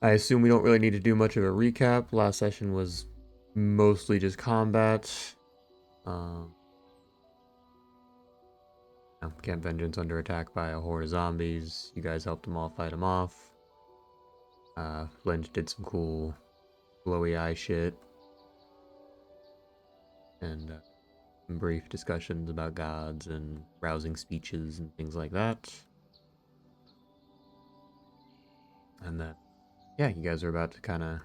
I assume we don't really need to do much of a recap. Last session was mostly just combat. Um, Camp Vengeance under attack by a horde of zombies. You guys helped them all fight them off. Lynch did some cool glowy eye shit. And some brief discussions about gods and rousing speeches and things like that. And then, yeah, you guys are about to kind of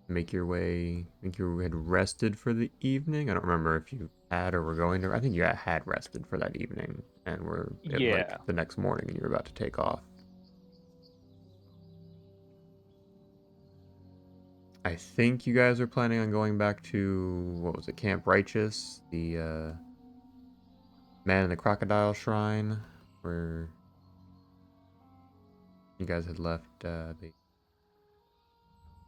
make your way. I think you had rested for the evening. I don't remember if you had or were going to. I think you had rested for that evening and were at like Yeah. the next morning and you were about to take off. I think you guys are planning on going back to what was it, Camp Righteous, the Man in the Crocodile Shrine, where you guys had left the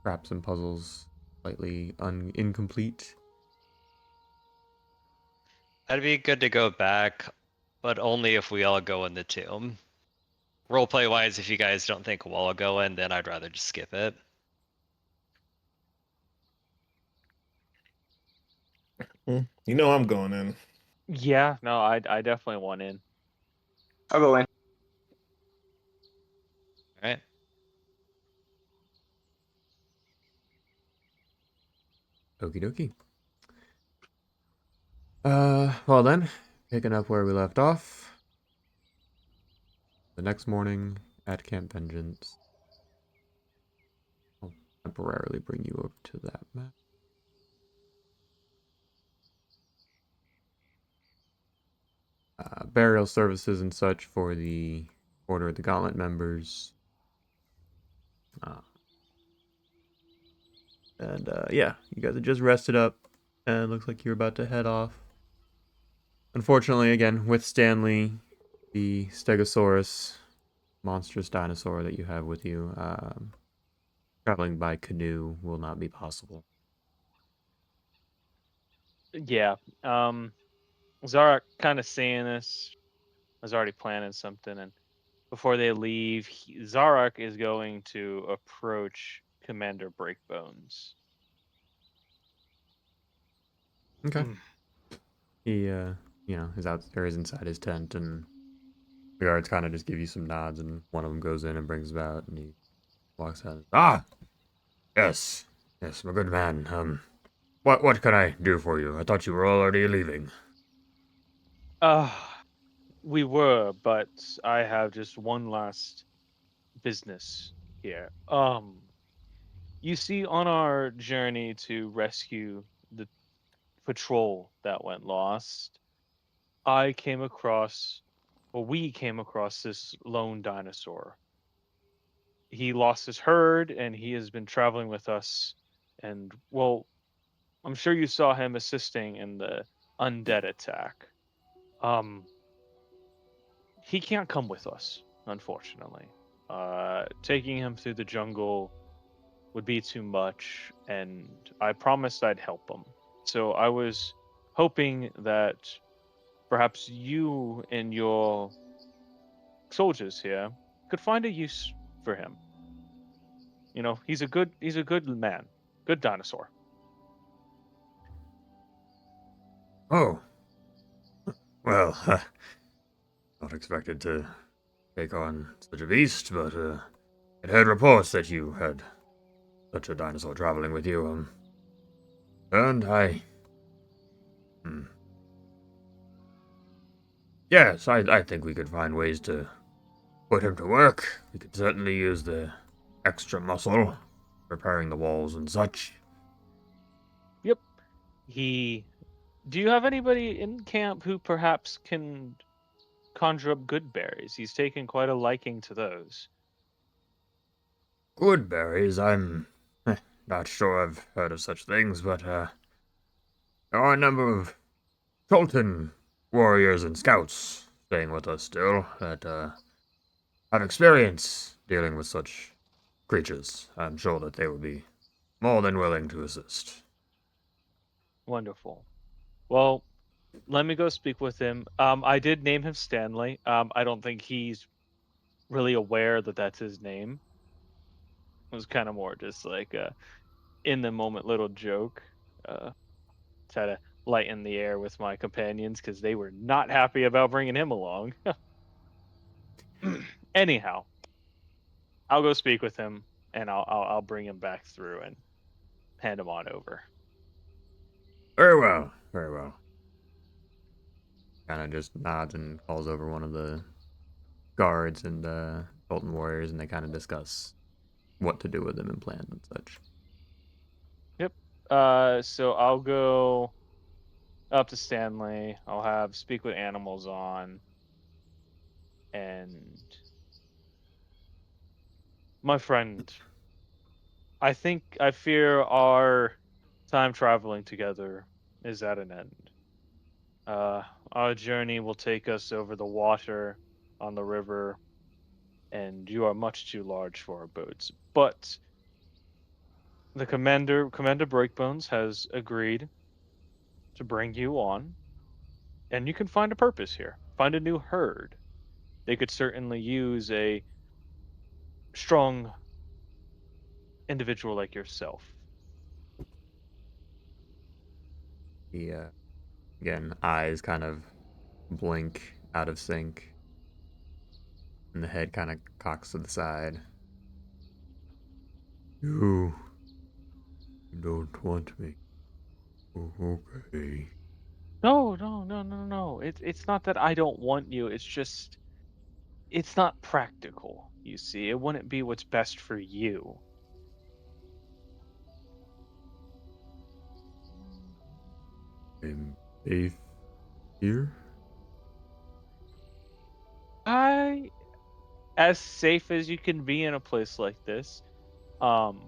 traps and puzzles slightly incomplete. That'd be good to go back, but only if we all go in the tomb. Roleplay wise, if you guys don't think we'll all go in, then I'd rather just skip it. You know I'm going in. Yeah, no, I definitely want in. I'll go in. Alright. Okie dokie. Well then, picking up where we left off. The next morning at Camp Vengeance. I'll temporarily bring you over to that map. Burial services and such for the Order of the Gauntlet members. Yeah, you guys have just rested up, and it looks like you're about to head off. Unfortunately, again, with Stanley, the Stegosaurus, monstrous dinosaur that you have with you, traveling by canoe will not be possible. Yeah. Zarak kind of seeing this was already planning something, and before they leave, Zarak is going to approach Commander Breakbones. Okay. He, is out there, is inside his tent, and the guards kind of just give you some nods, and one of them goes in and brings about, and he walks out. Ah, yes, my good man. What can I do for you? I thought you were already leaving. Uh, we were, but I have just one last business here. You see, on our journey to rescue the patrol that went lost, we came across this lone dinosaur. He lost his herd and he has been traveling with us. And, well, I'm sure you saw him assisting in the undead attack. He can't come with us, unfortunately. Taking him through the jungle would be too much, and I promised I'd help him. So I was hoping that perhaps you and your soldiers here could find a use for him. You know, he's a good man, good dinosaur. Oh, well, not expected to take on such a beast, but I'd heard reports that you had such a dinosaur traveling with you, and yes, I think we could find ways to put him to work. We could certainly use the extra muscle, repairing the walls and such. Yep. Do you have anybody in camp who perhaps can conjure up good berries? He's taken quite a liking to those. Good berries, I'm not sure I've heard of such things, but there are a number of Cholton warriors and scouts staying with us still that have experience dealing with such creatures. I'm sure that they would be more than willing to assist. Wonderful. Well, let me go speak with him. I did name him Stanley. I don't think he's really aware that that's his name. It was kind of more just like a in the moment little joke. Uh, Try to lighten the air with my companions because they were not happy about bringing him along. Anyhow, I'll go speak with him and I'll bring him back through and hand him on over. Very well, very well. Kind of just nods and calls over one of the guards and Sultan warriors, and they kind of discuss what to do with him and plans and such. Yep. So I'll go up to Stanley. I'll have speak with animals on, and my friend, I fear our time traveling together is at an end. Uh, our journey will take us over the water on the river, and you are much too large for our boats. But the Commander Breakbones, has agreed to bring you on, and you can find a purpose here. Find a new herd. They could certainly use a strong individual like yourself. He again, eyes kind of blink out of sync, and the head kind of cocks to the side. You don't want me. Oh, okay. No, no, no, no, no. It's not that I don't want you. It's just it's not practical. You see, it wouldn't be what's best for you. I'm safe here. I as safe as you can be in a place like this. Um,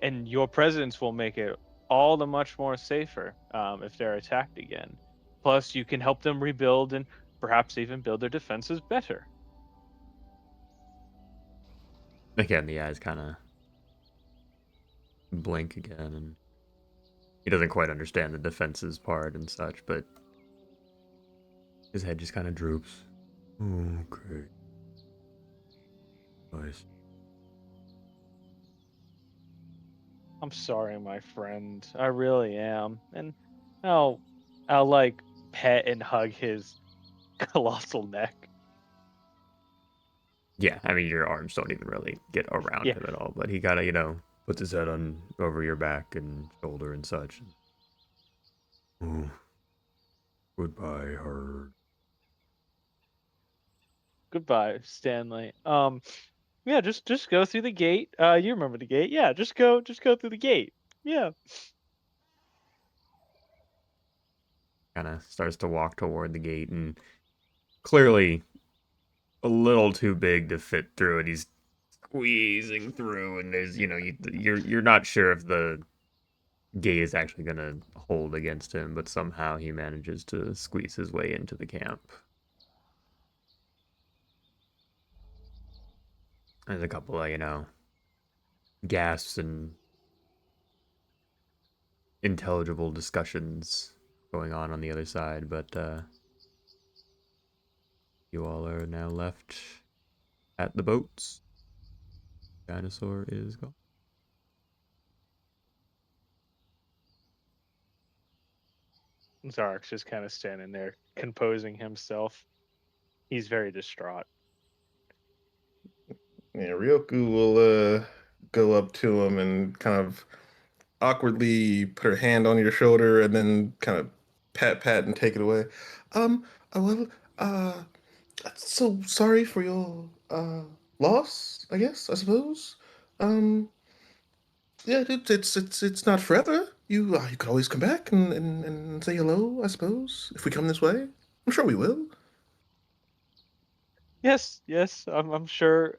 and your presence will make it all the much more safer if they're attacked again. Plus, you can help them rebuild and perhaps even build their defenses better. Again, the eyes kind of blink again, and he doesn't quite understand the defenses part and such, but his head just kind of droops. Okay, nice. I'm sorry, my friend. I really am. And I'll I'll like pet and hug his colossal neck. Yeah, I mean your arms don't even really get around Yeah. him at all, but he kind of puts his head on over your back and shoulder and such. Oh, goodbye, herd. Goodbye, Stanley. Yeah, just go through the gate. You remember the gate. Yeah, just go through the gate. Yeah. Kind of starts to walk toward the gate, and clearly a little too big to fit through it. He's squeezing through, and there's you're not sure if the gate is actually gonna hold against him, but somehow he manages to squeeze his way into the camp. There's a couple of gasps and intelligible discussions going on the other side, but you all are now left at the boats. Dinosaur is gone. Zarek's just kind of standing there, composing himself. He's very distraught. Yeah, Ryoku will go up to him and kind of awkwardly put her hand on your shoulder and then kind of pat and take it away. Um, well, uh, so sorry for your loss, I suppose. Um, yeah, it's not forever. You could always come back and say hello, I suppose, if we come this way. I'm sure we will. Yes, yes, I'm sure.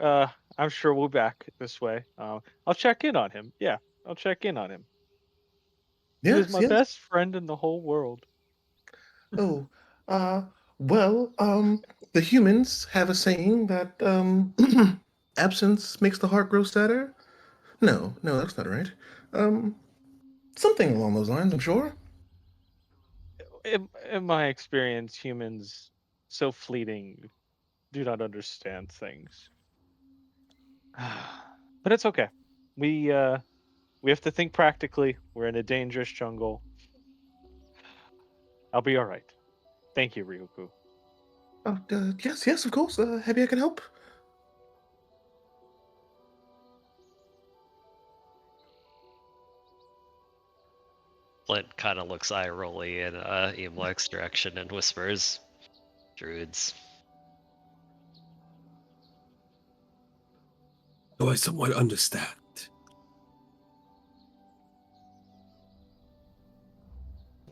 I'm sure we'll be back this way. I'll check in on him. Yeah, I'll check in on him. He was Yes, my yes. best friend in the whole world. Oh, uh, well, the humans have a saying that absence makes the heart grow sadder. No, no, that's not right. Um, something along those lines, I'm sure. In my experience, humans so fleeting do not understand things. But it's okay. we have to think practically. We're in a dangerous jungle. I'll be all right. Thank you, Ryuku. Oh, yes, yes, of course. Happy I can help. Flint kind of looks eye rolly in Imlek's direction and whispers, "Druids." So I somewhat understand.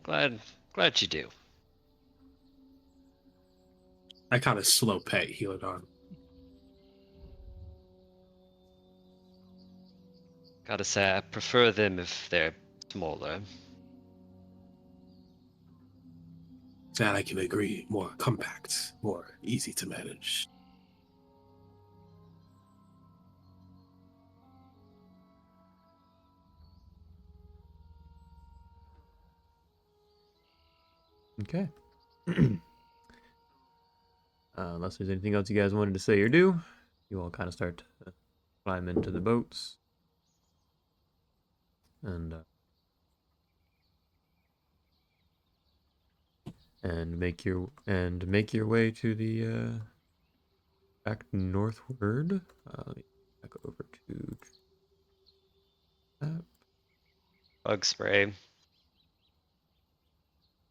Glad you do. I kind of slow pet Heliodon. Gotta say, I prefer them if they're smaller. That I can agree. More compact, more easy to manage. Okay. Unless there's anything else you guys wanted to say or do, you all kind of start to climb into the boats and make your way to the back northward. Let me back over to that. Bug spray.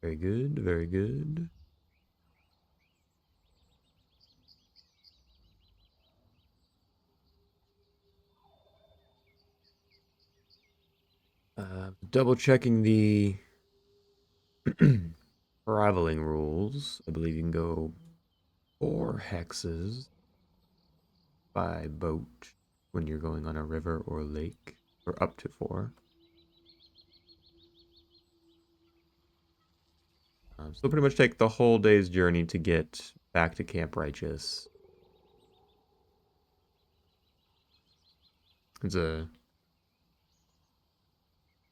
Very good, very good. Double checking the traveling rules. I believe you can go 4 hexes by boat when you're going on a river or lake, or up to 4. So it'll pretty much take the whole day's journey to get back to Camp Righteous. It's a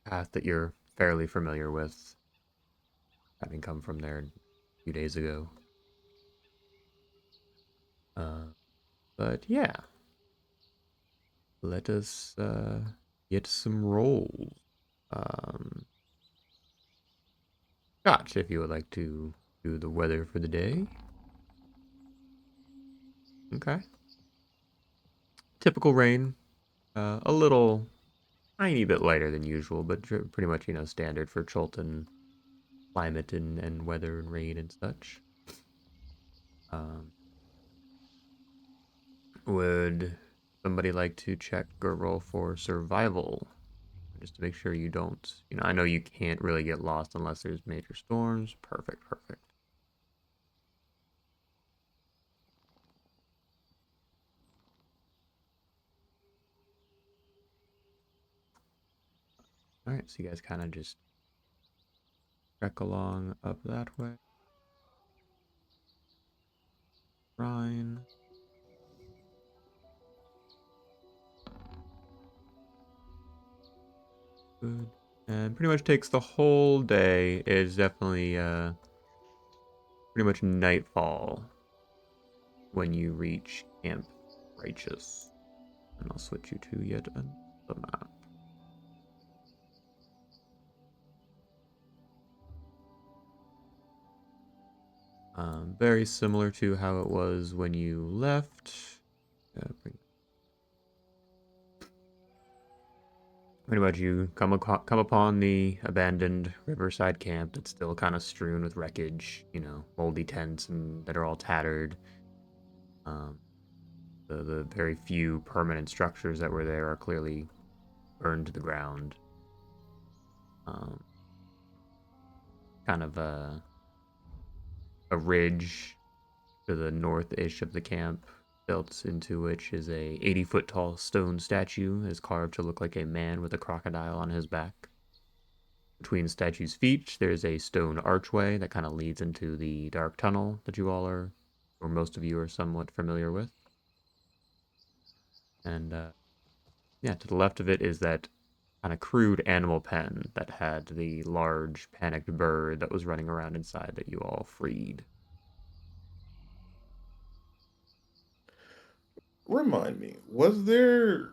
path that you're fairly familiar with, having come from there a few days ago. But yeah, let us get some rolls. Scotch, if you would like to do the weather for the day. Okay. Typical rain. A little tiny bit lighter than usual, but pretty much, standard for Chulton climate and weather and rain and such. Would somebody like to check or roll for survival? Just to make sure you don't, I know you can't really get lost unless there's major storms. Perfect, perfect. All right, so you guys kind of just trek along up that way. Rhine. Good. And pretty much takes the whole day. It is definitely pretty much nightfall when you reach Camp Righteous. And I'll switch you to yet another map. Very similar to how it was when you left. Pretty much you come upon the abandoned riverside camp that's still kind of strewn with wreckage, moldy tents and that are all tattered. The very few permanent structures that were there are clearly burned to the ground. Kind of a ridge to the north-ish of the camp, built into which is a 80-foot tall stone statue, is carved to look like a man with a crocodile on his back. Between the statue's feet, there's a stone archway that kind of leads into the dark tunnel that you all are, or most of you are somewhat familiar with. And yeah, to the left of it is that kind of crude animal pen that had the large panicked bird that was running around inside that you all freed. Remind me, was there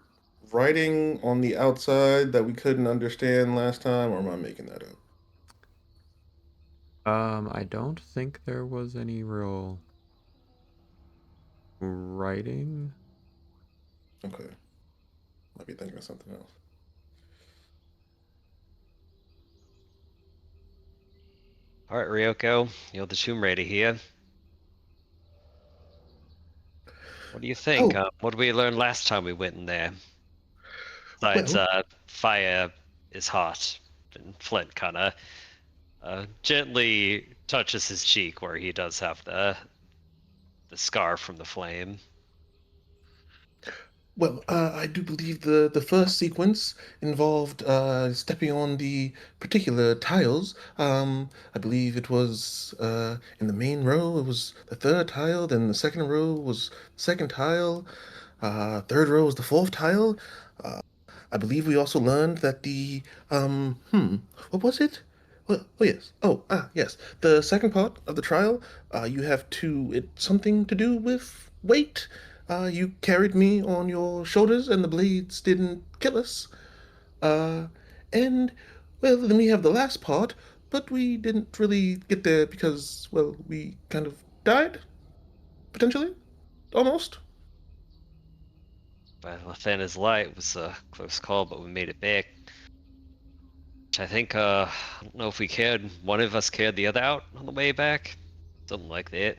writing on the outside that we couldn't understand last time, or am I making that up? I don't think there was any real writing. Okay, might be thinking of something else. All right, Ryoko, you're the Tomb Raider here. What do you think? Oh, What did we learn last time we went in there? Besides, well, fire is hot, and Flint kind of gently touches his cheek where he does have the scar from the flame. I do believe the first sequence involved stepping on the particular tiles. I believe it was in the main row, it was the third tile, then the second row was the second tile, third row was the fourth tile. I believe we also learned that what was it? Yes. The second part of the trial, you have to, it's something to do with weight. You carried me on your shoulders and the blades didn't kill us. Uh, and, well, then we have the last part, but we didn't really get there because, well, we kind of died, potentially, almost. But within his light was a close call, but we made it back. I think I don't know if we carried one of us carried the other out on the way back, something like that.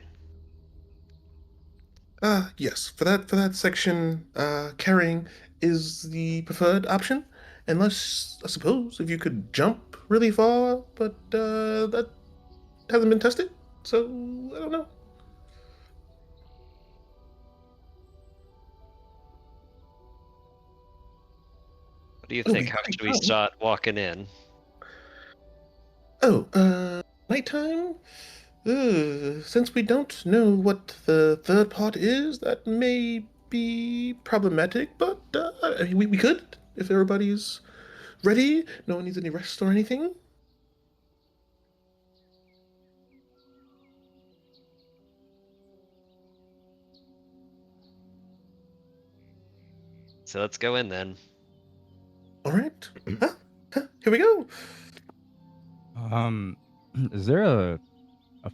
Yes, for that section, carrying is the preferred option, unless I suppose if you could jump really far, but that hasn't been tested, so I don't know. What do you It'll think? be How pretty should we fun. start walking in? Oh, nighttime. Since we don't know what the third part is, that may be problematic, but I mean, we could if everybody's ready. No one needs any rest or anything. So let's go in then. All right. Here we go. Um, is there a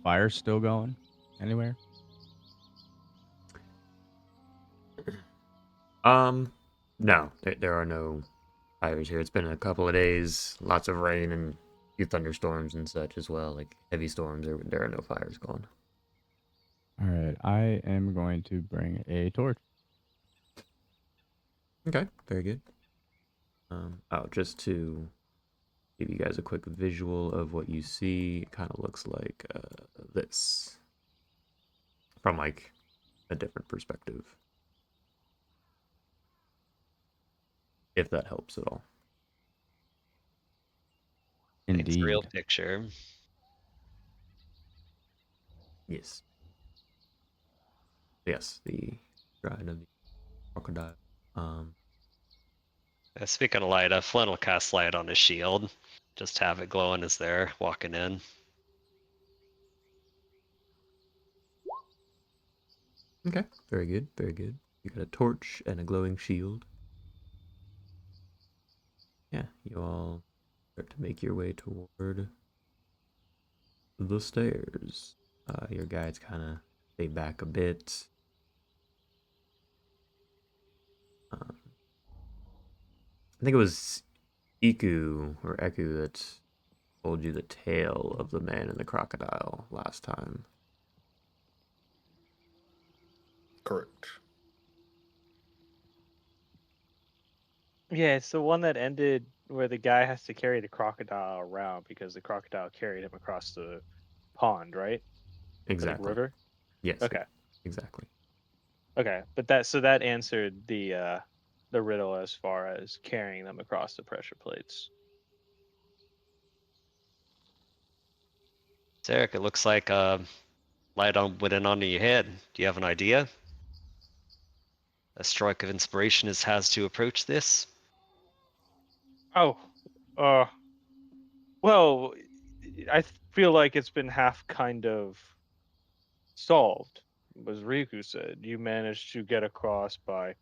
fire still going anywhere? No, there are no fires here. It's been a couple of days, lots of rain and few thunderstorms and such as well, like heavy storms. There are no fires going. All right, I am going to bring a torch. Okay, very good. Just to give you guys a quick visual of what you see, it kind of looks like this from like a different perspective, if that helps at all. Paints a real Indeed. picture. Yes, yes, the shrine of the crocodile. Um, Speaking of light, Flynn will cast light on his shield. Just have it glowing as they're walking in. okay, very good, very good. You got a torch and a glowing shield. Yeah, you all start to make your way toward the stairs. Your guides kind of stay back a bit. Um, I think it was Eku that told you the tale of the man and the crocodile last time. Correct. Yeah, it's the one that ended where the guy has to carry the crocodile around because the crocodile carried him across the pond, right? The like Exactly. river. Yes, Okay. exactly. Okay. But that answered the riddle as far as carrying them across the pressure plates. Derek, it looks like light on went in onto your head. Do you have an idea? A strike of inspiration is has to approach this. Oh, uh well, I feel like it's been half kind of solved, as Riku said. You managed to get across by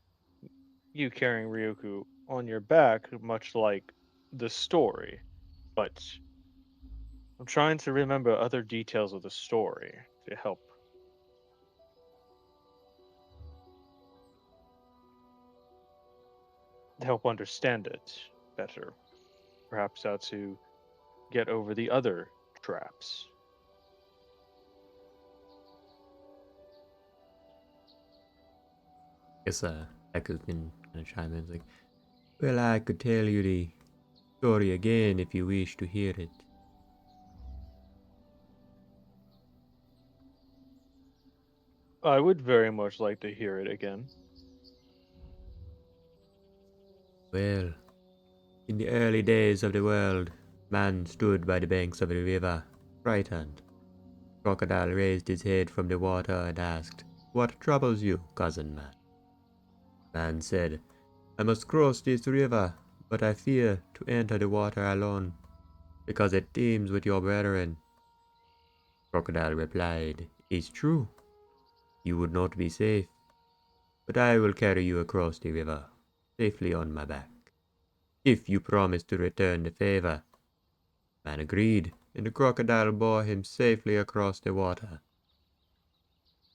you carrying Ryuku on your back, much like the story. But I'm trying to remember other details of the story to help understand it better. Perhaps how to get over the other traps. Guess Echo can kind of chime in. It's like, well, I could tell you the story again if you wish to hear it. I would very much like to hear it again. Well, in the early days of the world, man stood by the banks of the river, frightened. Crocodile raised his head from the water and asked, "What troubles you, cousin man?" Man said, "I must cross this river, but I fear to enter the water alone, because it teems with your brethren." Crocodile replied, "It's true, you would not be safe, but I will carry you across the river, safely on my back, if you promise to return the favor." Man agreed, and the crocodile bore him safely across the water.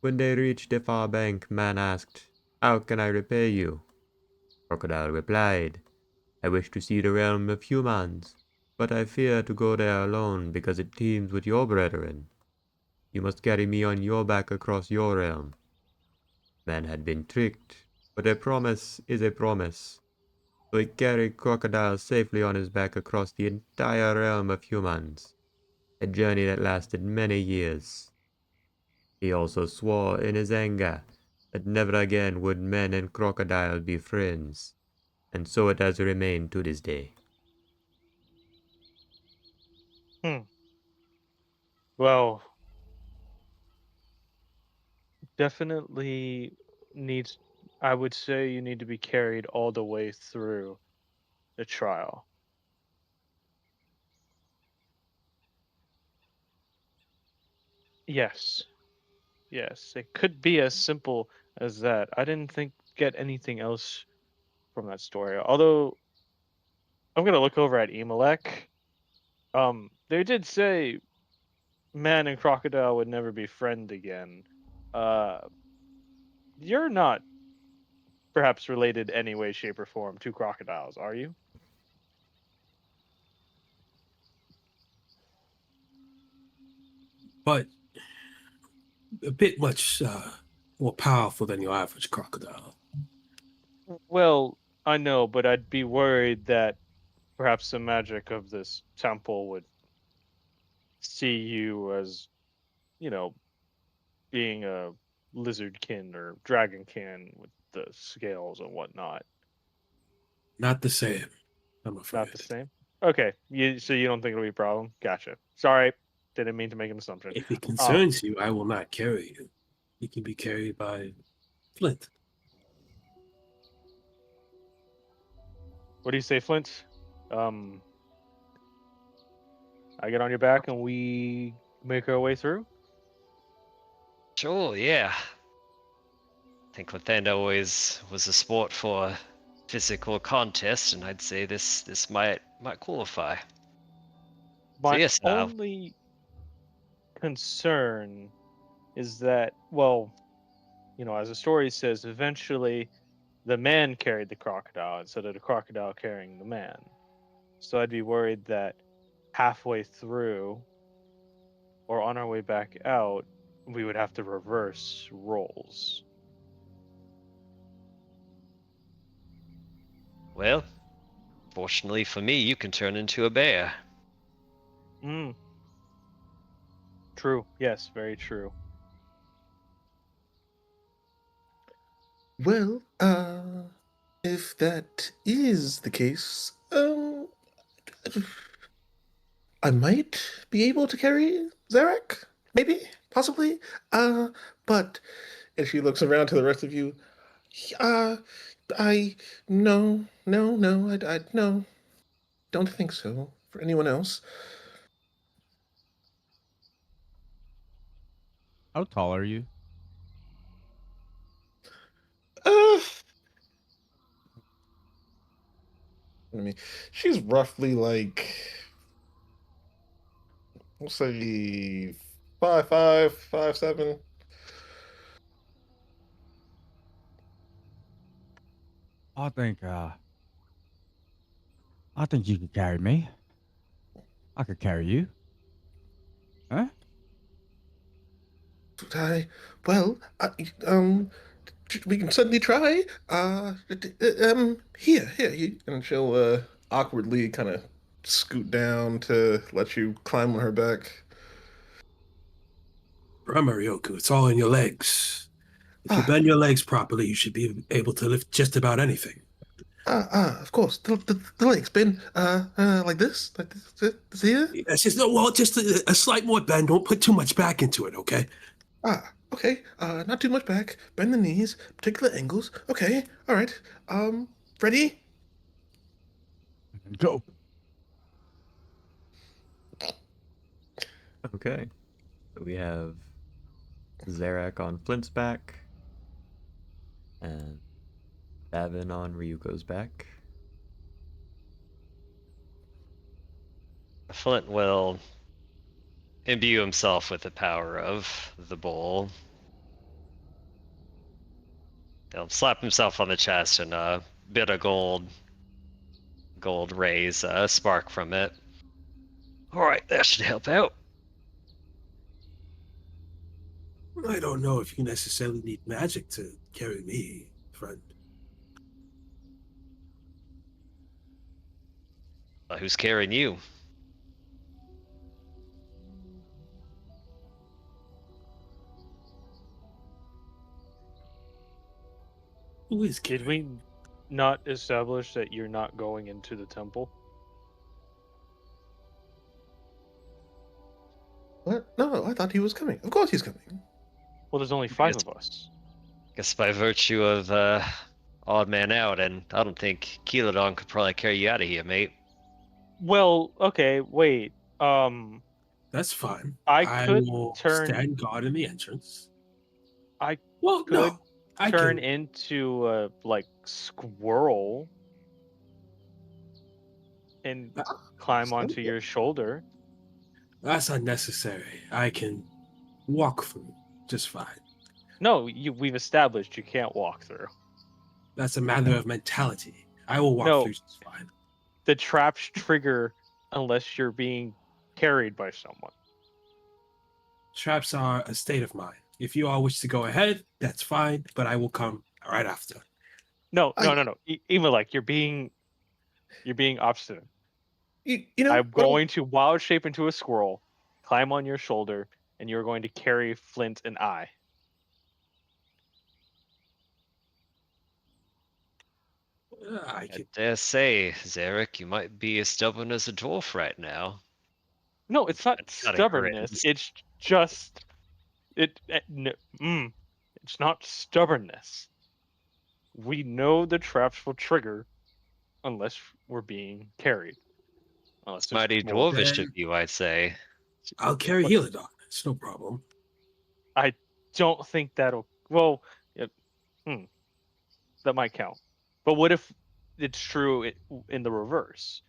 When they reached the far bank, man asked, "How can I repay you?" Crocodile replied, "I wish to see the realm of humans, but I fear to go there alone because it teems with your brethren. You must carry me on your back across your realm." Man had been tricked, but a promise is a promise. So he carried Crocodile safely on his back across the entire realm of humans, a journey that lasted many years. He also swore in his anger that never again would men and Crocodile be friends, and so it has remained to this day. Hmm. Well, definitely needs. I would say you need to be carried all the way through the trial. Yes. Yes. It could be as simple as that. I didn't think get anything else from that story. Although I'm gonna look over at Emelec. They did say man and crocodile would never be friend again. Uh, you're not perhaps related any way, shape, or form to crocodiles, are you? But a bit much more powerful than your average crocodile. Well, I know, but I'd be worried that perhaps the magic of this temple would see you as, you know, being a lizardkin or dragonkin with the scales and whatnot. Not the same, I'm Not the afraid. same. Okay, so you don't think it'll be a problem? Gotcha. Sorry, didn't mean to make an assumption. If it Um, concerns you, I will not carry you. You can be carried by Flint. what do you say, Flint? Um, I get on your back and we make our way through. Sure, yeah. I think Lathander always was a sport for physical contest, and I'd say this might qualify. So My yes, only concern is that, well, as the story says, eventually the man carried the crocodile instead of the crocodile carrying the man. So I'd be worried that halfway through or on our way back out, we would have to reverse roles. well, fortunately for me, you can turn into a bear. Mm, true. Yes, very true. Well, if that is the case, I might be able to carry Zarek, maybe, possibly. Uh, but and she looks around to the rest of you. Uh, I no, no, no, I no, don't think so. For anyone else, How tall are you? uh, I mean, she's roughly like, we'll say 5'5", 5'7". I think you could carry me. I could carry you. Huh? I, well, we can certainly try. Here, and she'll awkwardly kind of scoot down to let you climb on her back. Ramarioku, it's all in your legs. If you Ah, bend your legs properly, you should be able to lift just about anything. of course. The leg's been like this here. It's just no, well, just a slight more bend. Don't put too much back into it, okay? Okay. Not too much back. Bend the knees, particular angles. Okay, all right. Ready? Go. Okay. So we have Zarak on Flint's back, and Davin on Ryuko's back. Flint will imbue himself with the power of the bowl. He'll slap himself on the chest, and a bit of gold rays spark from it. All right, that should help out. I don't know if you necessarily need magic to carry me, friend. Who's carrying you? Who is Did carrying? we not establish that you're not going into the temple? What? No, I thought he was coming. Of course he's coming. Well, there's only I five guess, of us. guess by virtue of odd man out, and I don't think Keeladon could probably carry you out of here, mate. Well, okay, wait. That's fine. I I could will turn. stand guard in the entrance. I Well, could no, I turn can. into a like squirrel and climb onto your shoulder. That's unnecessary. I can walk through just fine. No, we've established you can't walk through. That's a matter of mentality. I will walk No. through just fine. The traps trigger unless you're being carried by someone. Traps are a state of mind. If you all wish to go ahead, that's fine, but I will come right after. No. I, Even like you're being obstinate. you know, I'm going to wild shape into a squirrel, climb on your shoulder, and you're going to carry Flint and I. I I can. dare say, Zarek, you might be as stubborn as a dwarf right now. No, it's not Got a grin. stubbornness. It's just it's not stubbornness. We know the traps will trigger unless we're being carried. Unless It's there's mighty more. dwarvish of Then you, I'd say. I'll carry What? Healadon. It's no problem. I don't think that'll. Well, that might count. But what if it's true in the reverse,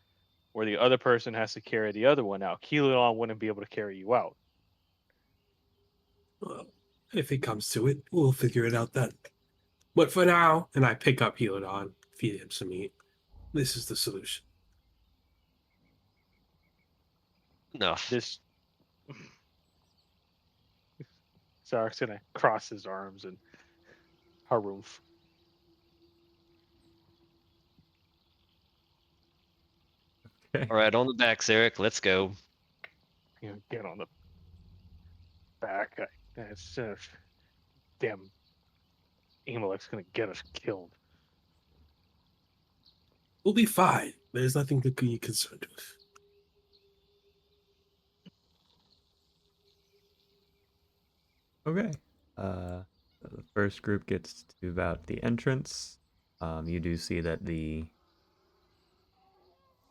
where the other person has to carry the other one out? Keelan wouldn't be able to carry you out. Well, if it comes to it, we'll figure it out then. But for now, and I pick up Healadon, feed him some meat. This is the solution. Enough. This Zarek's gonna cross his arms and harumph. Okay. All right, on the back, Zarek. Let's go. Get on the back. That's damn. Amalek's gonna get us killed. We'll be fine. There's nothing to be concerned with. Okay. So the first group gets to about the entrance. You do see that the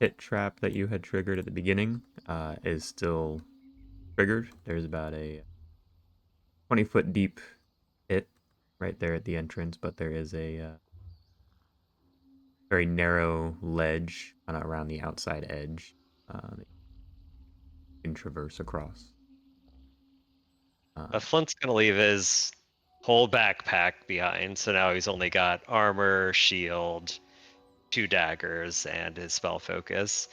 hit trap that you had triggered at the beginning is still triggered. There's about a 20-foot deep pit right there at the entrance, but there is a very narrow ledge kind of around the outside edge that you can traverse across. Flint's gonna leave his whole backpack behind, so now he's only got armor, shield, 2 daggers, and his spell focus.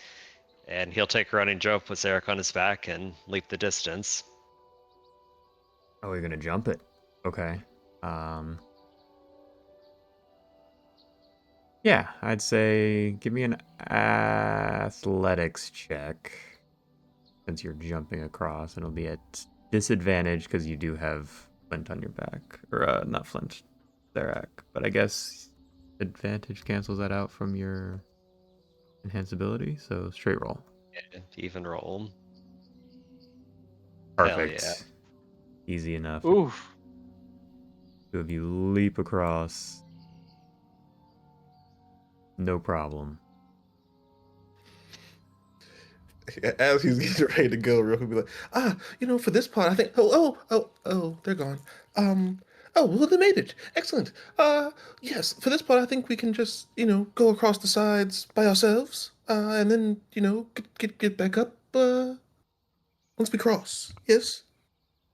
And he'll take a running jump with Zarek on his back and leap the distance. Oh, you're gonna jump it. Okay. Um, yeah, I'd say give me an athletics check since you're jumping across, and it'll be at disadvantage because you do have Flint on your back, or not Flint, Therak. But I guess advantage cancels that out from your enhanced ability, so straight roll. Even roll. Hell yeah. Perfect. Easy enough. Oof. Two of you leap across. No problem. As he's getting ready to go, real quick, be like, for this part, I think, they're gone. Well, they made it. Excellent. Yes, for this part, I think we can just, go across the sides by ourselves, and then, get back up, once we cross. Yes?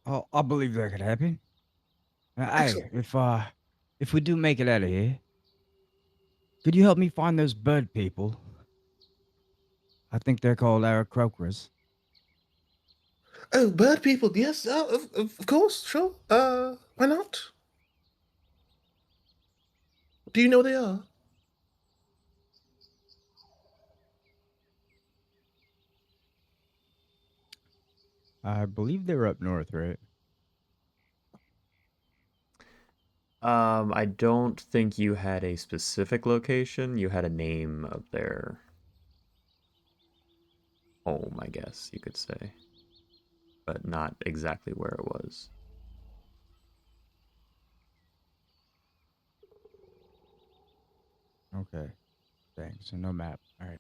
Oh, I believe that could happen. Hey, Excellent. if we do make it out of here, could you help me find those bird people? I think they're called Aarakocras. Oh, bird people, yes, of course, sure. Why not? Do you know they are? I believe they're up north, right? I don't think you had a specific location. You had a name of their home, I guess you could say, but not exactly where it was. Okay. Dang, so no map. All right.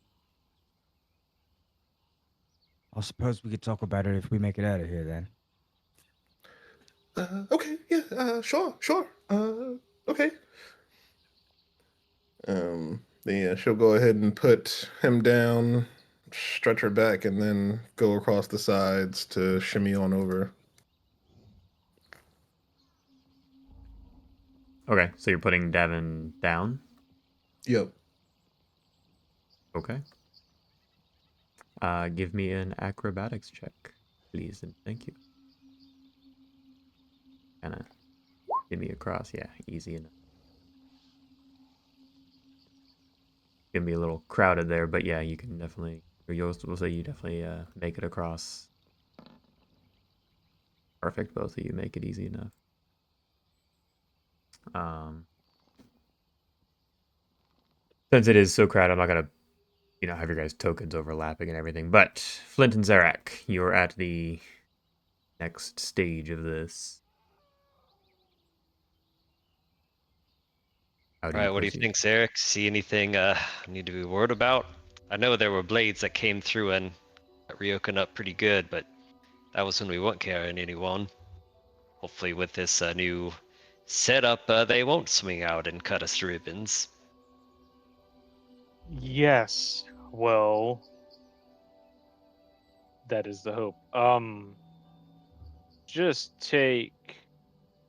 I suppose we could talk about it if we make it out of here then. Okay, yeah, sure. Okay. Then yeah, she'll go ahead and put him down, stretch her back, and then go across the sides to shimmy on over. Okay, so you're putting Devin down. Yep. Okay. Give me an acrobatics check, please, and thank you. Kind of get me across. Yeah, easy enough. Gonna be a little crowded there, but yeah, you can definitely. Or we'll say you definitely make it across. Perfect, both of you make it easy enough. Um, since it is so crowded, I'm not gonna, have your guys' tokens overlapping and everything. But Flint and Zarak, you're at the next stage of this. How do All you right, what do you proceed? think, Zarek? See anything I need to be worried about? I know there were blades that came through and got Ryokan up pretty good, but that was when we weren't carrying anyone. Hopefully, with this new setup, they won't swing out and cut us to ribbons. Yes. Well, that is the hope. Just take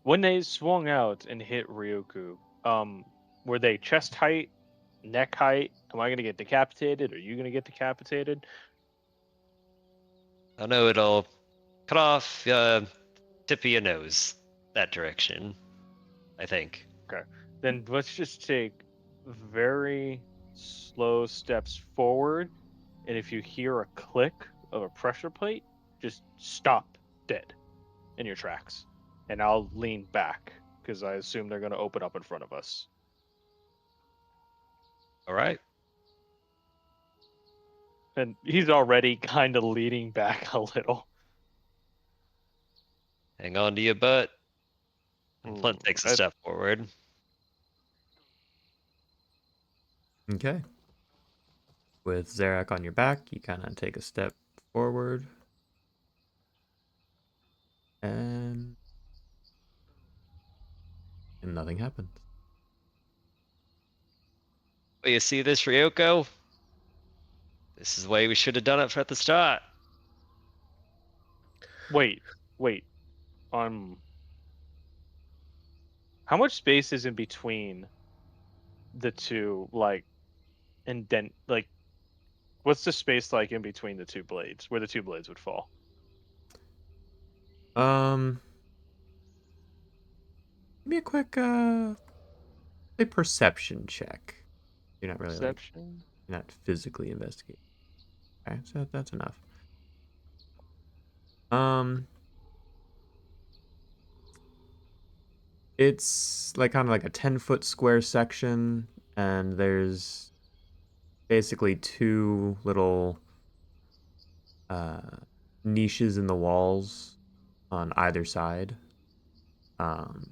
when they swung out and hit Ryoku. Were they chest height, neck height? Am I gonna get decapitated? Are you gonna get decapitated? I know it'll cut off tip of your nose that direction, I think. Okay. Then let's just take very slow steps forward, and if you hear a click of a pressure plate, just stop dead in your tracks, and I'll lean back because I assume they're gonna open up in front of us. All right. And he's already kind of leaning back a little. Hang on to your butt. And Ooh, Flint takes a that step forward. Okay. With Zarak on your back, you kind of take a step forward, and nothing happens. Well, you see this, Ryoko? This is the way we should have done it at the start. Wait, wait. How much space is in between the two, like, indent, like, what's the space like in between the two blades, where the two blades would fall? Um, Give me a quick a perception check. You're not really like Perception? you're not physically investigating. Okay, so that's enough. Um, it's like kind of like a 10-foot square section, and there's basically two little uh niches in the walls on either side. Um,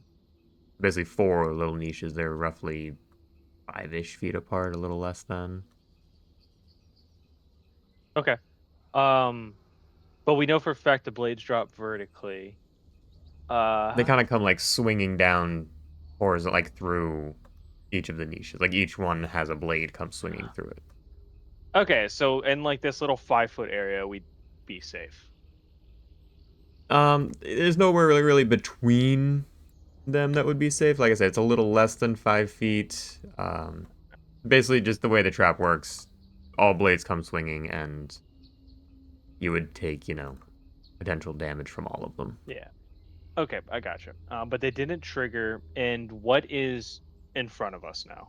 Basically four little niches. They're roughly 5-ish feet apart, a little less than. Okay. Um, but we know for a fact the blades drop vertically. They Uh, kind of come like swinging down horizontal, like through each of the niches. Like each one has a blade come swinging through it. okay, so in like this little 5 foot area, we'd be safe. There's nowhere really between them that would be safe. Like I said, it's a little less than 5 feet. Basically just the way the trap works. All blades come swinging, and you would take, potential damage from all of them. Yeah. Okay, I gotcha. But they didn't trigger. And what is in front of us now?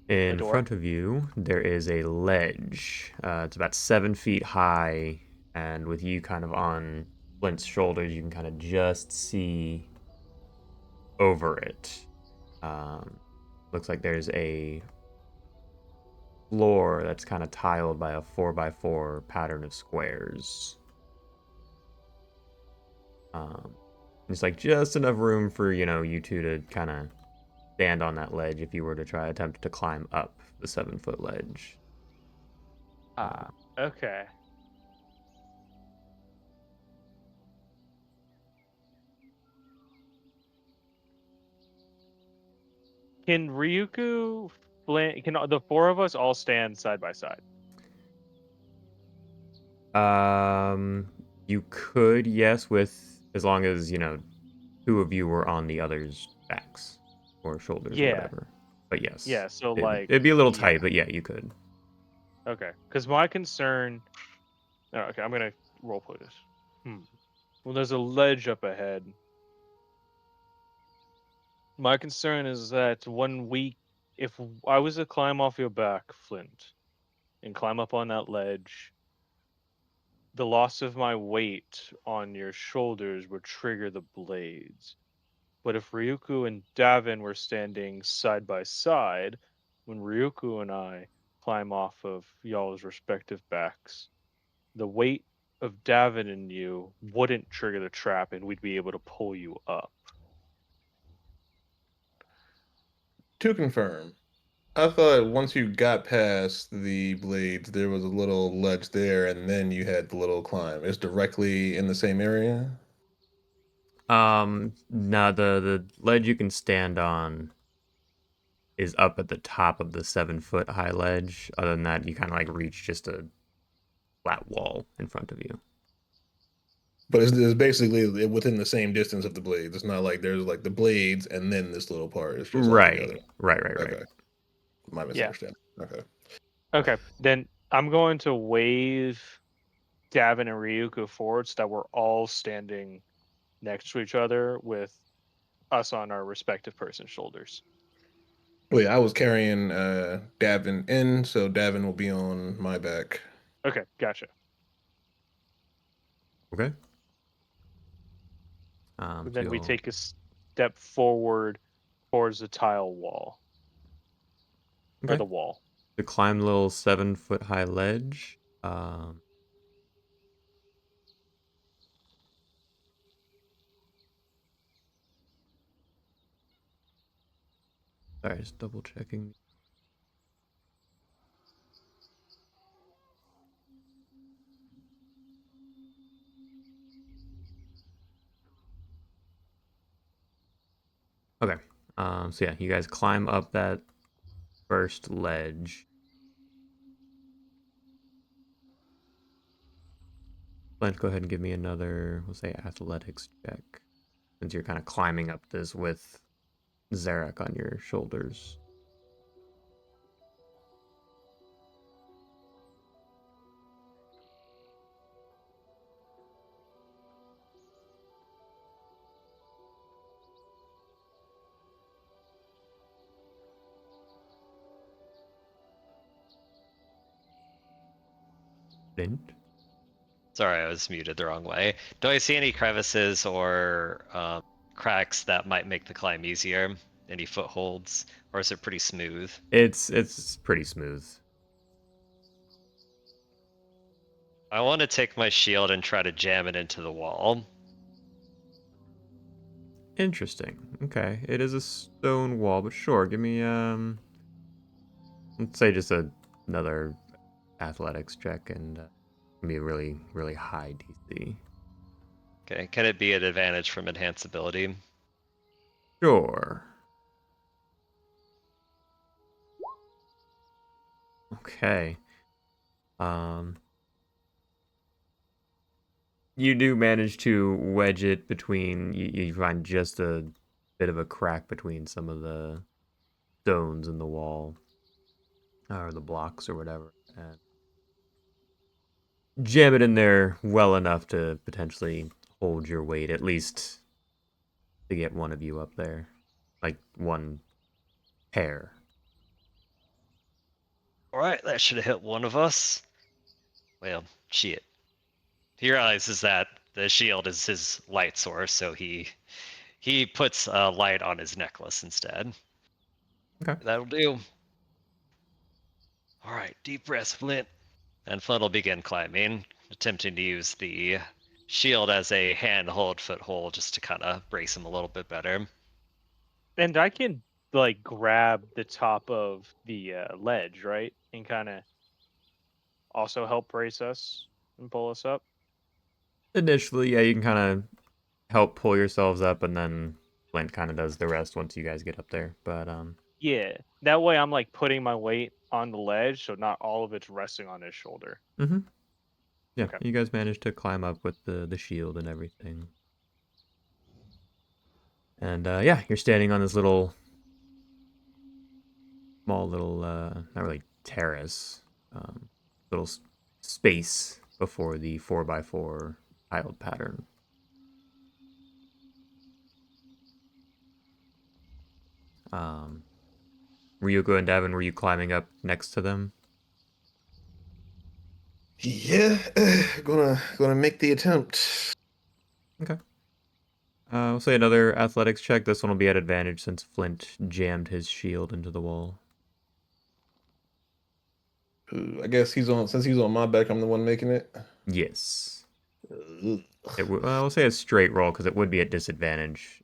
A In door? front of you, there is a ledge. It's about 7 feet high, and with you kind of on Flint's shoulders, you can kind of just see over it. Um, Looks like there's a floor that's kind of tiled by a 4x4 pattern of squares. Um, it's like just enough room for, you two to kind of stand on that ledge if you were to try attempt to climb up the 7-foot ledge. Ah, okay. Can Ryuku, Flint, can the four of us all stand side by side? You could, yes, with as long as, two of you were on the other's backs or shoulders or Yeah, whatever. But yes, yeah. So it'd, like, it'd be a little yeah, tight, but yeah, you could. okay. Because my concern. Oh, okay, I'm gonna role play this. Well, there's a ledge up ahead. My concern is that if I was to climb off your back, Flint, and climb up on that ledge, the loss of my weight on your shoulders would trigger the blades. But if Ryuku and Davin were standing side by side, when Ryuku and I climb off of y'all's respective backs, the weight of Davin and you wouldn't trigger the trap and we'd be able to pull you up. To confirm, I thought once you got past the blades, there was a little ledge there, and then you had the little climb. It's directly in the same area. No, the ledge you can stand on is up at the top of the 7-foot high ledge. Other than that, you kind of like reach just a flat wall in front of you. But it's basically within the same distance of the blades. It's not like there's like the blades and then this little part. It's just all together. Right. Okay, my Yeah. misunderstanding. Okay. Okay. Then I'm going to wave Davin and Ryuko forward so that we're all standing next to each other with us on our respective person's shoulders. Wait, I was carrying Davin in, so Davin will be on my back. Okay, gotcha. Okay. And So then we you'll take a step forward towards the tile wall or okay the wall. to climb the little 7-foot high ledge. Sorry, just double checking. Okay. So yeah, you guys climb up that first ledge. Let's go ahead and give me another, we'll say athletics check. Since you're kind of climbing up this with Zarek on your shoulders. Flint? Sorry, I was muted the wrong way. Do I see any crevices or cracks that might make the climb easier? Any footholds, or is it pretty smooth? It's pretty smooth. I want to take my shield and try to jam it into the wall. Interesting. Okay, it is a stone wall, but sure. Give me let's say just another athletics check and give me a really high DC. Okay, can it be an advantage from enhanced ability? Sure. Okay. Um, you do manage to wedge it between. You find just a bit of a crack between some of the stones in the wall, or the blocks, or whatever, and jam it in there well enough to potentially hold your weight, at least to get one of you up there, like one pair. Alright, that should have hit one of us. Well, shit. He realizes that the shield is his light source, so he puts a light on his necklace instead. Okay. That'll do. Alright, deep breath, Flint. And Flint will begin climbing, attempting to use the shield as a handhold foothold just to kind of brace him a little bit better. And I can like grab the top of the ledge, right, and kind of also help brace us and pull us up. Initially, yeah, you can kind of help pull yourselves up, and then Flint kind of does the rest once you guys get up there. But Yeah, that way I'm like putting my weight on the ledge, so not all of it's resting on his shoulder. mm-hmm. Yeah, Okay. you guys managed to climb up with the shield and everything. And yeah, you're standing on this little, small little, not really terrace, little space before the 4x4 tiled pattern. Um, Ryuko and Davin, were you climbing up next to them? Yeah, gonna make the attempt. Okay. We'll say another athletics check. This one will be at advantage since Flint jammed his shield into the wall. I guess since he's on my back, I'm the one making it. Yes. Ugh. We'll say a straight roll because it would be at disadvantage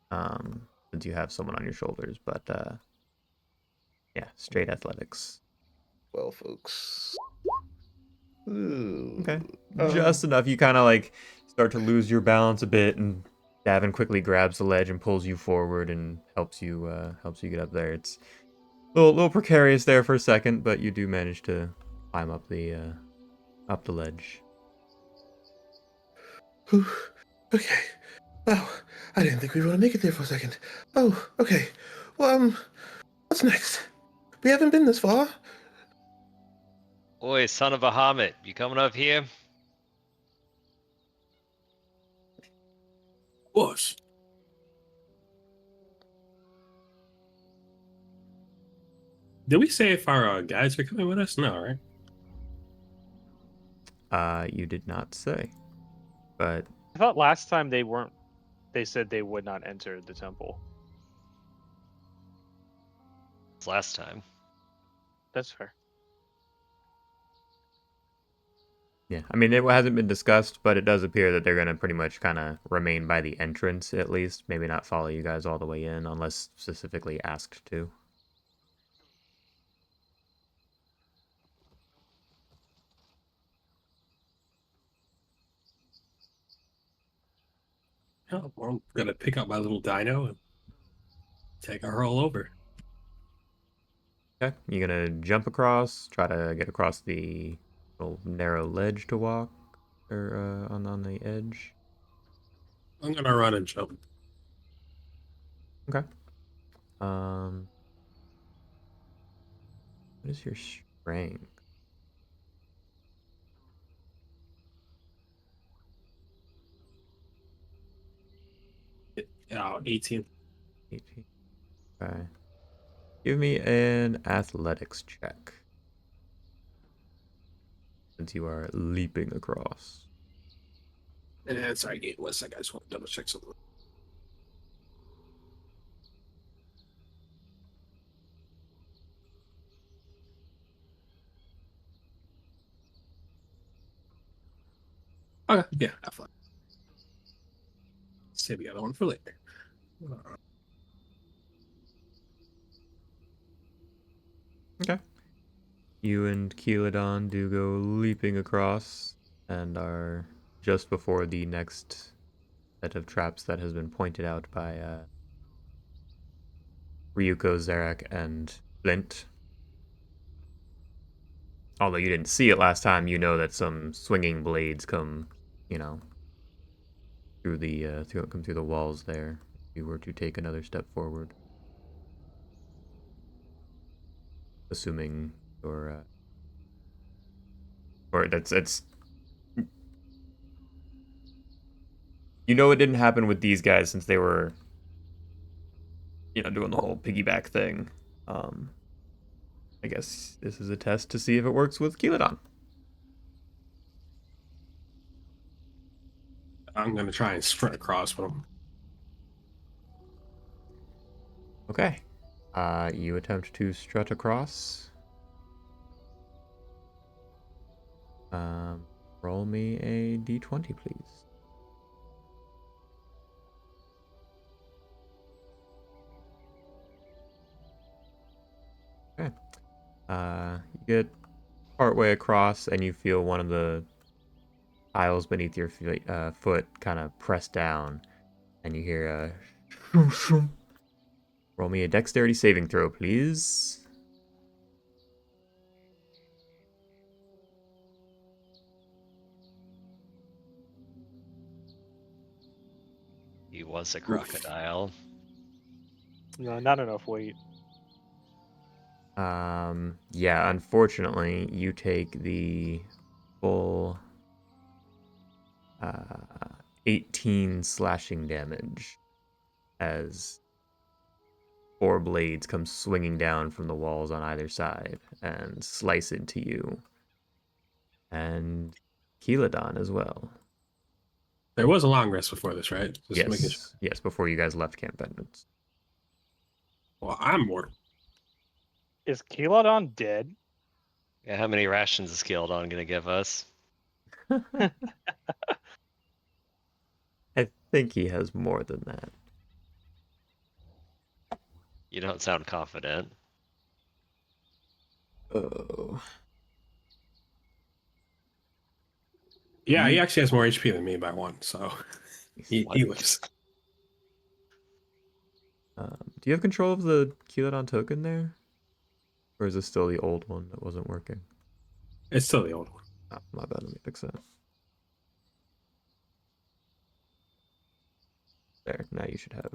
since you have someone on your shoulders. But yeah, straight athletics. Well, folks. Ooh. Okay. Just enough. You kind of like start to lose your balance a bit, and Davin quickly grabs the ledge and pulls you forward and helps you get up there. It's a little precarious there for a second, but you do manage to climb up the ledge. Whew. Okay. Wow. I didn't think we were gonna make it there for a second. Oh, okay. Well, what's next? We haven't been this far. Oi, son of a Bahamut, you coming up here? Boss. Did we say if our guys are coming with us? No, right? You did not say, but I thought last time they weren't. They said they would not enter the temple. It's last time. That's fair. yeah, I mean, it hasn't been discussed, but it does appear that they're going to pretty much kind of remain by the entrance at least. Maybe not follow you guys all the way in unless specifically asked to. Oh, well, I'm gonna pick up my little dino and take a hurl over. Okay, you gonna jump across, try to get across the little narrow ledge to walk, or on the edge. I'm gonna run and jump. Okay. Um, what is your strength? Oh, 18. 18. Okay. Give me an athletics check since you are leaping across. And sorry, game was I just want to double check something. Okay, yeah, have fun. Save the other one for later. Okay. You and Keeladon do go leaping across and are just before the next set of traps that has been pointed out by Ryuko, Zarek, and Flint. Although you didn't see it last time, you know that some swinging blades come, you know, come through the walls there. If you were to take another step forward, assuming your or that's it's you know it didn't happen with these guys since they were doing the whole piggyback thing. Um, I guess this is a test to see if it works with Keeladon. I'm gonna try and sprint across with him. Okay. You attempt to strut across. Um, roll me a d20, please. Okay. You get partway across, and you feel one of the tiles beneath your foot kind of press down, and you hear a shroom, shroom. Roll me a dexterity saving throw, please. He was a crocodile. No, not enough weight. Yeah, unfortunately, you take the full 18 slashing damage as four blades come swinging down from the walls on either side and slice into you. And Keeladon as well. There was a long rest before this, right? Just making sure. Yes, before you guys left Camp Vengeance. Well, I'm mortal. Is Kelodon dead? Yeah, how many rations is Keeldon gonna give us? I think he has more than that. You don't sound confident. Oh. Yeah, he actually has more HP than me by one, so he What? lives. Do you have control of the Keeladon token there? Or is this still the old one that wasn't working? It's still the old one. Oh, my bad, let me fix that. There, now you should have.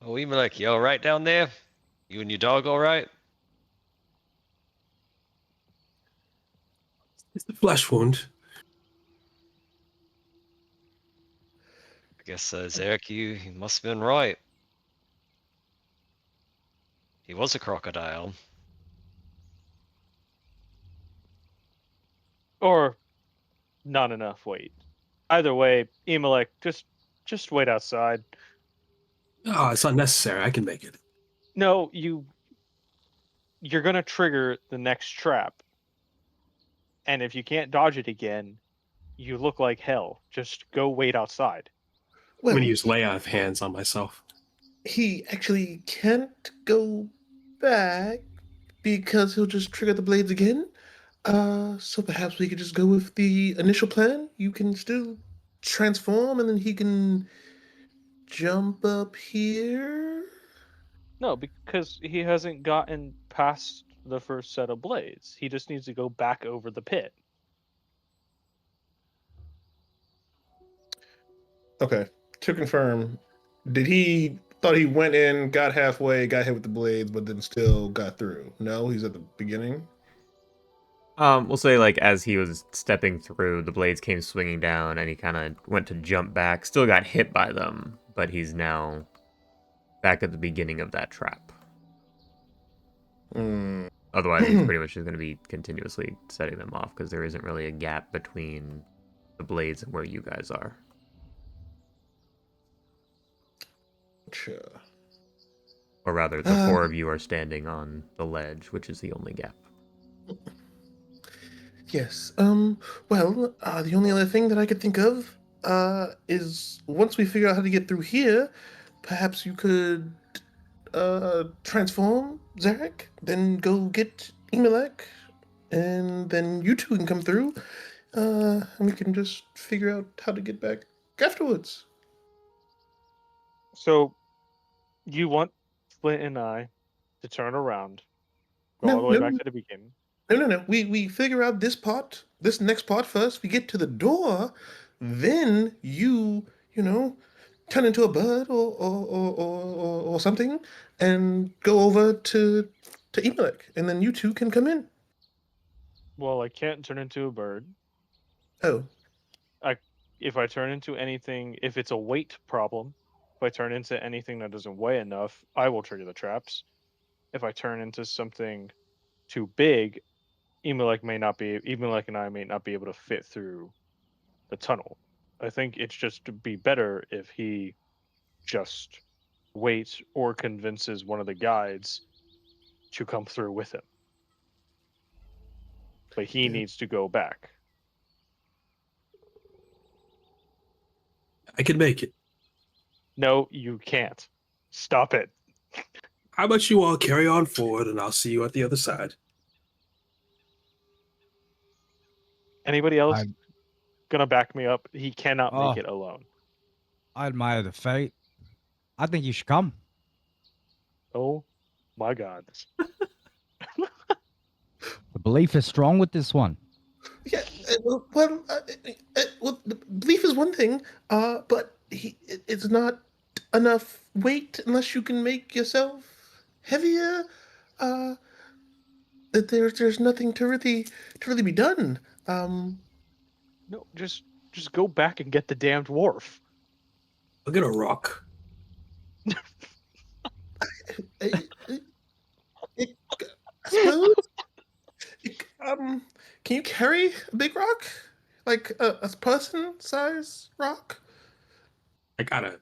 Oh, Emelec, you alright down there? You and your dog alright? It's the flesh wound. I guess, Zarek, you must have been right. He was a crocodile. Or not enough weight? Either way, Emelec, just wait outside. Oh, it's unnecessary. I can make it. No, you're gonna trigger the next trap. And if you can't dodge it again, you look like hell. Just go wait outside. I'm gonna Well, use lay of hands on myself. he actually can't go back because he'll just trigger the blades again. So perhaps we could just go with the initial plan. You can still transform, and then he can jump up here. No, because he hasn't gotten past the first set of blades. He just needs to go back over the pit. Okay. To confirm, did he thought he went in, got halfway, got hit with the blades, but then still got through? No, he's at the beginning. We'll say like as he was stepping through, the blades came swinging down, and he kind of went to jump back. Still got hit by them, but he's now back at the beginning of that trap. Hmm. Otherwise, he's pretty much just going to be continuously setting them off because there isn't really a gap between the blades and where you guys are. Gotcha. Or rather, the Uh, four of you are standing on the ledge, which is the only gap. yes. Well, the only other thing that I could think of, is once we figure out how to get through here, perhaps you could, transform Zarek, then go get Emelec, and then you two can come through, and we can just figure out how to get back afterwards. So you want Flint and I to turn around, go all No, the way back no, to the beginning. no. We figure out this part, this next part first. We get to the door, then you know, turn into a bird or something, and go over to Emelec, and then you two can come in. Well, I can't turn into a bird. Oh, I if I turn into anything, if it's a weight problem, if I turn into anything that doesn't weigh enough, I will trigger the traps. If I turn into something too big, Emelec and I may not be able to fit through the tunnel. I think it's just to be better if he just waits or convinces one of the guides to come through with him. But he yeah. needs to go back. I can make it. No, you can't. Stop it. How about you all carry on forward and I'll see you at the other side? Anybody else I gonna back me up? He cannot make oh, it alone. I admire the fate. I think you should come. Oh my god. The belief is strong with this one. Yeah, well, the belief is one thing, but it's not enough weight unless you can make yourself heavier. Uh, that there's nothing to really be done. Um, No, just go back and get the damned dwarf. I'll get a rock. I, I, I I suppose. Can you carry a big rock, like a person size rock? I gotta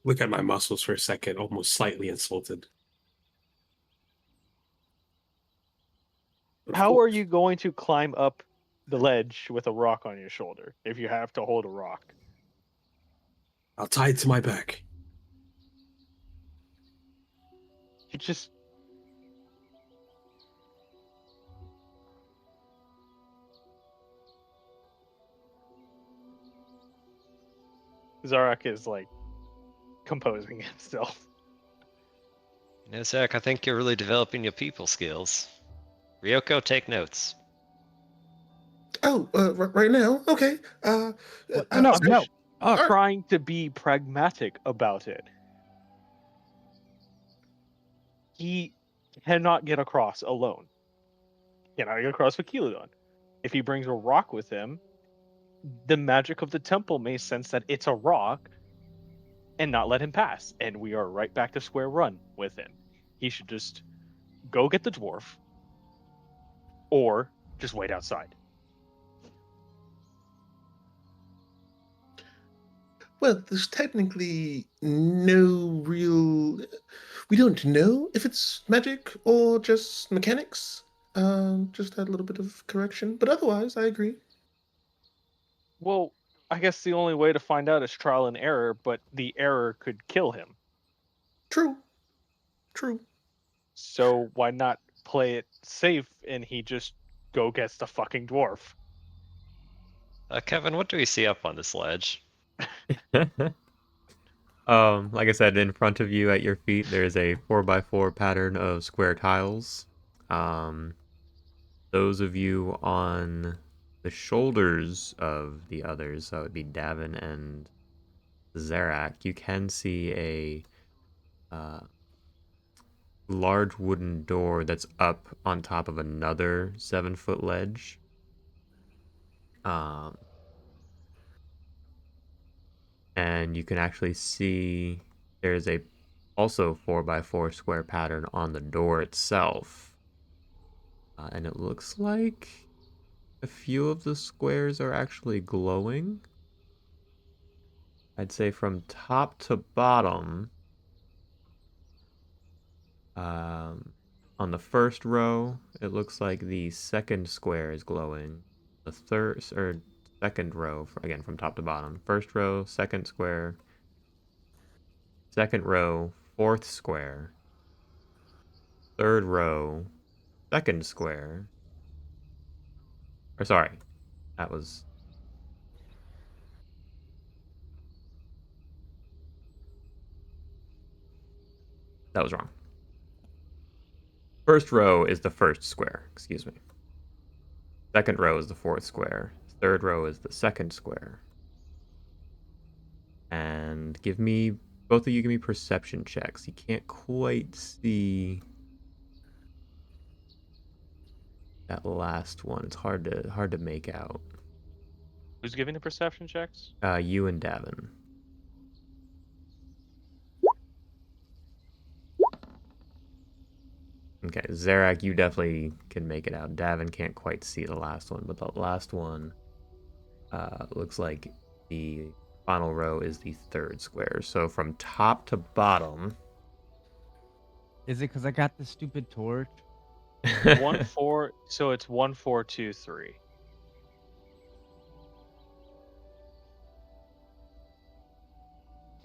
look at my muscles for a second, almost slightly insulted. But of How are course, you going to climb up the ledge with a rock on your shoulder if you have to hold a rock? I'll tie it to my back. You just Zarak is like composing himself. You know, Zach, I think you're really developing your people skills. Ryoko, take notes. Oh, right now, okay. What? No, I'll no, I'm say, no. just all right. trying to be pragmatic about it. He cannot get across alone. Cannot get across with Kilodon. If he brings a rock with him, the magic of the temple may sense that it's a rock and not let him pass. And we are right back to square one with him. He should just go get the dwarf or just wait outside. Well, there's technically no real. We don't know if it's magic or just mechanics. Just that little bit of correction, but otherwise, I agree. Well, I guess the only way to find out is trial and error, but the error could kill him. True, true. So why not play it safe and he just go gets the fucking dwarf. Kevin, what do we see up on this ledge? Like I said, in front of you at your feet, there's a 4x4 pattern of square tiles. Um, those of you on the shoulders of the others, so it would be Davin and Zarak, you can see a large wooden door that's up on top of another 7-foot ledge. Um, and you can actually see there's a also 4x4 square pattern on the door itself. And it looks like a few of the squares are actually glowing. I'd say from top to bottom. Um, on the first row, it looks like the second square is glowing. The third or second row, again from top to bottom. First row, second square. Second row, fourth square. Third row, second square. Or sorry, that was wrong. First row is the first square, excuse me. Second row is the fourth square. Third row is the second square. And both of you give me perception checks. You can't quite see that last one. It's hard to make out. Who's giving the perception checks? You and Davin. Okay, Zarak, you definitely can make it out. Davin can't quite see the last one, but the last one looks like the final row is the third square. So from top to bottom. Is it because I got the stupid torch? 1-4. So it's 1-4-2-3.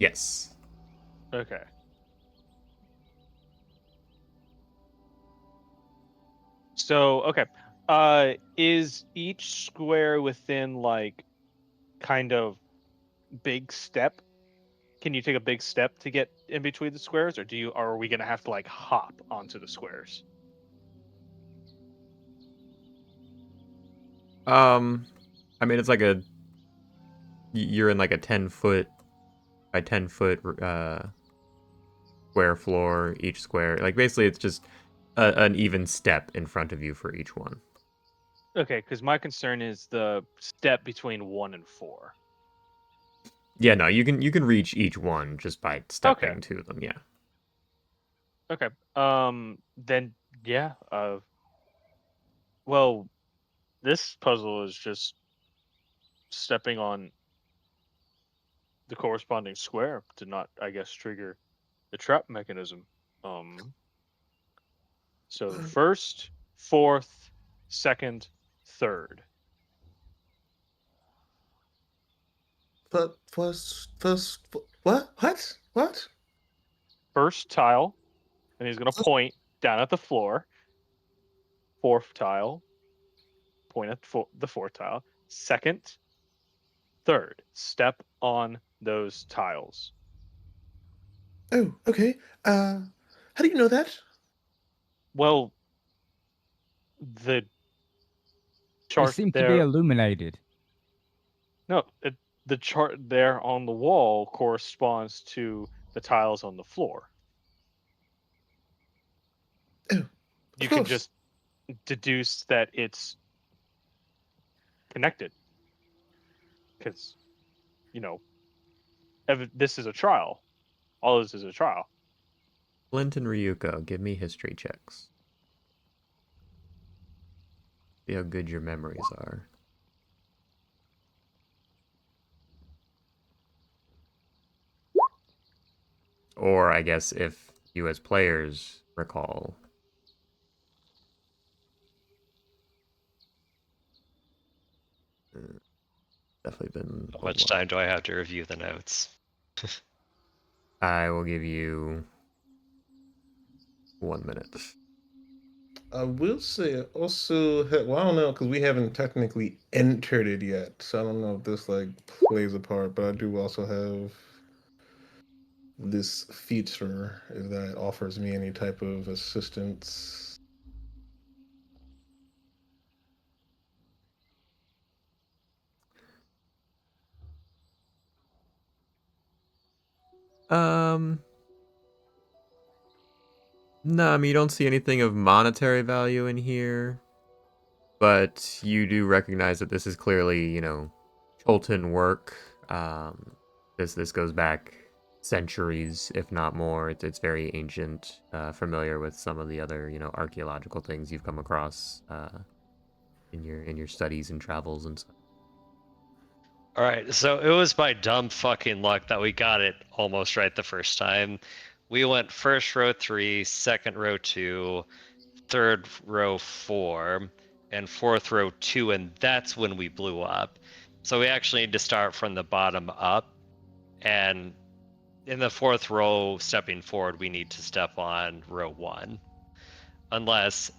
Yes. Okay. So okay. Is each square within like kind of big step? Can you take a big step to get in between the squares, or are we gonna have to like hop onto the squares? I mean, it's like you're in like a 10-foot by 10-foot square floor. Each square, like basically, it's just an even step in front of you for each one. Okay, because my concern is the step between 1 and 4. Yeah, no, you can reach each one just by Okay. stepping to them. Yeah. Okay. Then yeah. Well, this puzzle is just stepping on the corresponding square to not, I guess, trigger the trap mechanism. So first, fourth, second, third. But what? First tile, and he's gonna point down at the floor. Fourth tile, point at the fourth tile. Second, third, step on those tiles. Oh, okay. How do you know that? Well, the They chart seem to be there, illuminated. no, the chart there on the wall corresponds to the tiles on the floor. Oh, of You can course. just deduce that it's connected because, you know, this is a trial. All this is a trial. Flint and Ryuko, give me history checks. See how good your memories are. Or I guess if you as players recall. Definitely been How a much while. time do I have to review the notes? I will give you 1 minute. I will say also, well, I don't know because we haven't technically entered it yet, so I don't know if this like plays a part. But I do also have this feature if that offers me any type of assistance. Um, no, I mean, you don't see anything of monetary value in here, but you do recognize that this is clearly, Cholton work. This goes back centuries, if not more. It's very ancient. Familiar with some of the other, archaeological things you've come across in your studies and travels and such. All right, so it was by dumb fucking luck that we got it almost right the first time. We went first row 3, second row 2, third row 4, and fourth row 2, and that's when we blew up. So we actually need to start from the bottom up, and in the fourth row, stepping forward, we need to step on row 1. Unless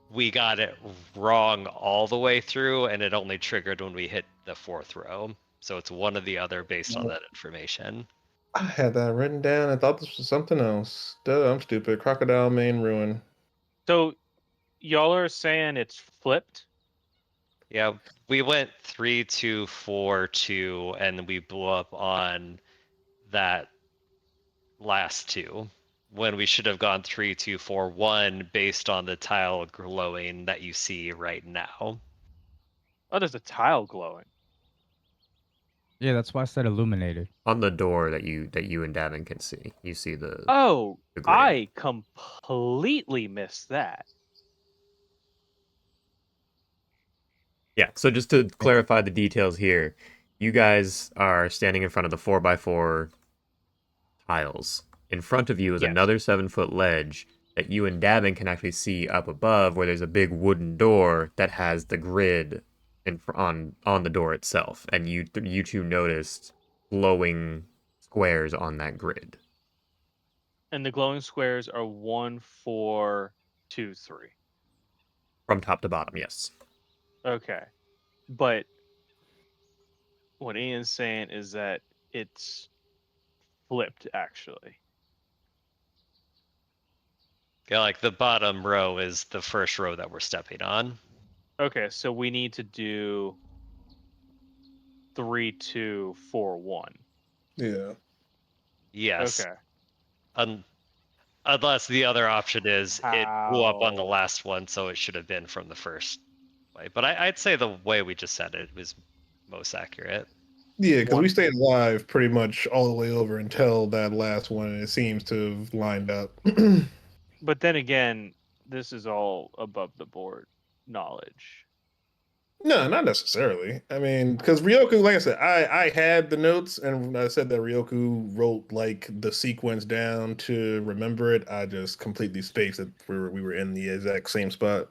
we got it wrong all the way through, and it only triggered when we hit the fourth row. So it's one or the other based on that information. I had that written down. I thought this was something else. Duh, I'm stupid. Crocodile Main Ruin. So y'all are saying it's flipped? Yeah, we went 3, 2, 4, 2, and we blew up on that last 2 when we should have gone 3, 2, 4, 1 based on the tile glowing that you see right now. Oh, there's a tile glowing. Yeah, that's why I said illuminated. On the door that you and Davin can see, you see Oh, the grid. I completely missed that. Yeah, so just to clarify the details here, you guys are standing in front of the 4x4 tiles. In front of you is Yes. another 7-foot ledge that you and Davin can actually see up above, where there's a big wooden door that has the grid on the door itself, and you two noticed glowing squares on that grid And the glowing squares are 1, 4, 2, 3. from top to bottom. Yes. Okay. But what Ian's saying is that it's flipped actually. Yeah, like the bottom row is the first row that we're stepping on. Okay, so we need to do 3, 2, 4, 1. Yeah. Yes. Okay. Unless the other option is it blew up on the How? last one, so it should have been from the first way. But I'd say the way we just said it was most accurate. Yeah, because we One. stayed alive pretty much all the way over until that last one, and it seems to have lined up. But then again, this is all above the board knowledge. No, not necessarily. I mean, because Ryoku, like I said, I had the notes, and I said that Ryoku wrote like the sequence down to remember it. I just completely spaced it. We were in the exact same spot.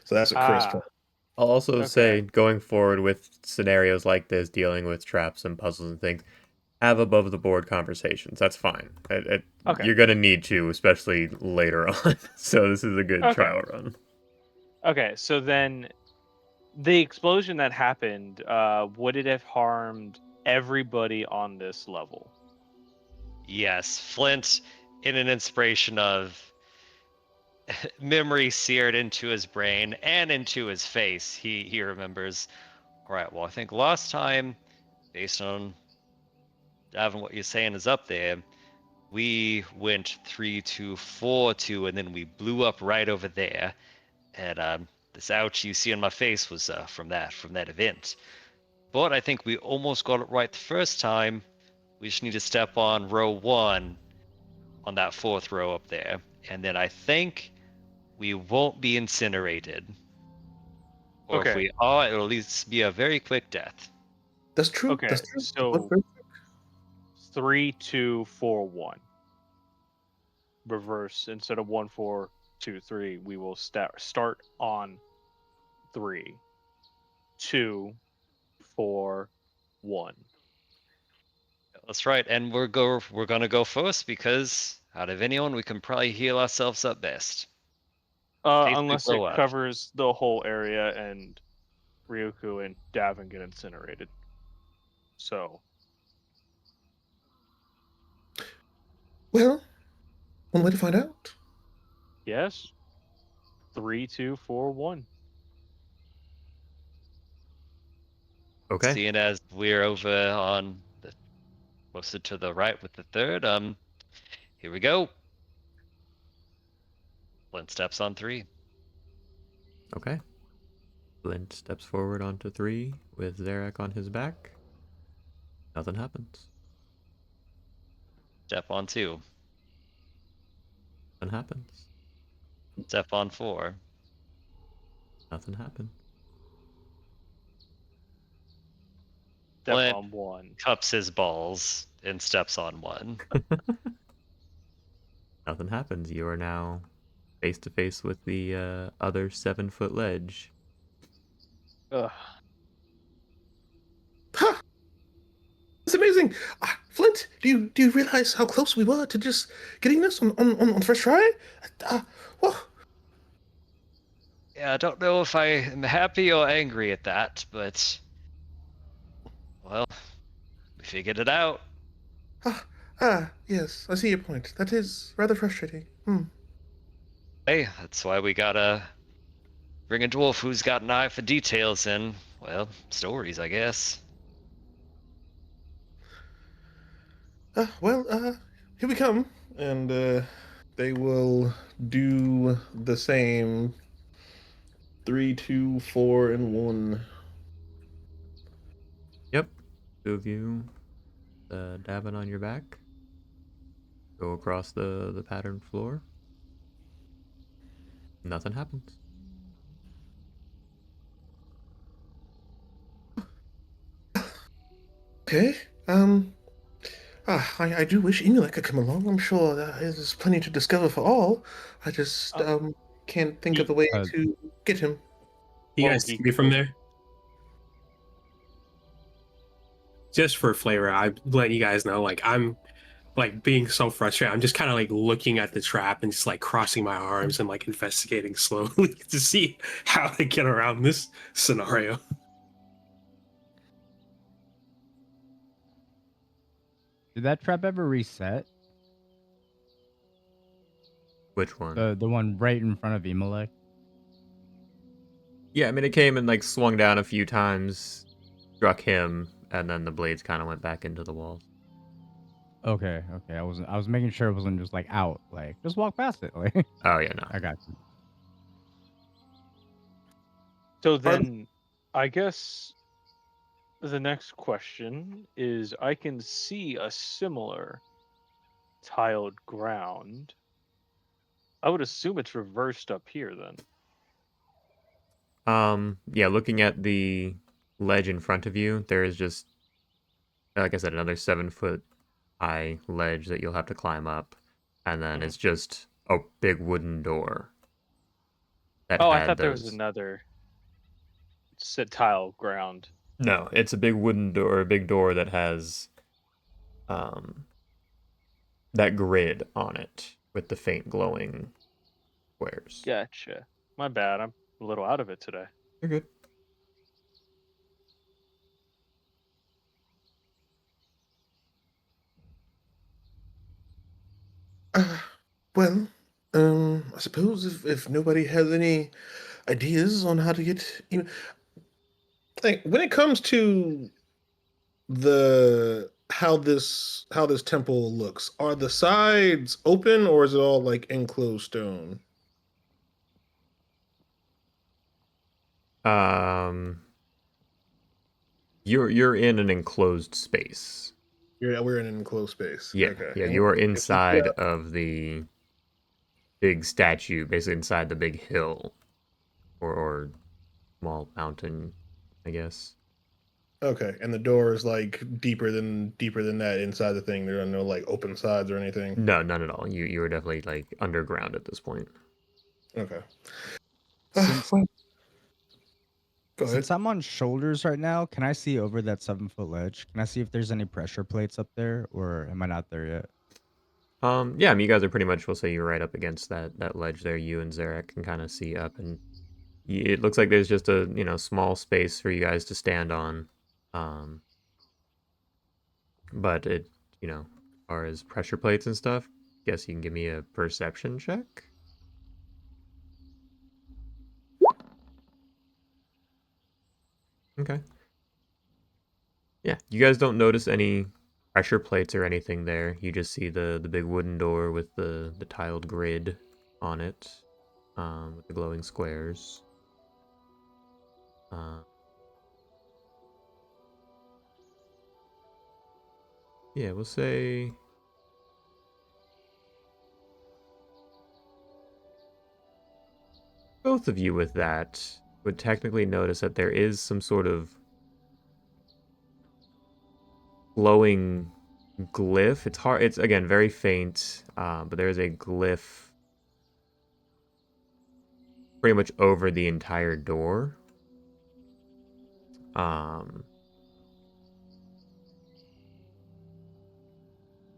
So that's what Chris. Ah, I'll also okay. say, going forward with scenarios like this, dealing with traps and puzzles and things, have above the board conversations. That's fine. Okay. You're gonna need to, especially later on. So this is a good Okay. trial run. Okay. So then the explosion that happened, would it have harmed everybody on this level? Yes, Flint, in an inspiration of memory seared into his brain and into his face, he remembers. All right, well, I think last time, based on Davin, what you're saying is up there, we went 3, 2, 4, 2, and then we blew up right over there. And this ouch you see on my face was from that event. But I think we almost got it right the first time. We just need to step on row 1 on that fourth row up there, and then I think we won't be incinerated. Or if Okay. we are, it'll at least be a very quick death. That's true. Okay. That's true. So 3, 2, 4, 1. Reverse instead of 1, 4, 2, 3. We will start on 3, 2, 4, 1. That's right, and we're gonna go first because out of anyone, we can probably heal ourselves up best. Safely Unless blow it up. covers the whole area and Ryuku and Davin get incinerated. So, Well, one way to find out. yes. 3, 2, 4, 1. Okay. Seeing as we're over on the closer to the right with the third, here we go. Flint steps on 3. Okay. Flint steps forward onto 3 with Zarek on his back. Nothing happens. Step on 2. Nothing happens. Step on 4. Nothing happens. Step Flint on 1. cups his balls and steps on 1. Nothing happens. You are now face to face with the other 7-foot ledge. Ugh. Ha! It's amazing. Flint, do you realize how close we were to just getting this on first try? Well, Yeah, I don't know if I am happy or angry at that, but well, we figured it out. yes, I see your point. That is rather frustrating. Hey, that's why we gotta bring a dwarf who's got an eye for details and, well, stories, I guess. Here we come, and they will do the same. 3, 2, 4, and 1. Yep. 2 of you dabbing on your back. Go across the patterned floor. Nothing happens. Okay. I do wish Emulek could come along. I'm sure there's plenty to discover for all. I just can't think of the way Uh, to get him. You Oh, guys he see me from could. there? Just for flavor, I let you guys know, like, I'm like being so frustrated. I'm just kind of like looking at the trap and just like crossing my arms and like investigating slowly to see how to get around this scenario. Did that trap ever reset? Which one? The one right in front of Emelec? Yeah, I mean, it came and like swung down a few times, struck him, and then the blades kind of went back into the walls. Okay. I was making sure it wasn't just like out. Like, just walk past it. Like, Oh yeah, no. I got you. So then, I guess the next question is I can see a similar tiled ground. I would assume it's reversed up here then. Yeah, looking at the ledge in front of you, there is just, like I said, another 7-foot high ledge that you'll have to climb up, and then Mhm. it's just a big wooden door that Oh, I had thought there was those. another sit tile ground. No, it's a big wooden door, a big door that has um that grid on it with the faint glowing squares. Gotcha. My bad. I'm a little out of it today. You're good. Uh, well, I suppose if nobody has any ideas on how to get, like when it comes to the how this temple looks, are the sides open or is it all like enclosed stone? Um, you're in an enclosed space. We're in an enclosed space. Yeah, Okay. yeah, And you are if we inside of the big statue, basically inside the big hill or small mountain, I guess. Okay, and the door is like deeper than that inside the thing. There are no like open sides or anything. No, none at all. You are definitely like underground at this point. Okay. Since Well, go ahead. since I'm on shoulders right now, can I see over that 7-foot ledge? Can I see if there's any pressure plates up there, or am I not there yet? Yeah, I mean, you guys are pretty much, we'll say you're right up against that ledge there. You and Zarek can kind of see up, and it looks like there's just a, small space for you guys to stand on. Um, but it, as far as pressure plates and stuff, guess you can give me a perception check. Okay. Yeah, you guys don't notice any pressure plates or anything there. You just see the big wooden door with the tiled grid on it, with the glowing squares. Uh, yeah, we'll say both of you with that would technically notice that there is some sort of glowing glyph. It's hard. It's again very faint, but there is a glyph pretty much over the entire door. Um,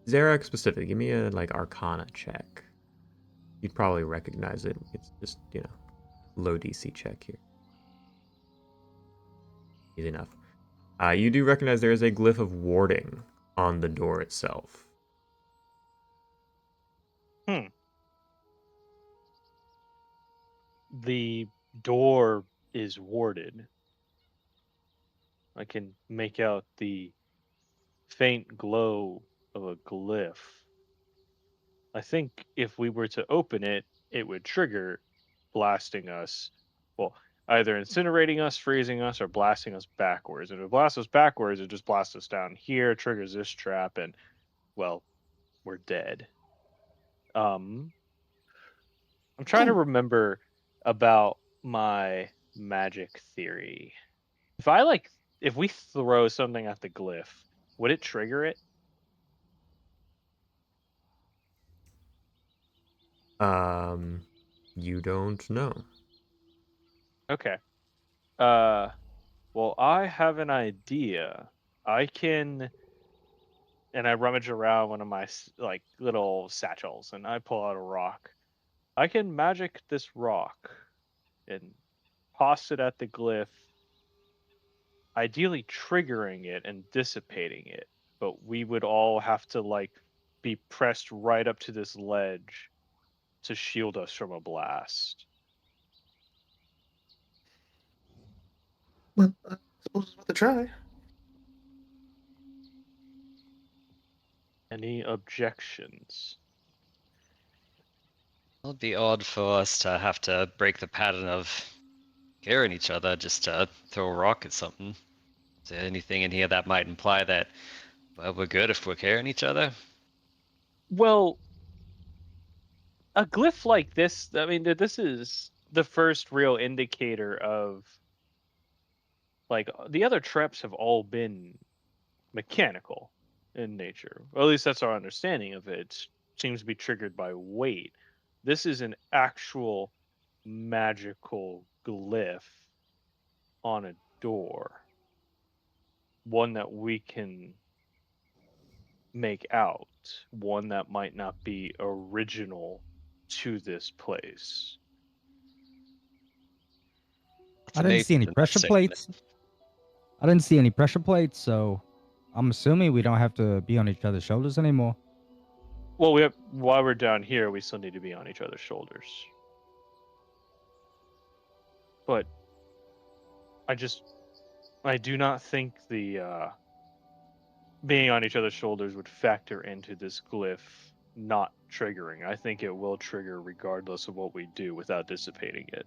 Zarek specific. Give me a Arcana check. You'd probably recognize it. It's just low DC check here. Easy enough. You do recognize there is a glyph of warding on the door itself. Hmm. The door is warded. I can make out the faint glow of a glyph. I think if we were to open it, it would trigger blasting us. Well, either incinerating us, freezing us, or blasting us backwards. And if it blasts us backwards, it just blasts us down here, triggers this trap, and well, we're dead. Um, I'm trying to Oh, remember about my magic theory. If I like, if we throw something at the glyph, would it trigger it? Um, you don't know. Okay. Uh, well, I have an idea. I can, and I rummage around one of my like little satchels, and I pull out a rock. I can magic this rock and toss it at the glyph, ideally triggering it and dissipating it. But we would all have to like be pressed right up to this ledge to shield us from a blast. well, I suppose it's worth a try. Any objections? It'll be odd for us to have to break the pattern of carrying each other just to throw a rock at something. Is there anything in here that might imply that, well, we're good if we're carrying each other? Well, a glyph like this, I mean, this is the first real indicator of like the other traps have all been mechanical in nature. Or at least that's our understanding of it. It seems to be triggered by weight. This is an actual magical glyph on a door, one that we can make out, one that might not be original to this place. That's I didn't see any amazing. pressure plates. I didn't see any pressure plates, so I'm assuming we don't have to be on each other's shoulders anymore. Well, while we're down here, we still need to be on each other's shoulders. But I do not think the being on each other's shoulders would factor into this glyph not triggering. I think it will trigger regardless of what we do without dissipating it.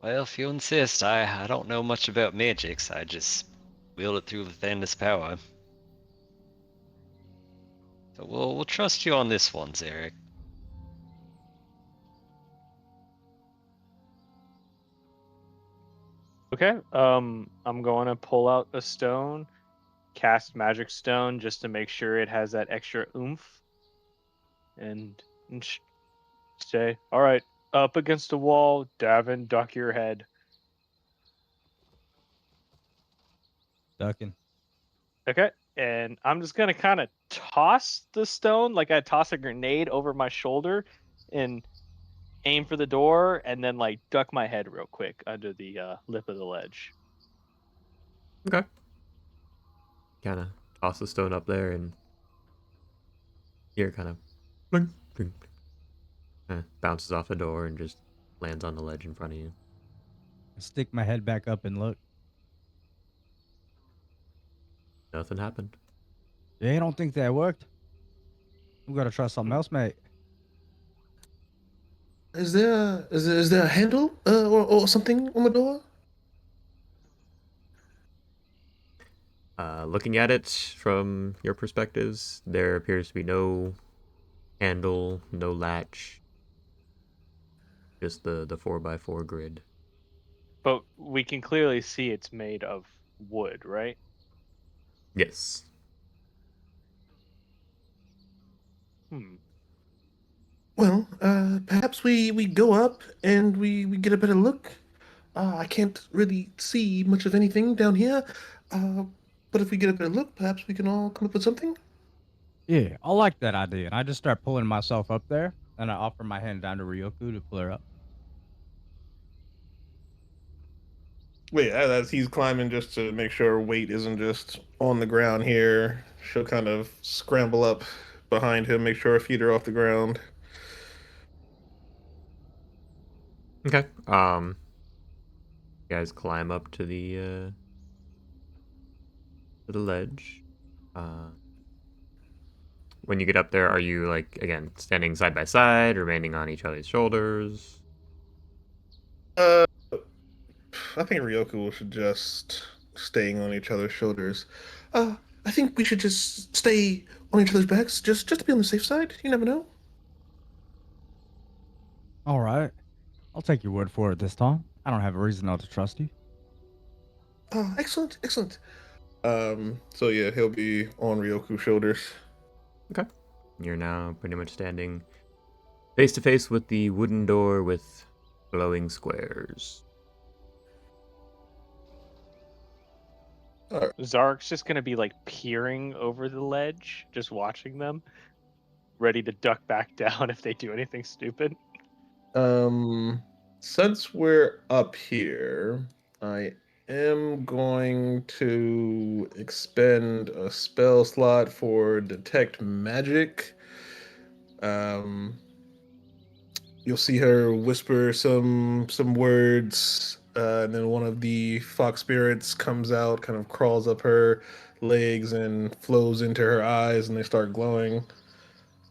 Well, if you insist, I don't know much about magics. I just wield it through with endless power. So we'll trust you on this one, Zarek. Okay. I'm going to pull out a stone, cast magic stone just to make sure it has that extra oomph, and, say, "All right, up against the wall, Davin, duck your head." ducking. Okay. And I'm just gonna kind of toss the stone like I toss a grenade over my shoulder and aim for the door, and then like duck my head real quick under the lip of the ledge. Okay. Kind of toss the stone up there, and here kind of blink, blink, bounces off the door and just lands on the ledge in front of you. I stick my head back up and look. Nothing happened. Yeah, you don't think that worked? We gotta try something else, mate. Is there a handle or something on the door? Looking at it from your perspectives, there appears to be no handle, no latch, just the 4x4 grid. But we can clearly see it's made of wood, right? Yes. Hmm. Well, perhaps we go up and we get a better look. I can't really see much of anything down here. Uh, but if we get a better look, perhaps we can all come up with something. Yeah, I like that idea. And I just start pulling myself up there, and I offer my hand down to Ryoku to pull her up. Wait, as he's climbing, just to make sure weight isn't just on the ground here, she'll kind of scramble up behind him, make sure her feet are off the ground. Okay. You guys climb up to the ledge. Uh, when you get up there, are you like again standing side by side, remaining on each other's shoulders? Uh, I think Ryoku will suggest staying on each other's shoulders. Uh, I think we should just stay on each other's backs, just to be on the safe side. You never know. All right. I'll take your word for it this time. I don't have a reason not to trust you. Excellent, excellent. So yeah, he'll be on Ryoku's shoulders. Okay. You're now pretty much standing face to face with the wooden door with glowing squares. All right. Zark's just gonna be like peering over the ledge, just watching them, ready to duck back down if they do anything stupid. Um, since we're up here, I am going to expend a spell slot for detect magic. Um, you'll see her whisper some words, and then one of the fox spirits comes out, kind of crawls up her legs and flows into her eyes, and they start glowing.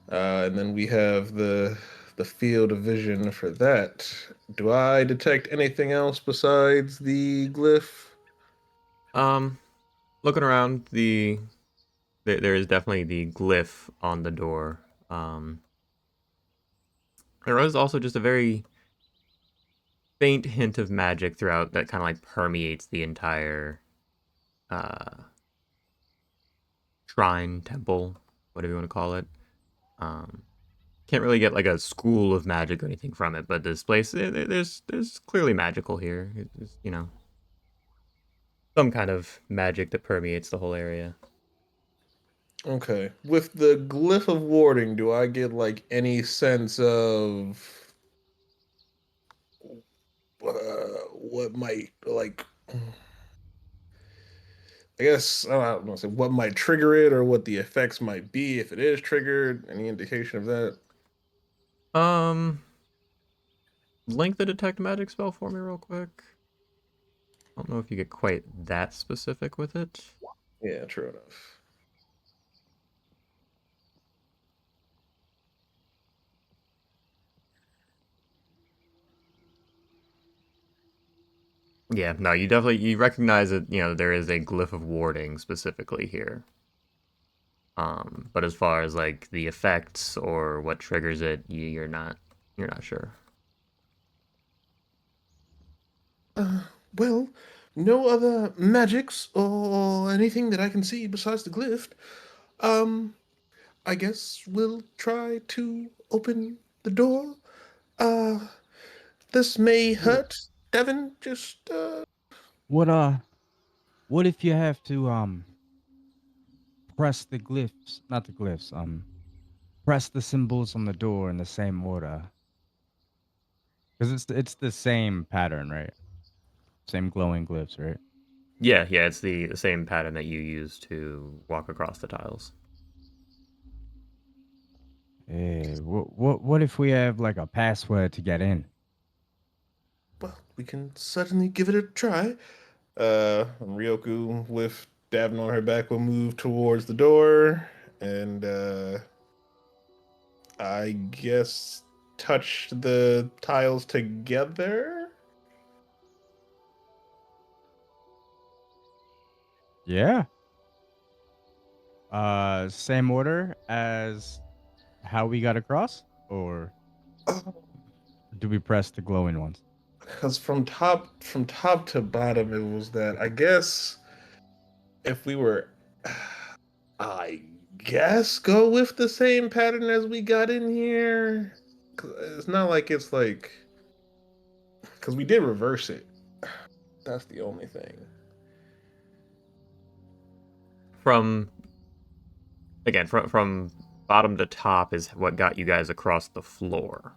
And then we have the field of vision for that. Do I detect anything else besides the glyph? Um, looking around, there is definitely the glyph on the door. Um, there is also just a very faint hint of magic throughout that kind of like permeates the entire uh shrine, temple, whatever you want to call it. Um, can't really get like a school of magic or anything from it, but this place, there's clearly magical here. It's, you know, some kind of magic that permeates the whole area. Okay. With the glyph of warding, do I get like any sense of what might like? I guess I don't know. Say what might trigger it, or what the effects might be if it is triggered. Any indication of that? Um, link the detect magic spell for me real quick. I don't know if you get quite that specific with it. Yeah, true enough. Yeah, no, you recognize that, you know, there is a glyph of warding specifically here. But as far as like the effects or what triggers it, you're not sure. Uh, well, no other magics or anything that I can see besides the glyph. Um, I guess we'll try to open the door. Uh, this may What hurt. Devin, just what What if you have to press the glyphs, not the glyphs, press the symbols on the door in the same order? Because it's the same pattern, right? Same glowing glyphs, right? Yeah, it's the same pattern that you use to walk across the tiles. Hey, what if we have like a password to get in? Well, we can certainly give it a try. Ryoku, with Davin on her back, will move towards the door and I guess touch the tiles together. Yeah. Same order as how we got across, or do we press the glowing ones? Because from top to bottom, it was that. I guess if we were, I guess go with the same pattern as we got in here. 'Cause it's not like it's like because we did reverse it. That's the only thing. From again, from bottom to top is what got you guys across the floor.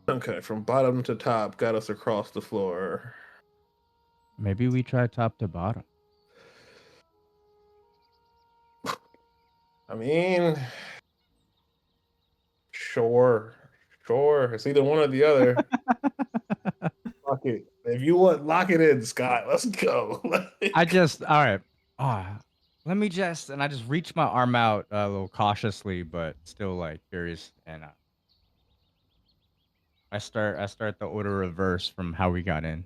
Okay, from bottom to top got us across the floor. Maybe we try top to bottom. I mean, sure, sure. It's either one or the other. Lock it. If you want, lock it in, Scott. Let's go. I just all right. Let me just and I just reach my arm out a little cautiously, but still like curious, and I start the order reverse from how we got in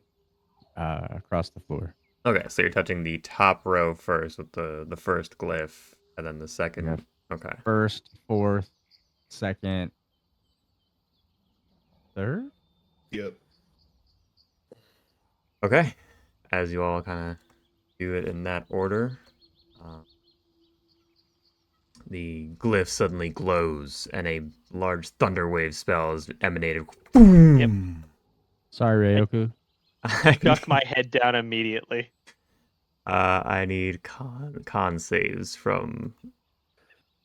across the floor. Okay, so you're touching the top row first with the first glyph, and then the second. Yep. Okay. First, fourth, second, third. Yep. Okay. As you all kind of do it in that order, the glyph suddenly glows, and a large thunder wave spell is emanated. Boom! Sorry, Ryoku. I Duck need, my head down immediately. I need con saves from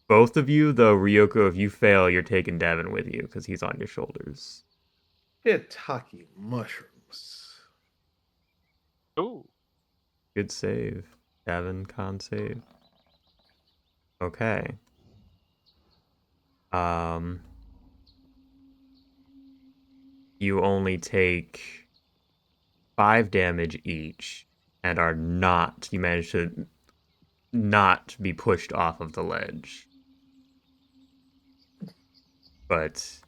both of you, though. Ryoko, if you fail, you're taking Devin with you because he's on your shoulders. Shiitake mushrooms. Ooh. Good save. Devin, con save. Okay. You only take 5 damage each and are not, you manage to not be pushed off of the ledge. But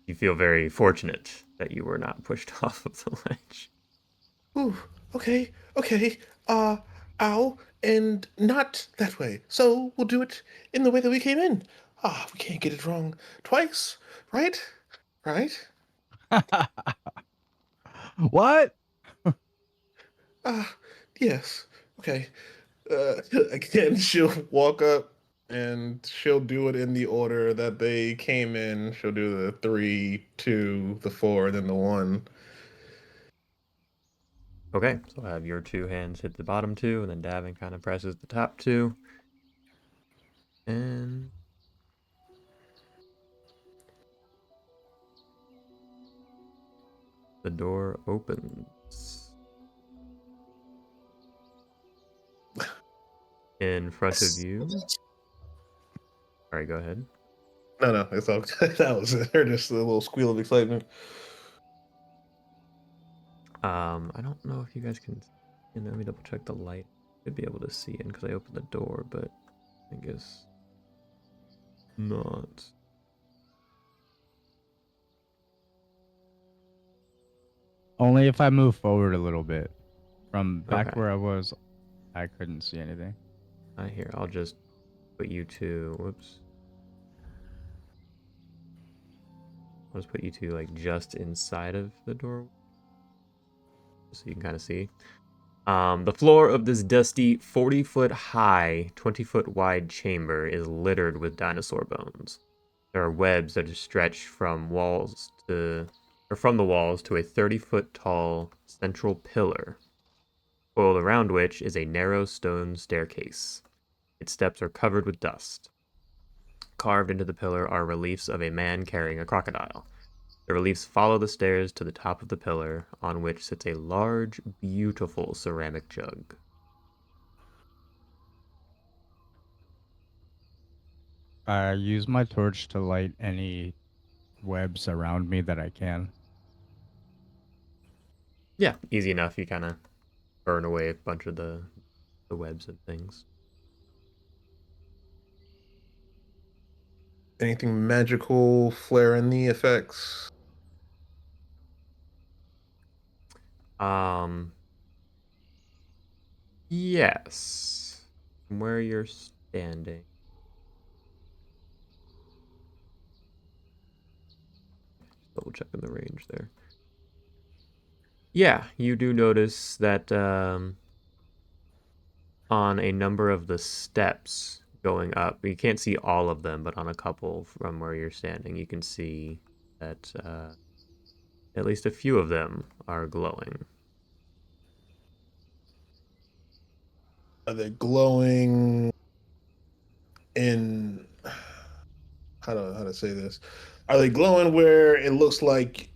you feel very fortunate that you were not pushed off of the ledge. Ooh, okay, okay. Ow, and not that way. So we'll do it in the way that we came in. We can't get it wrong twice, right? Right? What? Ah, yes. Okay. Again, she'll walk up and she'll do it in the order that they came in. She'll do the 3, 2, the 4, and then the 1. Okay, so I have your 2 hands hit the bottom 2, and then Davin kind of presses the top 2. And the door opens. In front of you. Alright, go ahead. No, it's all good. That was it. Just a little squeal of excitement. I don't know if you guys can. Let me double check the light. Should be able to see in because I opened the door, but I guess not. Only if I move forward a little bit. From back Okay. where I was, I couldn't see anything. Here, I'll just put you two. Whoops. I'll just put you two like just inside of the door, so you can kind of see. The floor of this dusty, 40-foot high, 20-foot wide chamber is littered with dinosaur bones. There are webs that are stretched from walls to or from the walls to a 30-foot tall central pillar, coiled around which is a narrow stone staircase. Its steps are covered with dust. Carved into the pillar are reliefs of a man carrying a crocodile. The reliefs follow the stairs to the top of the pillar, on which sits a large, beautiful ceramic jug. I use my torch to light any webs around me that I can. Yeah, easy enough. You kind of burn away a bunch of the webs and things. Anything magical flare in the effects? Um, yes. From where you're standing. Double checking the range there. Yeah, you do notice that on a number of the steps going up, you can't see all of them, but on a couple from where you're standing, you can see that at least a few of them are glowing. Are they glowing in how to say this? Are they glowing where it looks like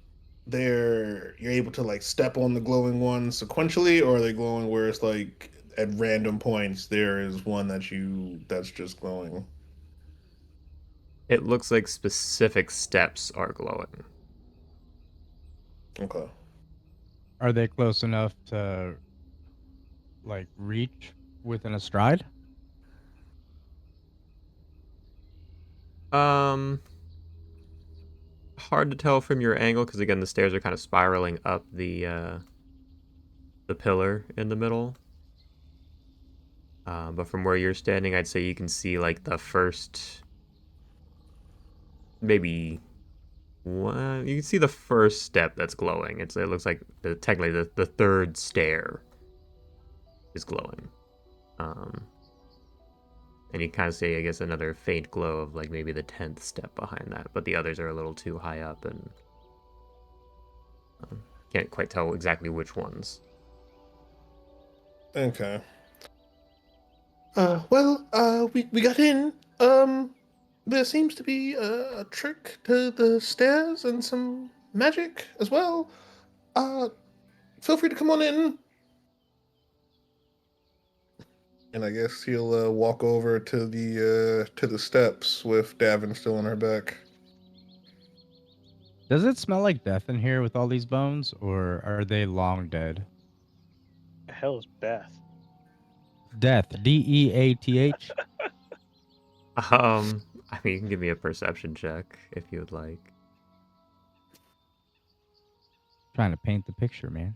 you're able to like step on the glowing one sequentially, or are they glowing where it's like at random points there is one that's just glowing? It looks like specific steps are glowing. Okay. Are they close enough to like reach within a stride? Um, Hard to tell from your angle because again the stairs are kind of spiraling up the pillar in the middle. But from where you're standing, I'd say you can see like the first maybe one. You can see the first step that's glowing. It looks like technically the third stair is glowing. Um, and you kind of see I guess another faint glow of like maybe the 10th step behind that, but the others are a little too high up and can't quite tell exactly which ones. Okay. We got in. There seems to be a trick to the stairs and some magic as well. Uh, Feel free to come on in. And I guess he'll walk over to the steps with Davin still on her back. Does it smell like death in here with all these bones, or are they long dead? The hell is Beth? Death, Death. Um, I mean, you can give me a perception check if you would like. Trying to paint the picture, man.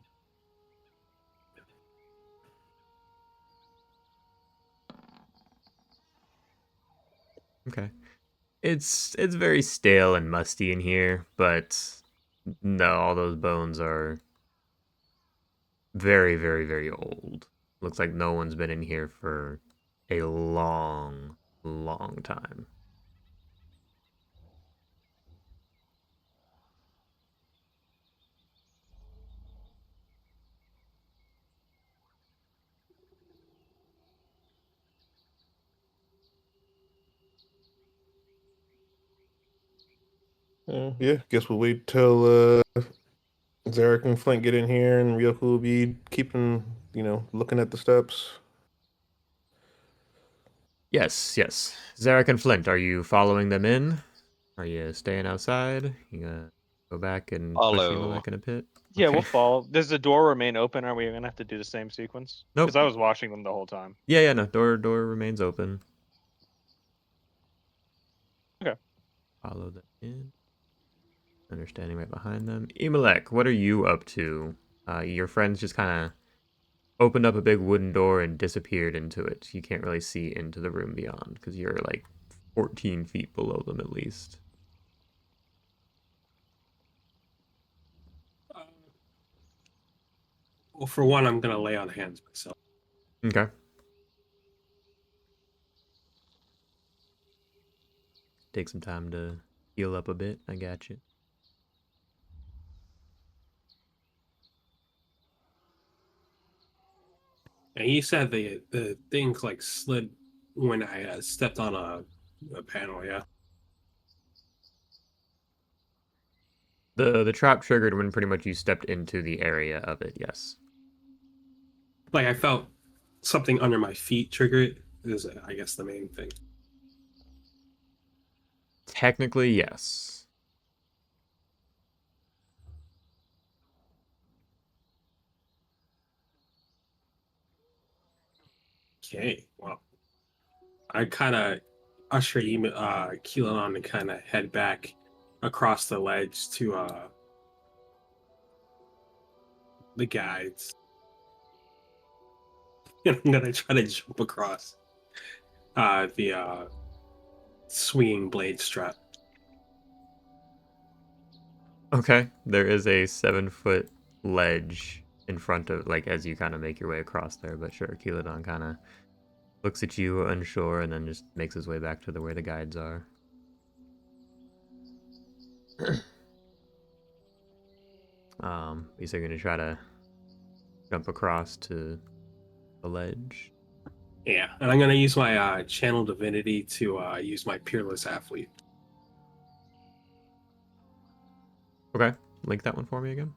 Okay. It's very stale and musty in here, but no, all those bones are very, very, very old. Looks like no one's been in here for a long, long time. Yeah, guess we'll wait till Zarek and Flint get in here, and Ryoku will be keeping, looking at the steps. Yes, yes. Zarek and Flint, are you following them in? Are you staying outside? You gonna go back and push me Follow. back in a pit? Yeah, we'll Okay. follow. Does the door remain open? Are we gonna have to do the same sequence? Because Nope. I was watching them the whole time. Yeah, yeah, no. Door remains open. Okay. Follow them in. Understanding right behind them. Emelec, what are you up to? Your friends just kind of opened up a big wooden door and disappeared into it. You can't really see into the room beyond because you're like 14 feet below them at least. Well, for one, I'm gonna lay on hands myself. Okay. Take some time to heal up a bit. I got you. And he said the things like slid when I stepped on a panel. Yeah, The trap triggered when pretty much you stepped into the area of it. Yes. like I felt something under my feet trigger it. Is I guess the main thing. Technically, yes. Okay, well, I kind of usher Keelan on to kind of head back across the ledge to the guides. And I'm gonna try to jump across the swinging blade strap. Okay. There is a 7-foot ledge in front of, like, as you kind of make your way across there. But sure, Keeladon kind of looks at you unsure and then just makes his way back to where the guides are. He's going to try to jump across to the ledge. Yeah, and I'm gonna use my channel divinity to use my peerless athlete. Okay. Link that one for me again.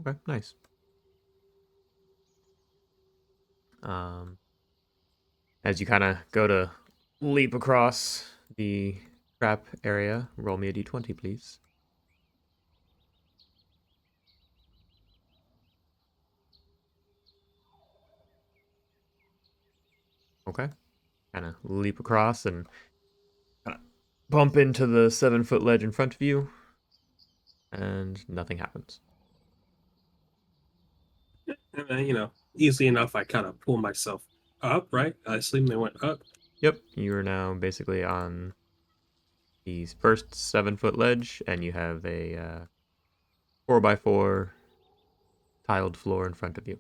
Okay, nice. Um, as you kind of go to leap across the trap area, roll me a d20, please. Okay. Kind of leap across and kind of bump into the 7-foot ledge in front of you, and nothing happens. And then, easily enough, I kind of pull myself up. Right, I assume they went up. Yep, you are now basically on the first 7-foot ledge, and you have a 4x4 tiled floor in front of you.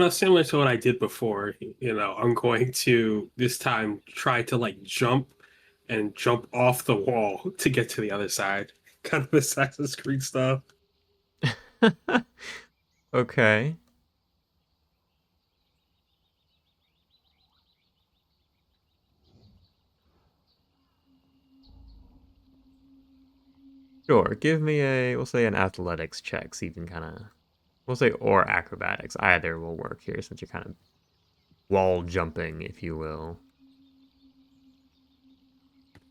Similar to what I did before. I'm going to this time try to like jump and jump off the wall to get to the other side. Kind of Assassin's Creed stuff. Okay. Sure, give me we'll say an athletics check, so you can kind of, we'll say, or acrobatics. Either will work here since you're kind of wall jumping, if you will.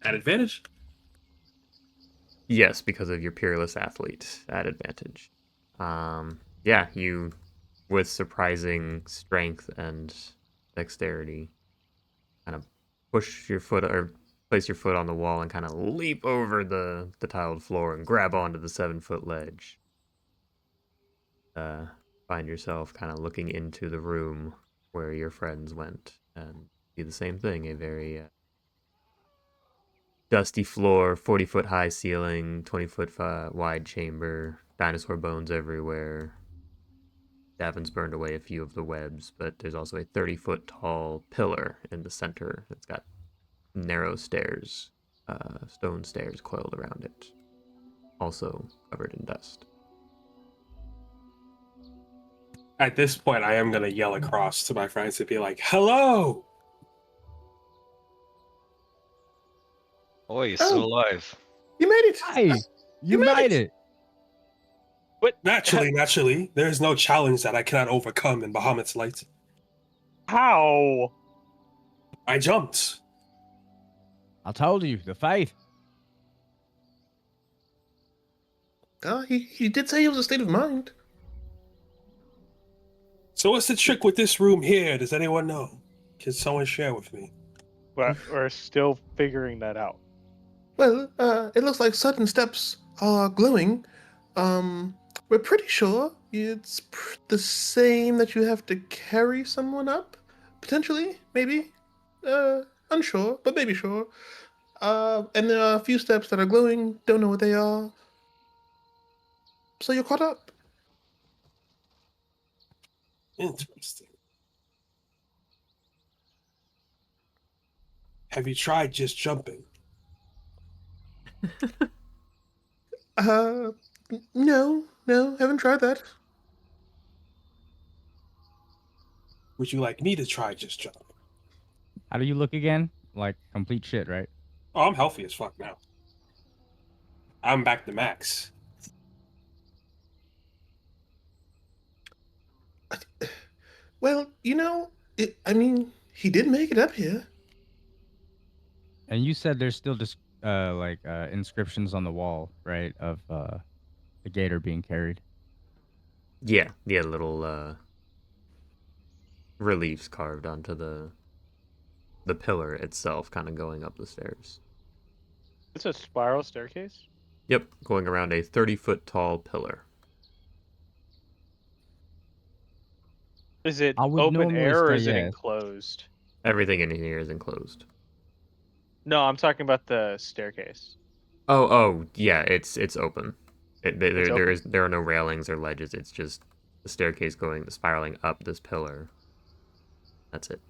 At advantage. Yes, because of your peerless athlete at advantage. Yeah, you, with surprising strength and dexterity, kind of push your foot or place your foot on the wall and kind of leap over the tiled floor and grab onto the 7-foot ledge. Uh, find yourself kind of looking into the room where your friends went and see the same thing, a very dusty floor, 40-foot high ceiling, 20-foot wide chamber, dinosaur bones everywhere. Davin's burned away a few of the webs, but there's also a 30-foot tall pillar in the center. It's got narrow stairs, stone stairs coiled around it, also covered in dust. At this point, I am gonna yell across to my friends to be like, "Hello!" Oh, you're still Oh, alive. you made it! Hey, you made it. What? Naturally, there is no challenge that I cannot overcome in Bahamut's light. How? I jumped. I told you, the faith. He did say it was a state of mind. So what's the trick with this room here? Does anyone know? Can someone share with me? We're still figuring that out. Well, it looks like certain steps are glowing. We're pretty sure it's the same that you have to carry someone up. Potentially, maybe. Unsure, but maybe sure. And there are a few steps that are glowing, don't know what they are. So you're caught up. Interesting. Have you tried just jumping? Uh, no, haven't tried that. Would you like me to try just jumping? How do you look again? Like complete shit, right? Oh, I'm healthy as fuck now. I'm back to max. Well, I mean, he did make it up here. And you said there's still just inscriptions on the wall, right? Of the gator being carried. Yeah, little reliefs carved onto the pillar itself, kind of going up the stairs. It's a spiral staircase. Yep, going around a 30-foot tall pillar. Is it I would open normally air or say is it yes. enclosed? Everything in here is enclosed. No, I'm talking about the staircase. Oh, yeah, it's open. It's open. There are no railings or ledges. It's just the staircase spiraling up this pillar. That's it.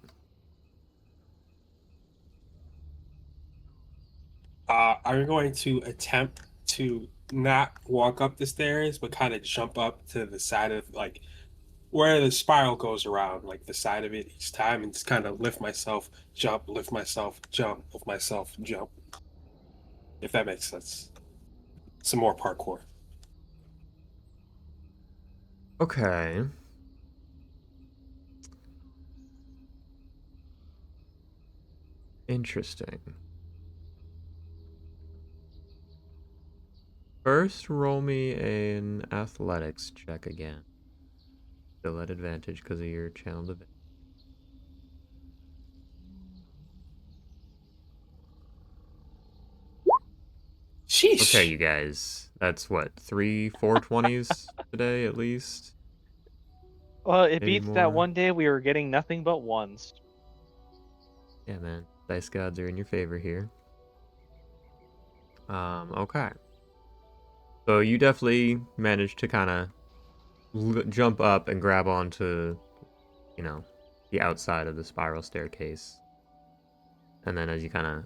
I'm going to attempt to not walk up the stairs, but kind of jump up to the side of like where the spiral goes around, like the side of it each time, and just kind of lift myself, jump, lift myself, jump, lift myself, jump. If that makes sense. Some more parkour. Okay. Interesting. First, roll me an athletics check again. Still at advantage because of your channeled event. Okay, Sheesh. you guys. That's what, 420s today at least? Well, it Maybe beats that more? one day we were getting nothing but ones. Yeah, man. Dice gods are in your favor here. Okay. So you definitely managed to kind of jump up and grab onto, you know, the outside of the spiral staircase. And then as you kind of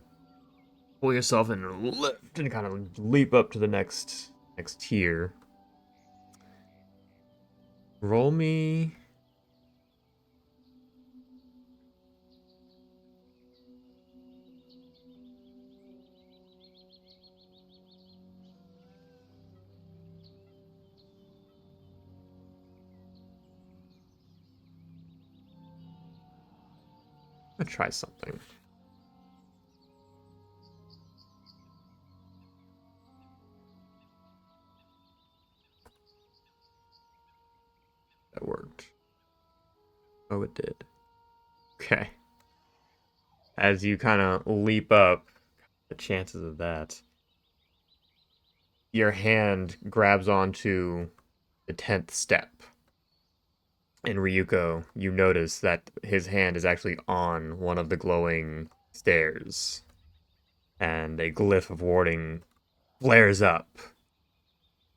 pull yourself and lift and kind of leap up to the next tier, roll me. I'm gonna try something. That worked. Oh, it did. Okay. As you kind of leap up, the chances of that, your hand grabs onto the 10th step. And Ryuko, you notice that his hand is actually on one of the glowing stairs. And a glyph of warding flares up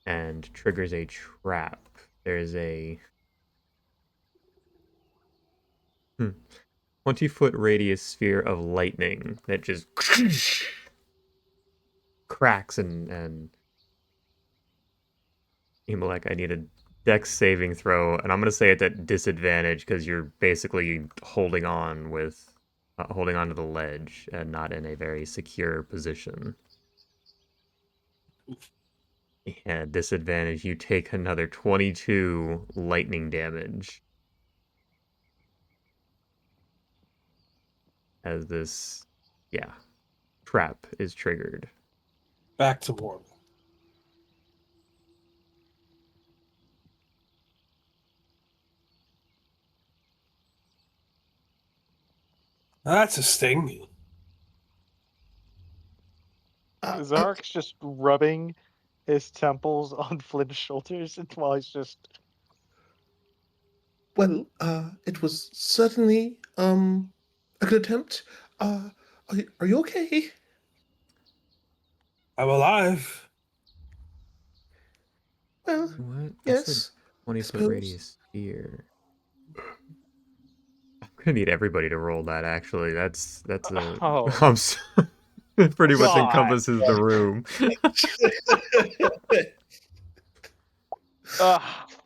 and triggers a trap. There's a 20-foot radius sphere of lightning that just cracks and Imalek, I need a dex saving throw, and I'm gonna say it's at disadvantage because you're basically holding on to the ledge and not in a very secure position. Yeah, disadvantage. You take another 22 lightning damage as this, yeah, trap is triggered. Back to normal. That's a sting. Uh, uh, Zark's just rubbing his temples on Flynn's shoulders while he's just. well, it was certainly a good attempt. Are you okay? I'm alive. Well, What? I said yes, I 20-foot suppose. radius sphere. We're gonna need everybody to roll that. Actually, that's a Oh, pretty much God. encompasses the room.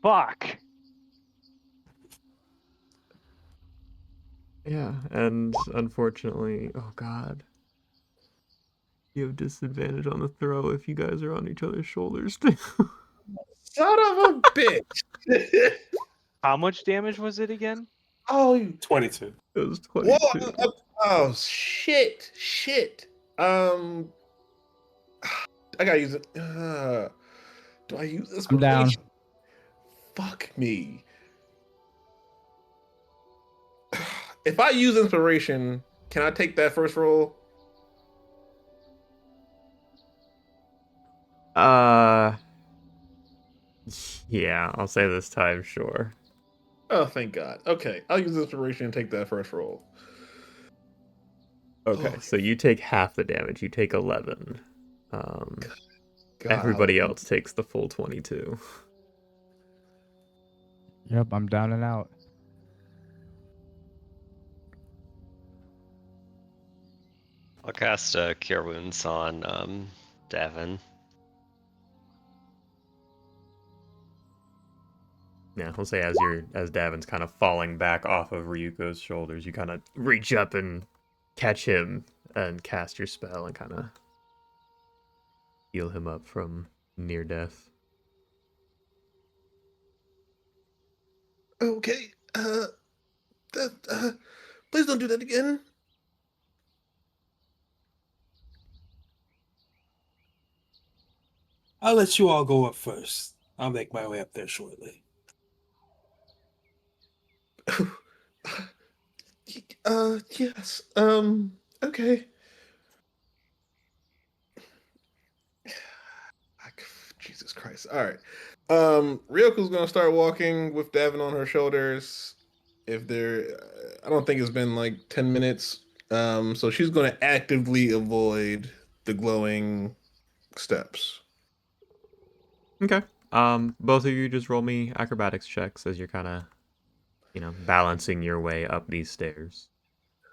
Fuck. Yeah, and unfortunately, oh god, you have disadvantage on the throw if you guys are on each other's shoulders too. Son of a bitch. How much damage was it again? Oh, you 22. It was whoa! 22. Oh shit. Um, I gotta use it. Do I use I'm down. inspiration? Fuck me. If I use inspiration, can I take that first roll? Uh, yeah, I'll say this time, sure. Oh, thank God. Okay, I'll use inspiration and take that first roll. Okay, Oh, so you take half the damage. You take 11. Um, God. everybody else takes the full 22. Yep, I'm down and out. I'll cast Cure Wounds on Devin. Yeah, I'll say as Davin's kind of falling back off of Ryuko's shoulders, you kind of reach up and catch him and cast your spell and kind of heal him up from near death. Okay. Please don't do that again. I'll let you all go up first. I'll make my way up there shortly. Yes. Okay. Jesus Christ. All right. Ryoko's gonna start walking with Davin on her shoulders. If there, I don't think it's been like 10 minutes. So she's gonna actively avoid the glowing steps. Okay. Both of you just roll me acrobatics checks as you're kind of, balancing your way up these stairs.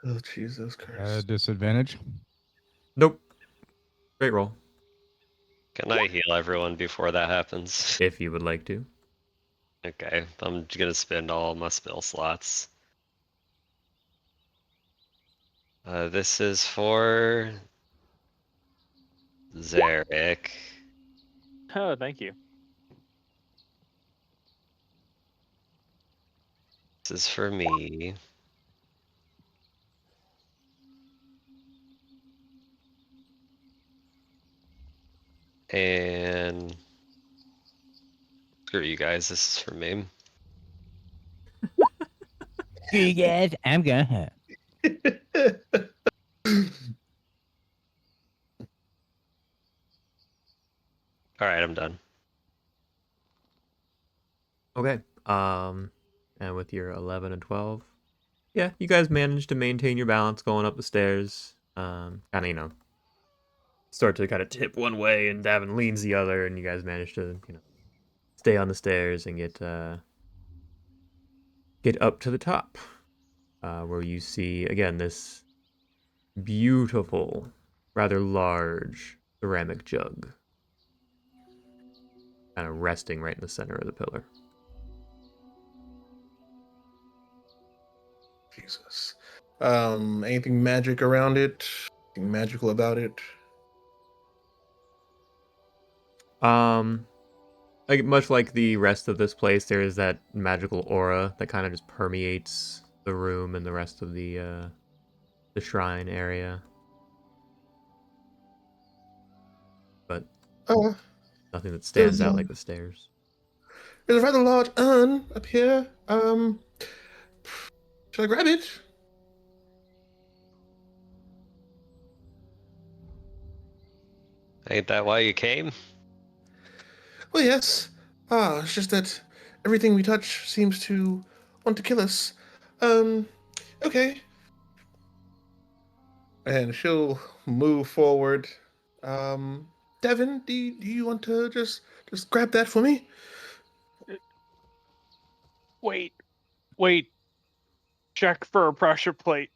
Oh Jesus Christ. Disadvantage. Nope. Great roll, Can I heal everyone before that happens? if you would like to. Okay, I'm gonna spend all my spell slots. This is for Zarek. Oh, thank you. This is for me. And screw you guys, this is for me. You guys, I'm gonna. Alright, I'm done. Okay. And with your 11 and 12, yeah, you guys managed to maintain your balance going up the stairs. Kind of, start to kind of tip one way and Davin leans the other, and you guys manage to, stay on the stairs and get up to the top, where you see again this beautiful, rather large ceramic jug, kind of resting right in the center of the pillar. Jesus. Anything magic around it? Anything magical about it? Um, like much like the rest of this place, there is that magical aura that kind of just permeates the room and the rest of the shrine area. But Uh, nothing that stands there's out like the stairs. there's a rather large urn up here. Should I grab it? Ain't that why you came? Well, yes. It's just that everything we touch seems to want to kill us. Um, okay. And she'll move forward. Devin, do you want to just grab that for me? Wait, wait. Check for a pressure plate.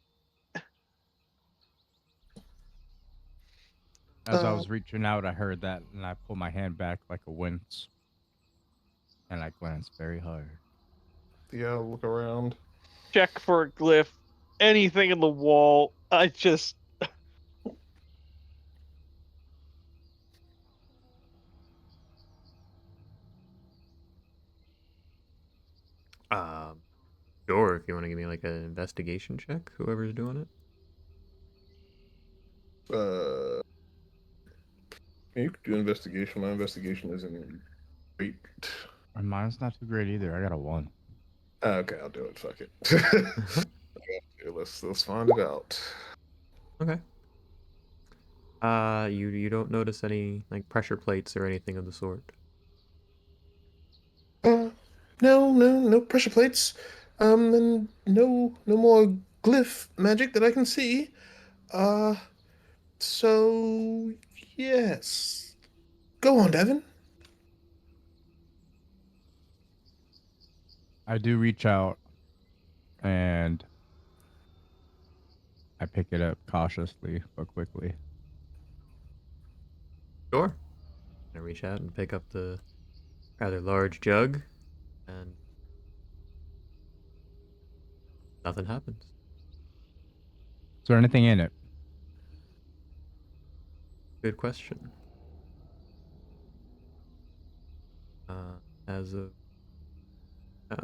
As I Uh, was reaching out, I heard that, and I pulled my hand back like a wince, and I glanced very hard. yeah, I'll look around. Check for a glyph. Anything in the wall. I just. Um, sure, if you want to give me like an investigation check, whoever's doing it. Uh, you could do investigation. My investigation isn't great. And mine's not too great either. I got a 1. Okay, I'll do it. Fuck it. Okay, let's find it out. Okay. You don't notice any like pressure plates or anything of the sort. Uh, no pressure plates. And no more glyph magic that I can see. Uh, so yes. Go on, Devin. I do reach out, and I pick it up cautiously but quickly. Sure. I reach out and pick up the rather large jug, and nothing happens. Is there anything in it? Good question. As of now,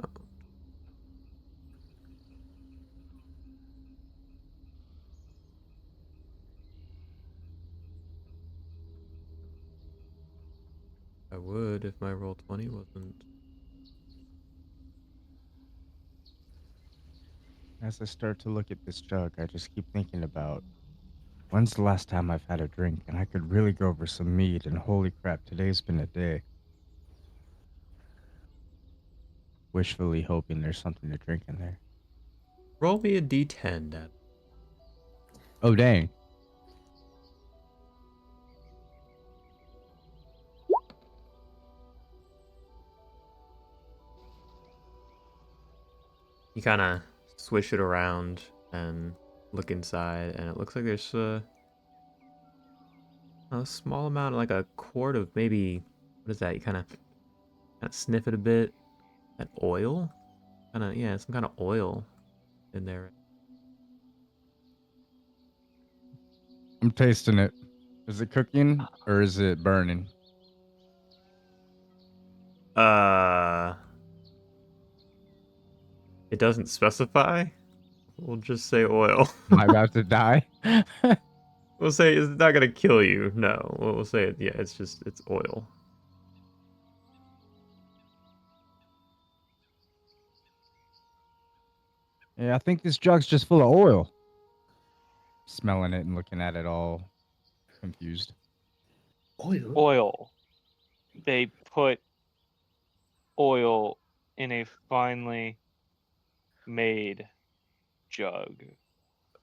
I would if my roll 20 wasn't. As I start to look at this jug, I just keep thinking about when's the last time I've had a drink, and I could really go over some mead, and holy crap, today's been a day. Wishfully hoping there's something to drink in there. Roll me a d10, Dad. Oh, dang. You kind of swish it around and look inside, and it looks like there's a small amount, like a quart of maybe, what is that? You kind of sniff it a bit. That oil, yeah, some kind of oil in there. I'm tasting it. Is it cooking or is it burning? Uh, it doesn't specify. We'll just say oil. Am I about to die? We'll say it's not gonna kill you. No, we'll say it. Yeah, it's oil. Yeah, I think this jug's just full of oil. Smelling it and looking at it all confused. Oil. Oil. They put oil in a finely made jug.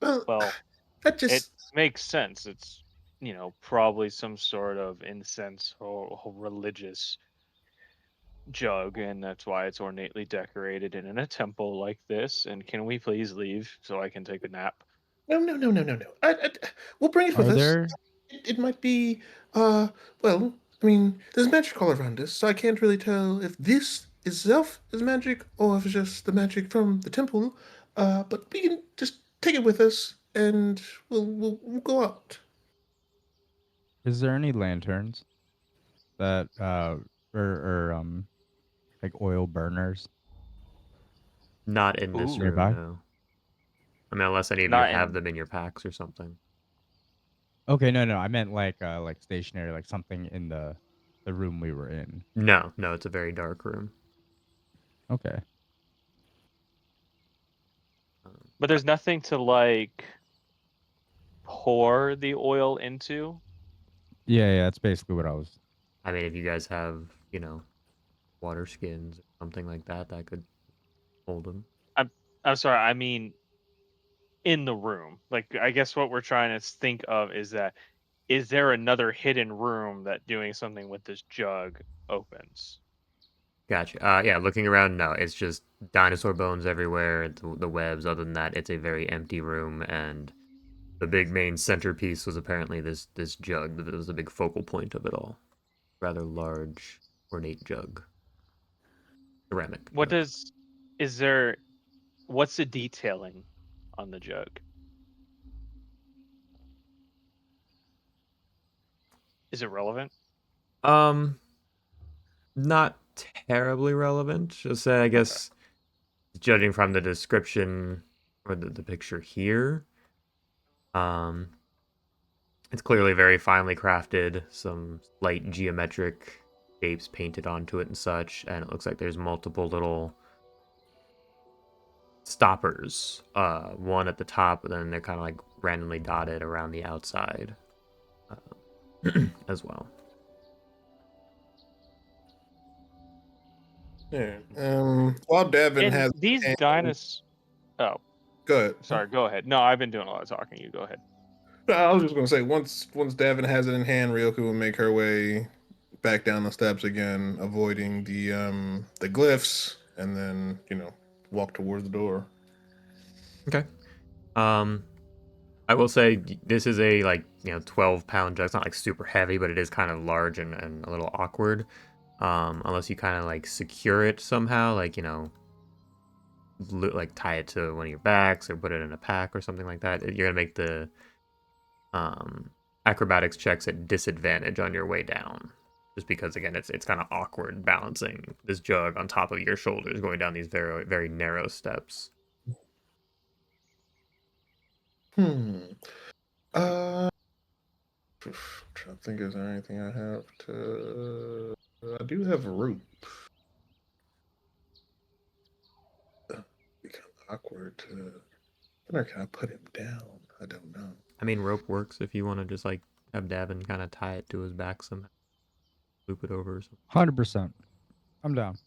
Well, Well, that it just makes sense. It's, probably some sort of incense or religious jug, and that's why it's ornately decorated and in a temple like this. And can we please leave so I can take a nap? no. We'll bring it with Are us. there It might be, uh, well, I mean, there's magic all around us, so I can't really tell if this itself is magic or if it's just the magic from the temple. But we can just take it with us and we'll go out. is there any lanterns that or like oil burners Not in this Ooh, room, nearby? no. I mean, unless any of you not have in. them in your packs or something. Okay, no. I meant like stationary, like something in the room we were in. No, no, it's a very dark room. Okay. Um, But there's nothing to like pour the oil into. Yeah, that's basically what I was. I mean, if you guys have, water skins or something like that, that could hold them. I'm I'm sorry. I mean, in the room. Like, I guess what we're trying to think of is that is there another hidden room that doing something with this jug opens? Gotcha. Yeah, looking around, no, it's just dinosaur bones everywhere, the webs. Other than that, it's a very empty room, and the big main centerpiece was apparently this jug that was the big focal point of it all. Rather large, ornate jug, ceramic What jug. does is there what's the detailing on the jug? Is it relevant? Um, not terribly relevant. Just say, I Okay. guess, judging from the description or the picture here, um, it's clearly very finely crafted. Some slight geometric shapes painted onto it and such, and it looks like there's multiple little stoppers. One at the top, and then they're kind of like randomly dotted around the outside as well. Yeah. While Devin And has these hand, dinosaurs. Oh, go ahead. sorry. Go ahead. No, I've been doing a lot of talking. You go ahead. No, I was just gonna say once Devin has it in hand, Ryoku will make her way back down the steps again, avoiding the glyphs, and then walk towards the door. Okay. Um, I will say this is a 12-pound jug. It's not like super heavy, but it is kind of large and a little awkward. Unless you kind of like secure it somehow, like like tie it to one of your backs or put it in a pack or something like that. You're gonna make the um acrobatics checks at disadvantage on your way down. Just because again it's kind of awkward balancing this jug on top of your shoulders going down these very very narrow steps. Hmm. Uh, I'm trying to think. Is there anything I have to? I do have a rope. Be kind of awkward to. Or can I put him down? I don't know. I mean rope works if you want to just like have Davin kind of tie it to his back somehow, loop it over or something. 100%. I'm down.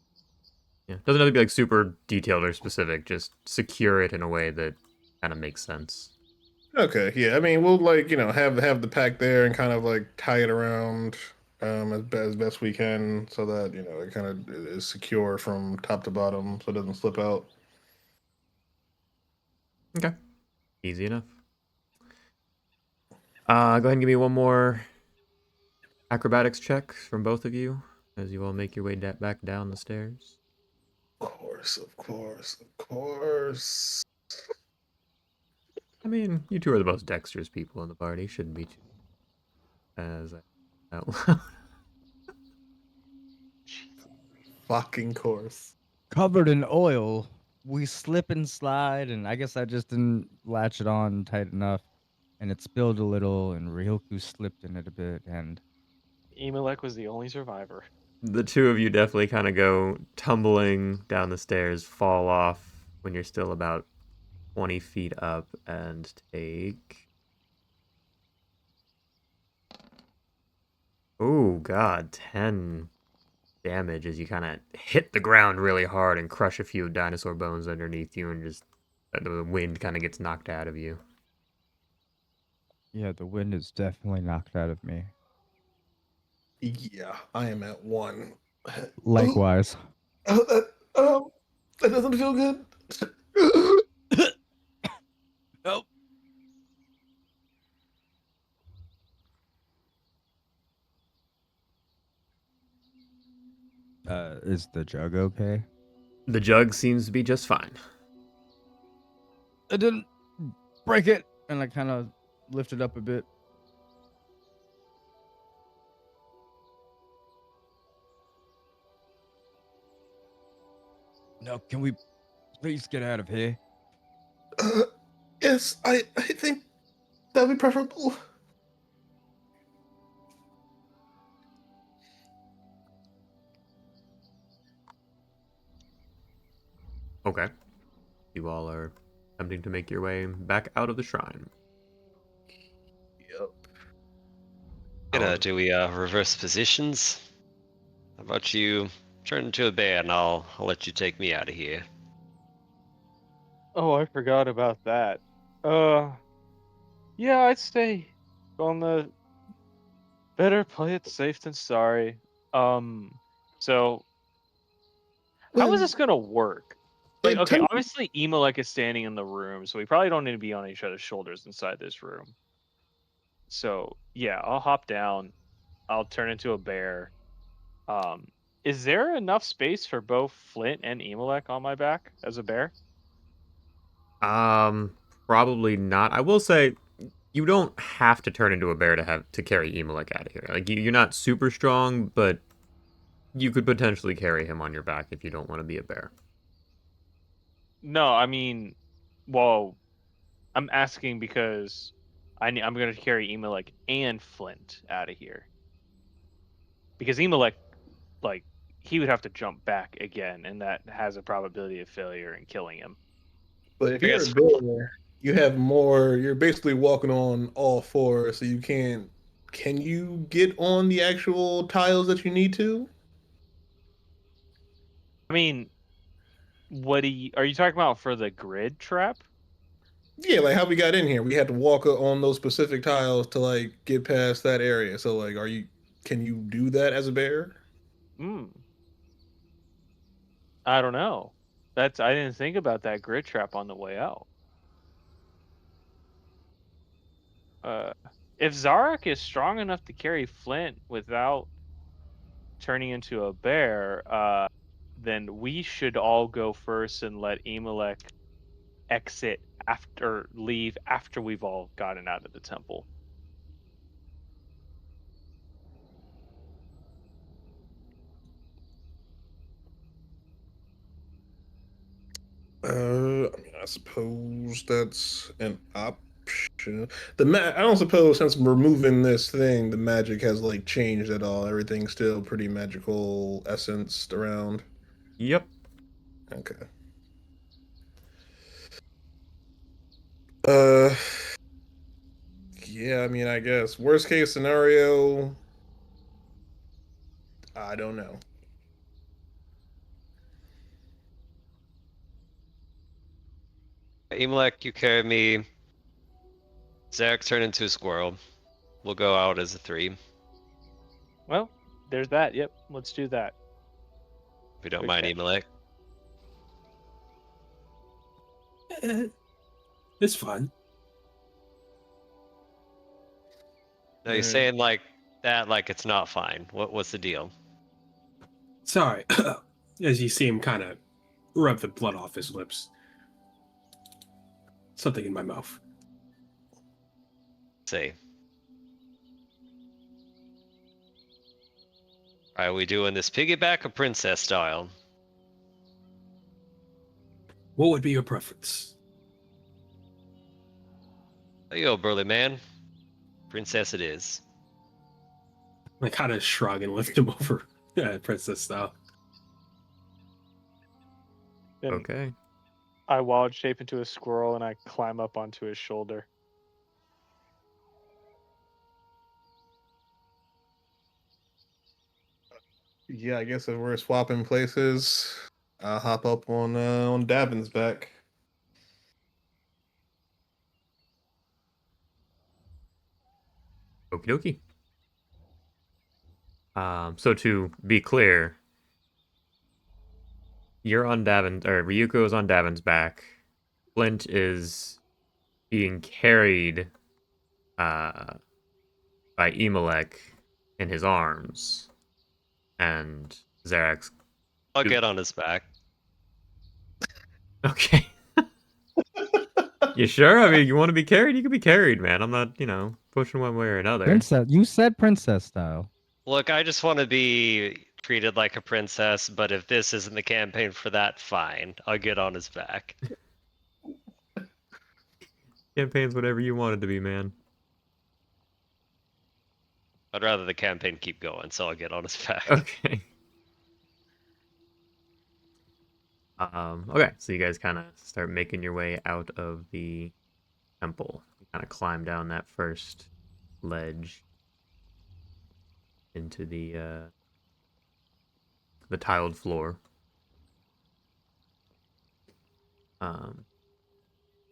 Yeah, doesn't have to be like super detailed or specific. Just secure it in a way that kind of makes sense. Okay, yeah. I mean, we'll have the pack there and kind of like tie it around as best we can so that it kind of is secure from top to bottom so it doesn't slip out. Okay, easy enough. Go ahead and give me one more acrobatics check from both of you as you all make your way back down the stairs. Of course, of course, of course. I mean, you two are the most dexterous people in the party. Shouldn't be too as out loud. Fucking course. Covered in oil, we slip and slide, and I guess I just didn't latch it on tight enough, and it spilled a little, and Ryoku slipped in it a bit, and Emelec was the only survivor. The two of you definitely kind of go tumbling down the stairs, fall off when you're still about 20 feet up, and take. Oh, God, 10 damage as you kind of hit the ground really hard and crush a few dinosaur bones underneath you, and just the wind kind of gets knocked out of you. yeah, the wind is definitely knocked out of me. Yeah, I am at 1. Likewise. That doesn't feel good. Nope. Is the jug okay? The jug seems to be just fine. I didn't break it, and I kind of lifted up a bit. No, can we please get out of here? Yes, I think that'd be preferable. Okay. You all are attempting to make your way back out of the shrine. Yep. Do we reverse positions? How about you turn into a bear and I'll let you take me out of here. Oh, I forgot about that. Yeah, I'd stay on the better play it safe than sorry. So how is Well, this gonna work? Like, okay, 10 obviously Emelec is standing in the room, so we probably don't need to be on each other's shoulders inside this room. So yeah, I'll hop down. I'll turn into a bear. Um, is there enough space for both Flint and Emelec on my back as a bear? Probably not. I will say you don't have to turn into a bear to carry Emelec out of here. Like you're not super strong, but you could potentially carry him on your back if you don't want to be a bear. No, I mean, well, I'm asking because I'm going to carry Emelec and Flint out of here because Emelec, like, he would have to jump back again, and that has a probability of failure and killing him. But if I you're a guess bear, you have more. You're basically walking on all fours, so you can't. Can you get on the actual tiles that you need to? I mean, are you talking about for the grid trap? Yeah, like how we got in here, we had to walk on those specific tiles to like get past that area. So like, are you? Can you do that as a bear? Hmm. I don't know. I didn't think about that grid trap on the way out. Uh, if Zarek is strong enough to carry Flint without turning into a bear, then we should all go first and let Emelec leave after we've all gotten out of the temple. I mean, I suppose that's an option. I don't suppose since we're moving this thing, the magic has like changed at all. Everything's still pretty magical essenced around. Yep. Okay. Uh, yeah. I mean, I guess worst case scenario, I don't know. Emelec, you carry me. Zarek turn into a squirrel. We'll go out as a 3, if Well, there's that. Yep, let's do that. you don't Good mind, catch. Emelec. Eh, it's fun. No, you're Alright. saying like that, like it's not fine. What's the deal? Sorry. As you see him kind of rub the blood off his lips. Something in my mouth. Say, are we doing this piggyback or princess style? What would be your preference? There you go, burly man. Princess it is. I kind of shrug and lift him over, princess style. Then Okay. I wild shape into a squirrel and I climb up onto his shoulder. Yeah, I guess if we're swapping places, I'll hop up on Davin's back. Okie dokie. So to be clear, you're on Ryuko is on Davin's back. Flint is being carried by Emelec in his arms, and Zarek's I'll get on his back. okay. You sure? I mean, you want to be carried? You can be carried, man. I'm not, pushing one way or another. Princess, you said princess style. Look, I just want to be treated like a princess, but if this isn't the campaign for that, fine. I'll get on his back. Campaign's whatever you want it to be, man. I'd rather the campaign keep going, so I'll get on his back. Okay. Okay, so you guys kind of start making your way out of the temple. You kind of climb down that first ledge into the tiled floor.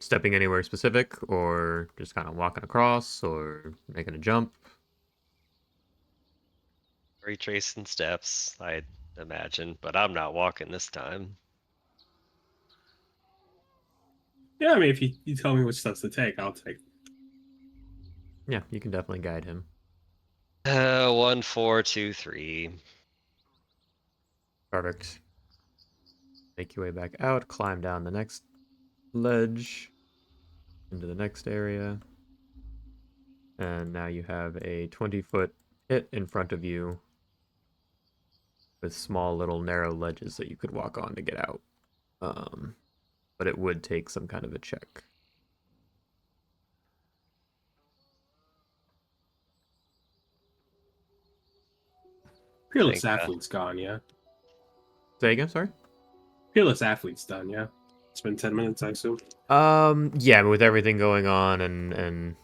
Stepping anywhere specific, or just kind of walking across, or making a jump? Retracing steps, I'd imagine, but I'm not walking this time. Yeah, I mean, if you tell me what steps to take, I'll take. Yeah, you can definitely guide him. 1, 4, 2, 3. Perfect. Make your way back out, climb down the next ledge into the next area. And now you have a 20-foot pit in front of you with small little narrow ledges that you could walk on to get out. But it would take some kind of a check. Peerless Think, athlete's gone, yeah. Say again, sorry? Peerless athlete's done, yeah. It's been 10 minutes, I assume. Yeah, but with everything going on and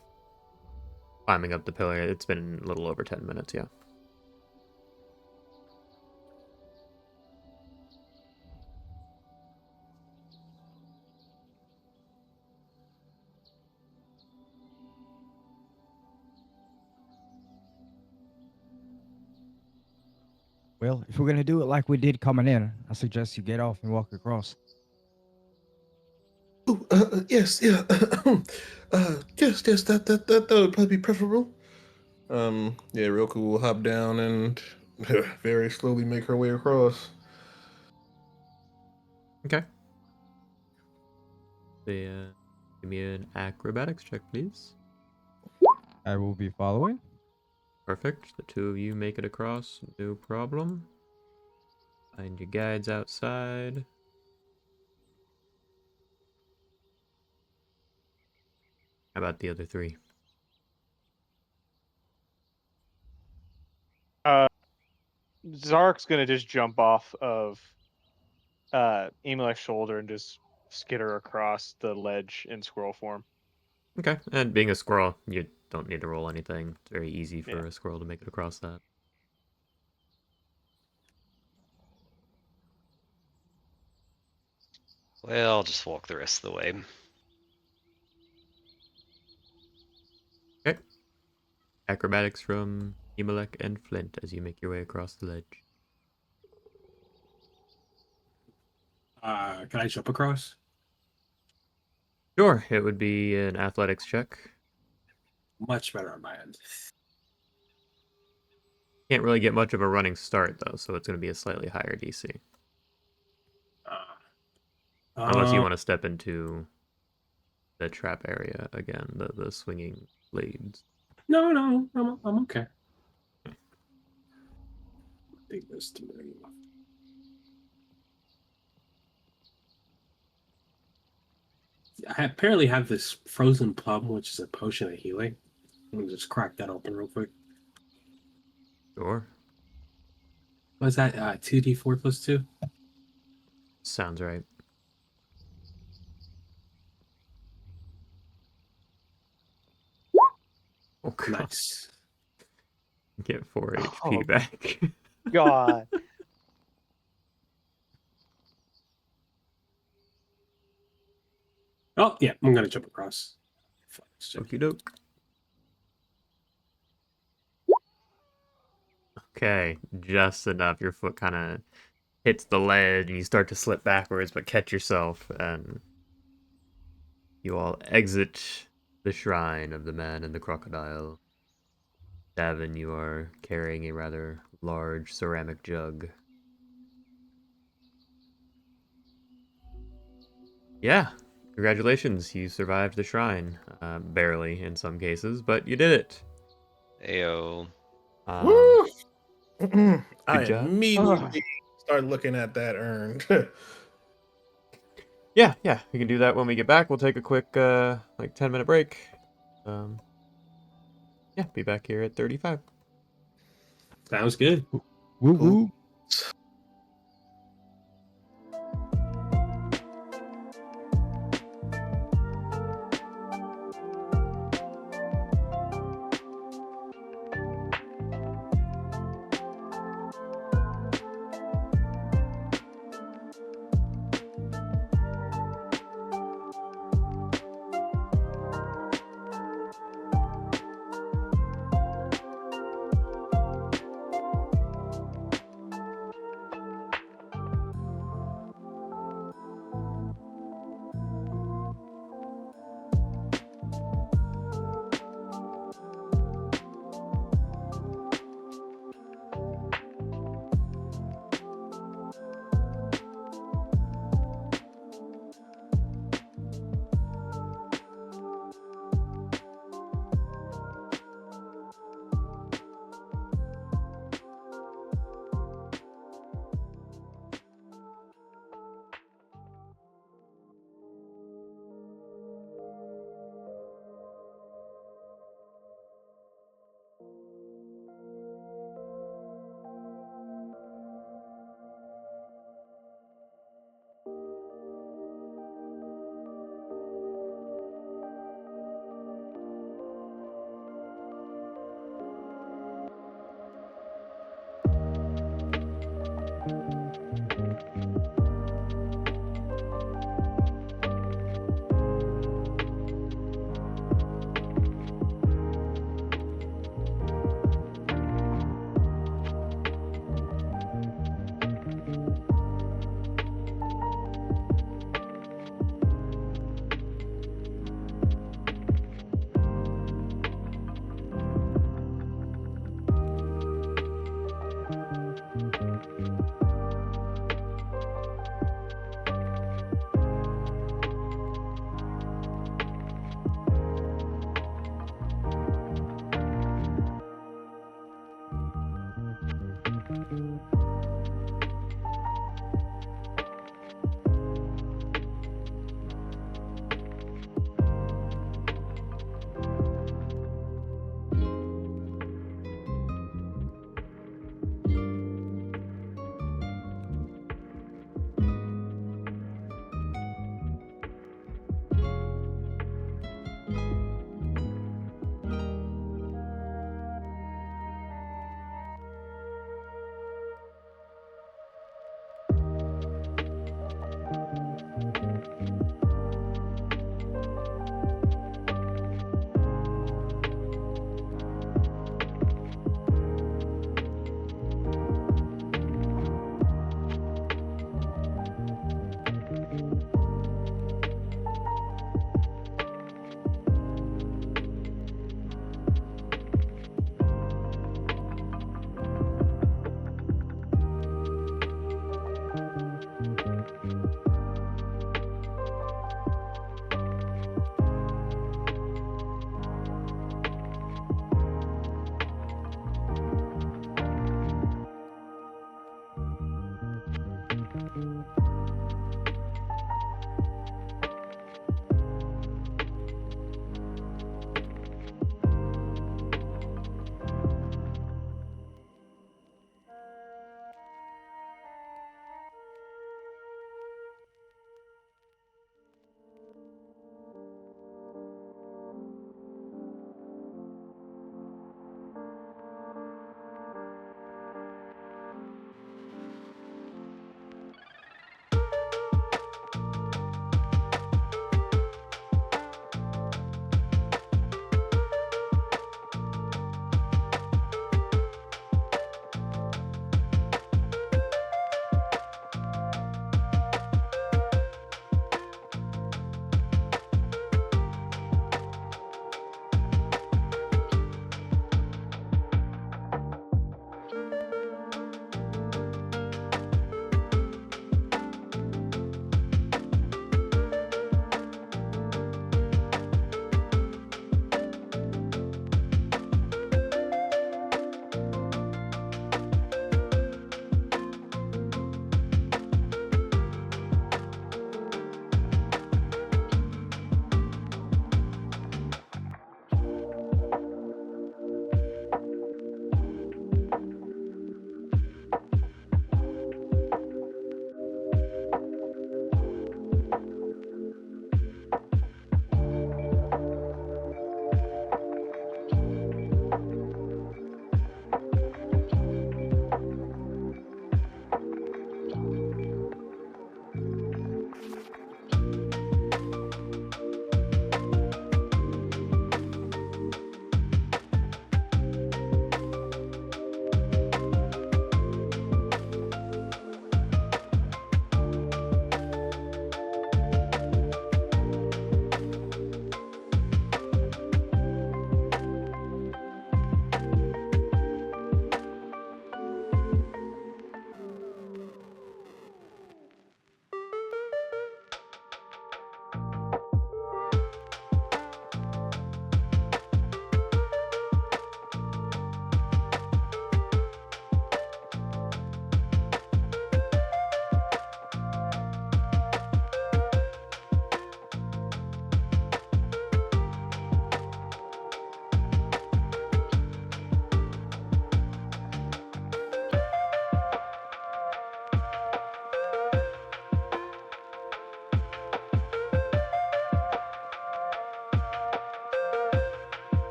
climbing up the pillar, it's been a little over 10 minutes, yeah. Well, if we're gonna do it like we did coming in, I suggest you get off and walk across. Oh, yes, yeah. Yes, that would probably be preferable. Yeah, Ryoku will hop down and very slowly make her way across. Okay. Give me an acrobatics check, please. I will be following. Perfect. The two of you make it across, no problem. Find your guides outside. How about the other three? Zark's gonna just jump off of Emil's shoulder and just skitter across the ledge in squirrel form. Okay, and being a squirrel, you don't need to roll anything. It's very easy for Yeah. a squirrel to make it across that. well, I'll just walk the rest of the way. Okay. Acrobatics from Emelec and Flint as you make your way across the ledge. Can I jump across? Sure, it would be an athletics check. Much better on my end. Can't really get much of a running start, though, so it's going to be a slightly higher DC. Unless you want to step into the trap area again, the swinging blades. No, I'm okay. I think there's too many left. Apparently have this frozen plum, which is a potion of healing. I'm gonna just crack that open real quick. Sure. What's that? 2d4 plus 2? Sounds right. Oh, God. Nice. Get 4 HP Oh. back. God. Oh, yeah, I'm gonna jump across. Okie doke. Okay, just enough. Your foot kind of hits the ledge and you start to slip backwards, but catch yourself, and you all exit the shrine of the man and the crocodile. Davin, you are carrying a rather large ceramic jug. Yeah, congratulations, you survived the shrine. Barely in some cases, but you did it. Ayo. Woo! I job. immediately start looking at that urn. Yeah, we can do that when we get back. We'll take a quick, 10-minute break. Yeah, be back here at 35. Sounds good. Woo woo.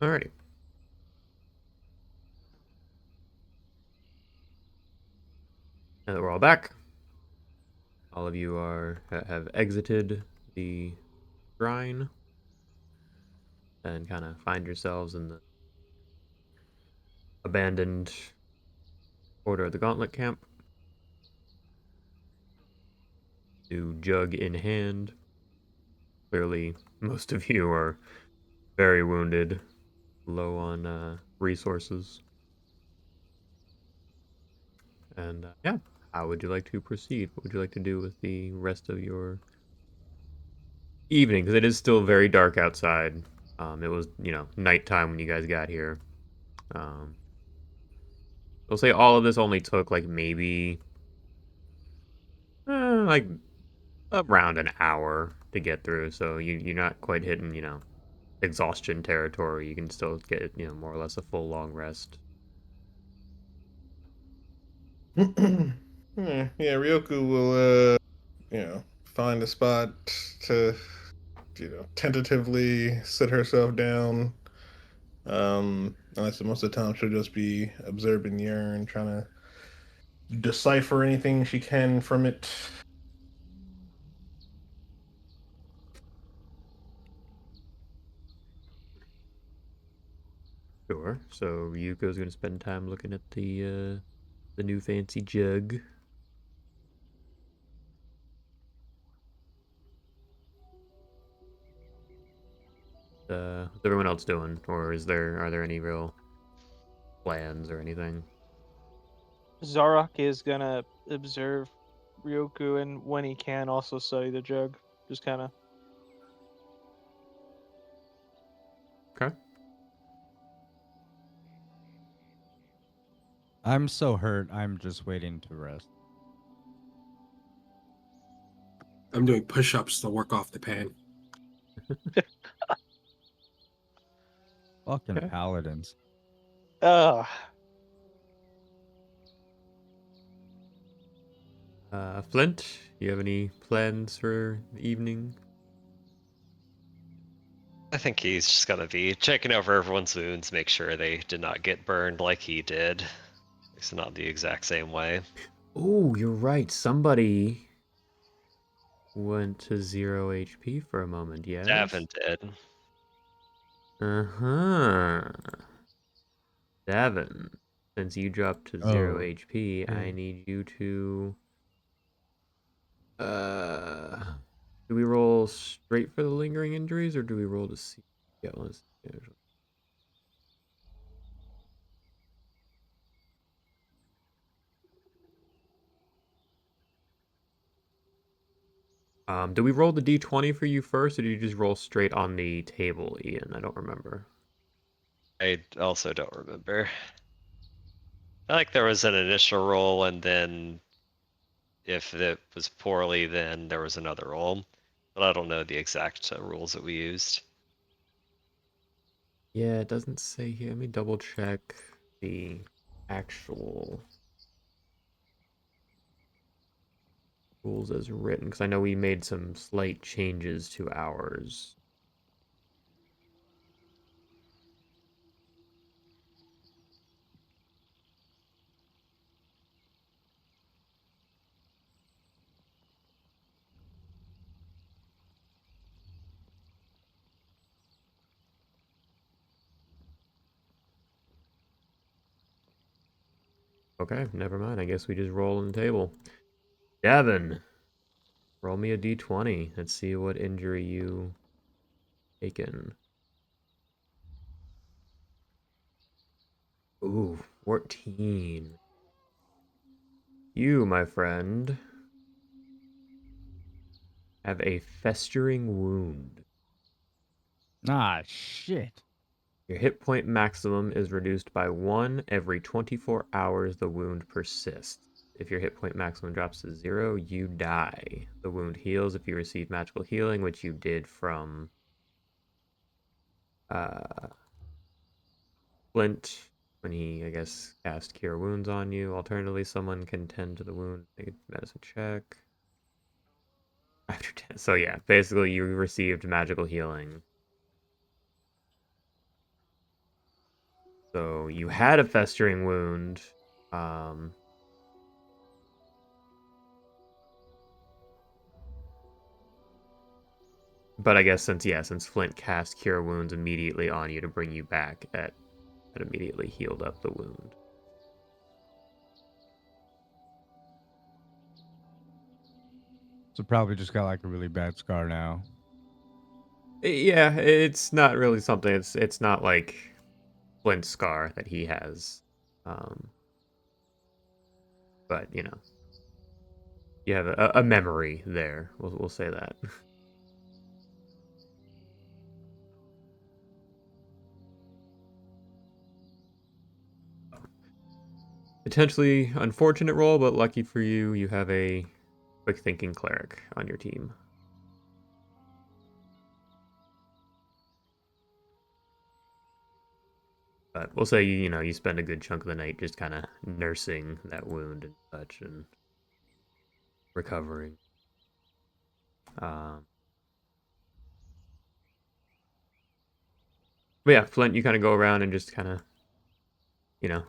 Alrighty. Now that we're all back, all of you have exited the shrine and kind of find yourselves in the abandoned Order of the Gauntlet camp. New jug in hand. Clearly, most of you are very wounded, low on resources. And yeah, how would you like to proceed? What would you like to do with the rest of your evening? Because it is still very dark outside. It was, nighttime when you guys got here. Um, we'll say all of this only took like maybe like around an hour to get through. So you're not quite hitting, exhaustion territory. You can still get, more or less a full long rest. Yeah, Ryoku will find a spot to tentatively sit herself down. Unless most of the time she'll just be observing the urn, trying to decipher anything she can from it. Sure. So Ryuko's gonna spend time looking at the new fancy jug. What's everyone else doing? Or are there any real plans or anything? Zarok is gonna observe Ryoku and when he can also study the jug. Just kind of. Okay. I'm so hurt. I'm just waiting to rest. I'm doing push-ups to work off the pain. Fucking Okay. paladins. Ugh. Flint, you have any plans for the evening? I think he's just gonna be checking over everyone's wounds, make sure they did not get burned like he did. It's not the exact same way. Oh, you're right. Somebody went to 0 HP for a moment, yes? Davin did. Uh-huh. Davin, since you dropped to 0 Oh, HP, I Mm. need you to uh do we roll straight for the lingering injuries or do we roll to see? Yeah, let's do we roll the d20 for you first, or do you just roll straight on the table, Ian? I don't remember. I also don't remember. I like there was an initial roll, and then if it was poorly, then there was another roll. But I don't know the exact rules that we used. Yeah, it doesn't say here. Let me double check the actual rules as written, because I know we made some slight changes to ours. Okay, never mind. I guess we just roll on the table. Devin, roll me a d20. Let's see what injury you taken. Ooh, 14. You, my friend, have a festering wound. ah, shit. Your hit point maximum is reduced by 1 every 24 hours the wound persists. If your hit point maximum drops to 0, you die. The wound heals if you receive magical healing, which you did from uh, Flint when he, I guess, cast Cure Wounds on you. Alternatively, someone can tend to the wound, make a medicine check. After 10. So yeah, basically you received magical healing. So you had a festering wound. But I guess since Flint cast Cure Wounds immediately on you to bring you back, that immediately healed up the wound. So probably just got like a really bad scar now. Yeah, it's not really something. It's not like Flint's scar that he has. Um, but you have a memory there. We'll say that. Potentially unfortunate roll, but lucky for you, you have a quick thinking cleric on your team. But we'll say you spend a good chunk of the night just kind of nursing that wound and such and recovering. Um, but yeah, Flint, you kind of go around and just kind of you know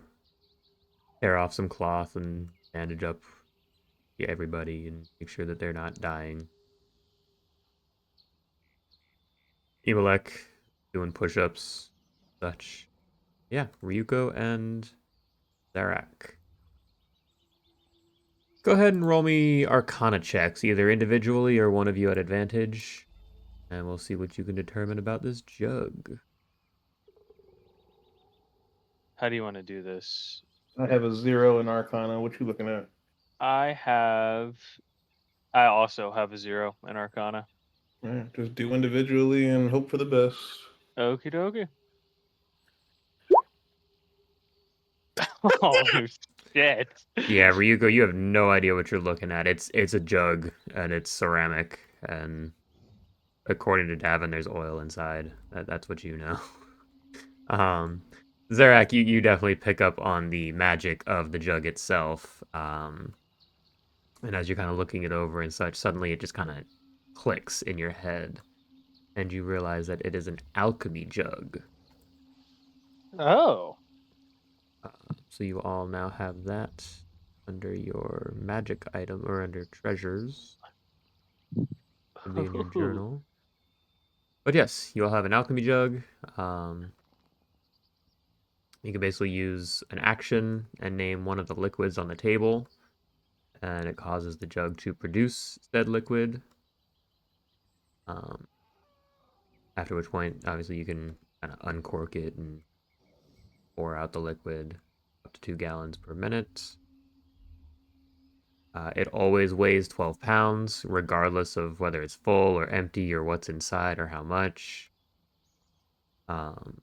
tear off some cloth and bandage up everybody and make sure that they're not dying. Imalek doing push-ups, such. Yeah, Ryuko and Zarak. Go ahead and roll me Arcana checks, either individually or one of you at advantage, and we'll see what you can determine about this jug. How do you want to do this? I have a 0 in Arcana. What you looking at? I also have a 0 in Arcana. Yeah, just do individually and hope for the best. Okie dokie. Oh shit. Yeah, Ryuko, you have no idea what you're looking at. It's a jug and it's ceramic, and according to Davin, there's oil inside. That's what you know. Um, Zarak, you definitely pick up on the magic of the jug itself. And as you're kind of looking it over and such, suddenly it just kind of clicks in your head, and you realize that it is an alchemy jug. Oh. So you all now have that under your magic item or under treasures. It'll be in your journal. But yes, you all have an alchemy jug. Um, you can basically use an action and name one of the liquids on the table, and it causes the jug to produce said liquid. Um, after which point, obviously, you can kind of uncork it and pour out the liquid up to 2 gallons per minute. It always weighs 12 pounds, regardless of whether it's full or empty or what's inside or how much. Um,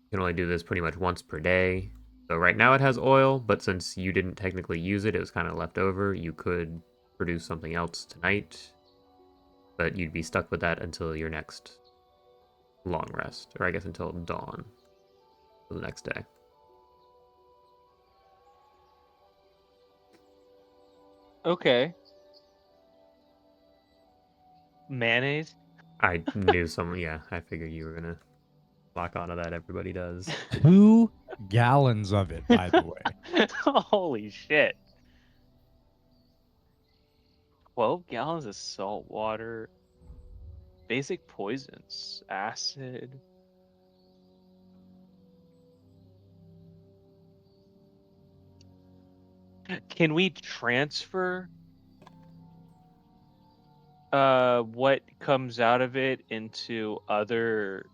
you can only do this pretty much once per day. So right now it has oil, but since you didn't technically use it, it was kind of left over. You could produce something else tonight, but you'd be stuck with that until your next long rest, or I guess until dawn, the next day. Okay. Mayonnaise? I knew someone. Yeah, I figured you were gonna lock onto that. Everybody does. 2 gallons of it, by the way. Holy shit. 12 gallons of salt water, basic poisons, acid. Can we transfer what comes out of it into other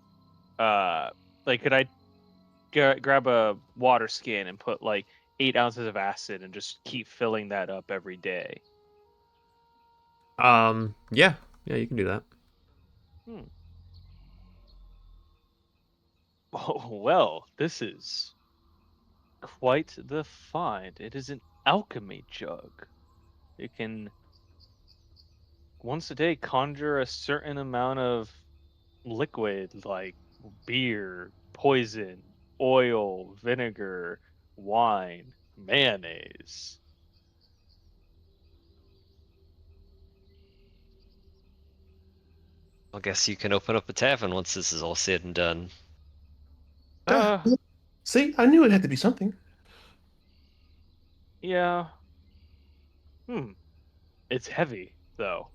like could I grab a water skin and put like 8 ounces of acid and just keep filling that up every day? Yeah, you can do that. Hmm. Oh, well, this is quite the find. It is an alchemy jug. It can once a day conjure a certain amount of liquid like beer, poison, oil, vinegar, wine, mayonnaise. I guess you can open up a tavern once this is all said and done. Uh, Well, see, I knew it had to be something. yeah. Hmm. It's heavy though.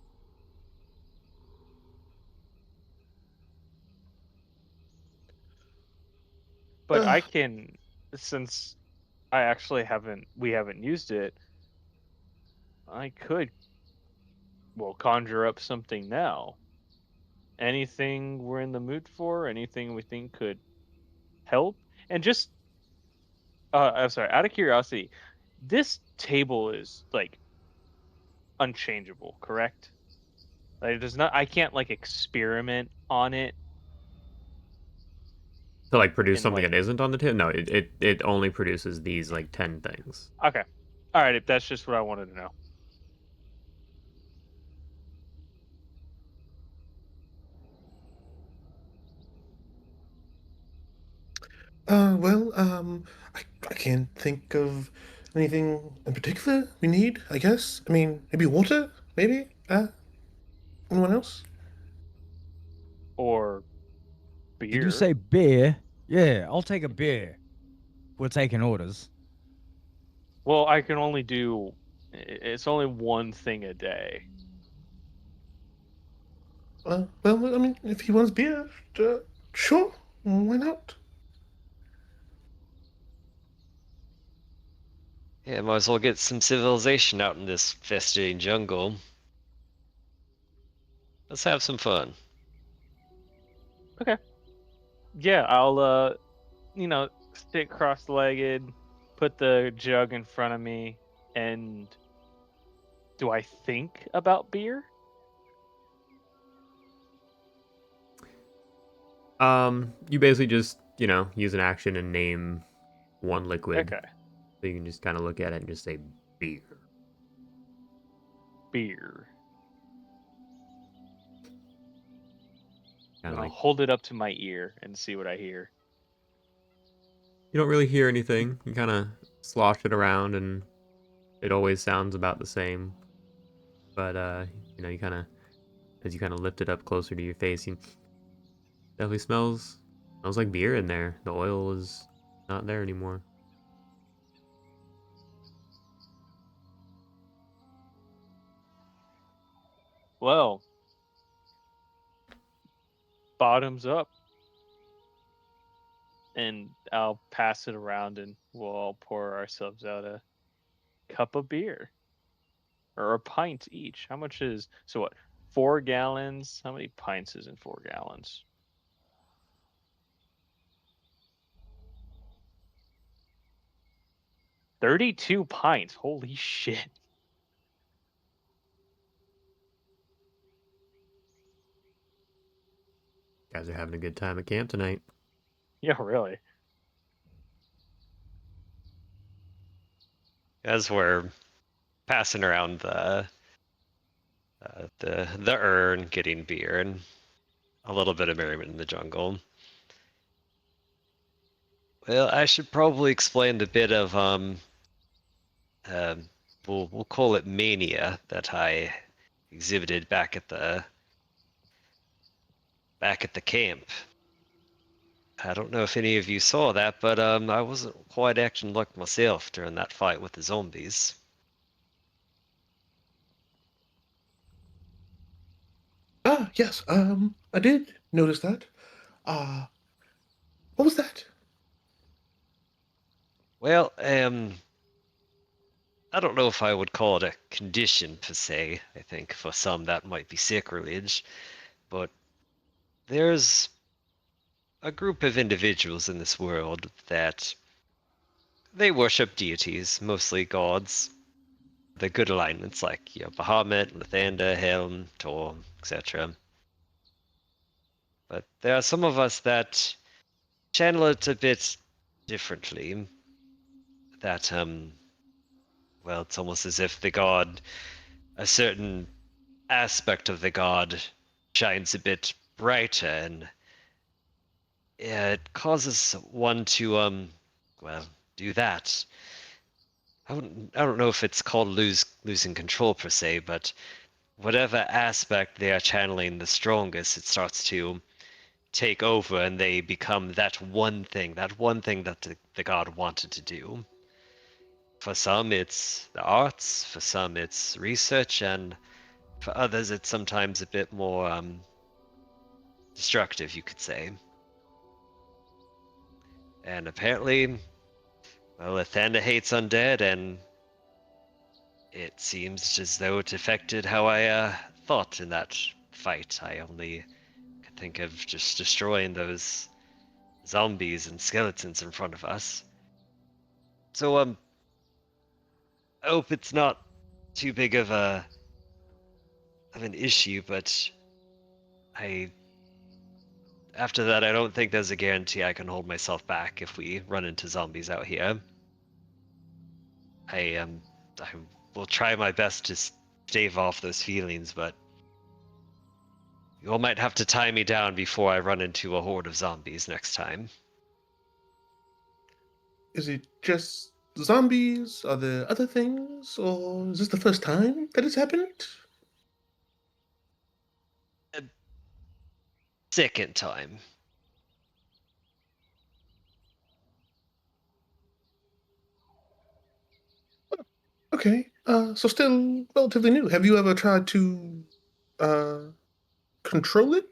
But Uh, I can, since I actually we haven't used it, I could, well, conjure up something now. Anything we're in the mood for, anything we think could help. And just, I'm sorry, out of curiosity, this table is like unchangeable, correct? Like, there's not, I can't like experiment on it To like produce and something like, that isn't on the tip? No, it only produces these like 10 things. okay. All right, if that's just what I wanted to know. well, I can't think of anything in particular we need, I guess. I mean, maybe water? Maybe? Anyone else? Or Did you beer. say beer? Yeah, I'll take a beer. We're taking orders. Well, I can only do, it's only one thing a day. Well, I mean, if he wants beer, sure, why not? Yeah, might as well get some civilization out in this festering jungle. Let's have some fun. Okay. Yeah, I'll sit cross-legged, put the jug in front of me, and do I think about beer? You basically just, use an action and name one liquid. Okay. So you can just kind of look at it and just say beer. Beer. Kind And of I'll like, hold it up to my ear and see what I hear. you don't really hear anything. You kind of slosh it around and it always sounds about the same. But, you kind of, as you kind of lift it up closer to your face, you definitely smells like beer in there. The oil is not there anymore. Well, bottoms up, and I'll pass it around and we'll all pour ourselves out a cup of beer or a pint each. How much is, so what? 4 gallons? How many pints is in 4 gallons? 32 pints. Holy shit. Guys are having a good time at camp tonight. Yeah, really. As we're passing around the urn, getting beer, and a little bit of merriment in the jungle. Well, I should probably explain the bit of um, we'll call it mania that I exhibited back at the camp. I don't know if any of you saw that, but I wasn't quite acting like myself during that fight with the zombies. Yes, I did notice that. Uh, what was that? Well, I don't know if I would call it a condition per se. I think for some that might be sacrilege, but there's a group of individuals in this world that they worship deities, mostly gods. The good alignments like Bahamut, Lathander, Helm, Tor, etc. But there are some of us that channel it a bit differently. That well, it's almost as if a certain aspect of the god shines a bit brighter, and yeah, it causes one to well, do that. I don't know if it's called losing control per se, but whatever aspect they are channeling the strongest, it starts to take over and they become that one thing that the god wanted to do. For some, it's the arts, for some, it's research, and for others, it's sometimes a bit more destructive, you could say. And apparently, well, Athena hates undead, and it seems as though it affected how I thought in that fight. I only could think of just destroying those zombies and skeletons in front of us. So I hope it's not too big of an issue, but I after that I don't think there's a guarantee I can hold myself back if we run into zombies out here. I will try my best to stave off those feelings, but you all might have to tie me down before I run into a horde of zombies next time. Is it just zombies? Are there other things? Or is this the first time that it's happened? Second time. Okay, so still relatively new. Have you ever tried to uh, control it?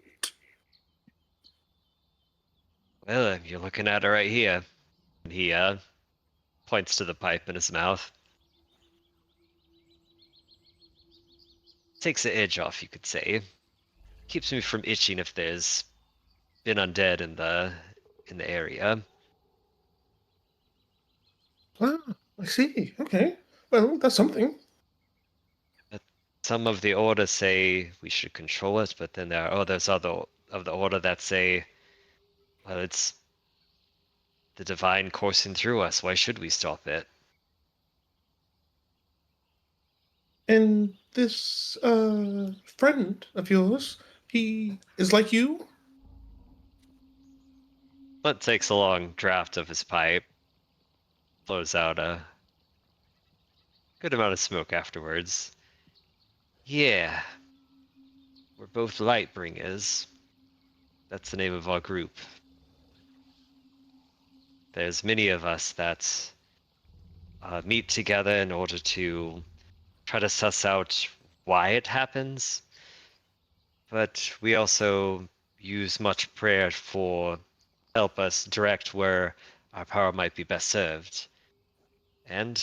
Well, you're looking at it right here. And he points to the pipe in his mouth. Takes the edge off, you could say. Keeps me from itching if there's been undead in the area. Ah, I see. Okay. Well, that's something. But some of the order say we should control it, but then there are others other of the order that say, well, it's the divine coursing through us. Why should we stop it? And this friend of yours, he is like you? But takes a long draught of his pipe, blows out a good amount of smoke afterwards. Yeah, we're both light bringers. That's the name of our group. There's many of us that meet together in order to try to suss out why it happens, but we also use much prayer for help us direct where our power might be best served. And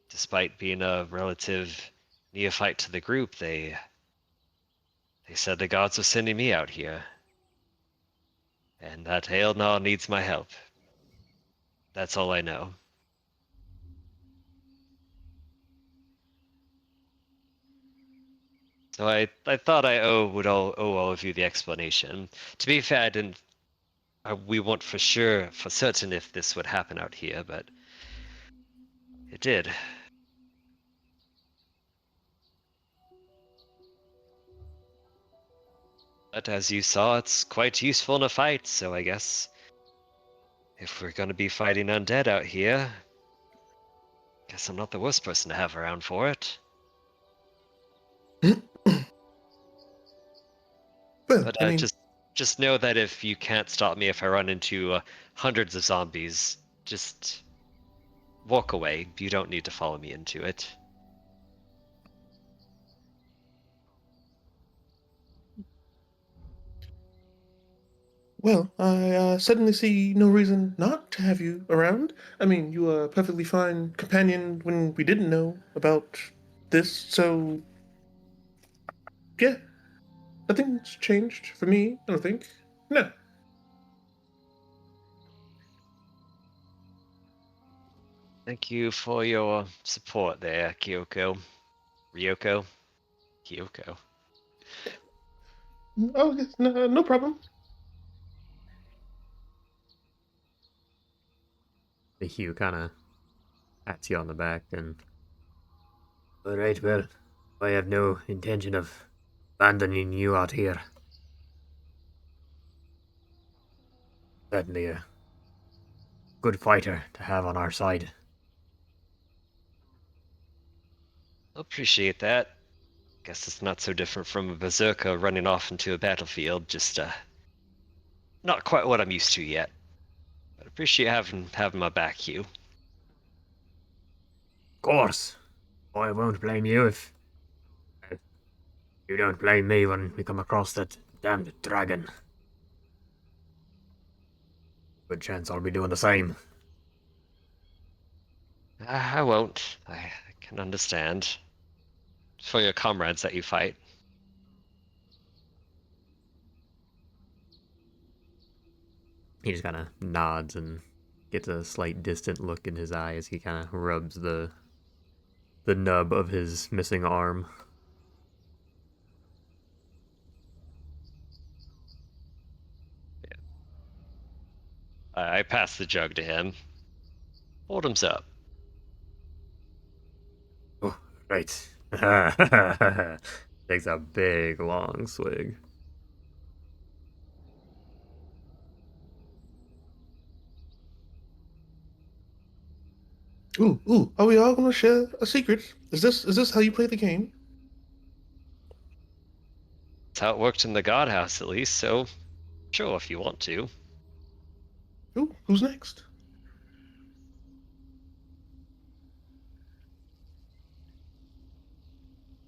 despite being a relative neophyte to the group, they said the gods were sending me out here, and that Aelnar needs my help. That's all I know. So I thought I owe all of you the explanation. To be fair, I didn't. We weren't for certain if this would happen out here, but it did. But as you saw, it's quite useful in a fight. So I guess if we're gonna be fighting undead out here, guess I'm not the worst person to have around for it. Well, But I mean, just know that if you can't stop me if I run into hundreds of zombies, just walk away. You don't need to follow me into it. well, I suddenly see no reason not to have you around. I mean, you were a perfectly fine companion when we didn't know about this, so yeah, nothing's changed for me, I don't think. No. Thank you for your support there, Kyoko. Ryoko? Kyoko. Oh, yes, no, no problem. The Hugh kind of pats you on the back and. Alright, well, I have no intention of abandoning you out here. Certainly a good fighter to have on our side. Appreciate that. Guess it's not so different from a berserker running off into a battlefield, just not quite what I'm used to yet. But appreciate having my back, Hugh. Of course. I won't blame you if you don't blame me when we come across that damned dragon. Good chance I'll be doing the same. I won't. I can understand. It's for your comrades that you fight. He just kind of nods and gets a slight distant look in his eye as he kind of rubs the nub of his missing arm. I pass the jug to him. Hold him up. Oh, right. Takes a big long swig. Ooh, are we all gonna share a secret? Is this how you play the game? That's how it worked in the God House, at least. So, sure, if you want to. Ooh, who's next?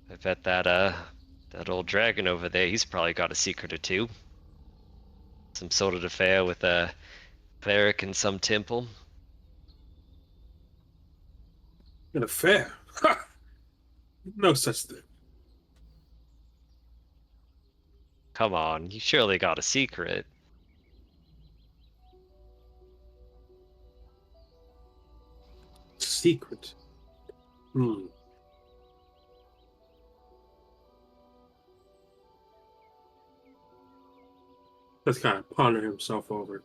I bet that old dragon over there, he's probably got a secret or two. Some sort of affair with a cleric in some temple. An affair? Ha! No such thing. Come on, you surely got a secret. Secret. Hmm. Let's kind of ponder himself over it.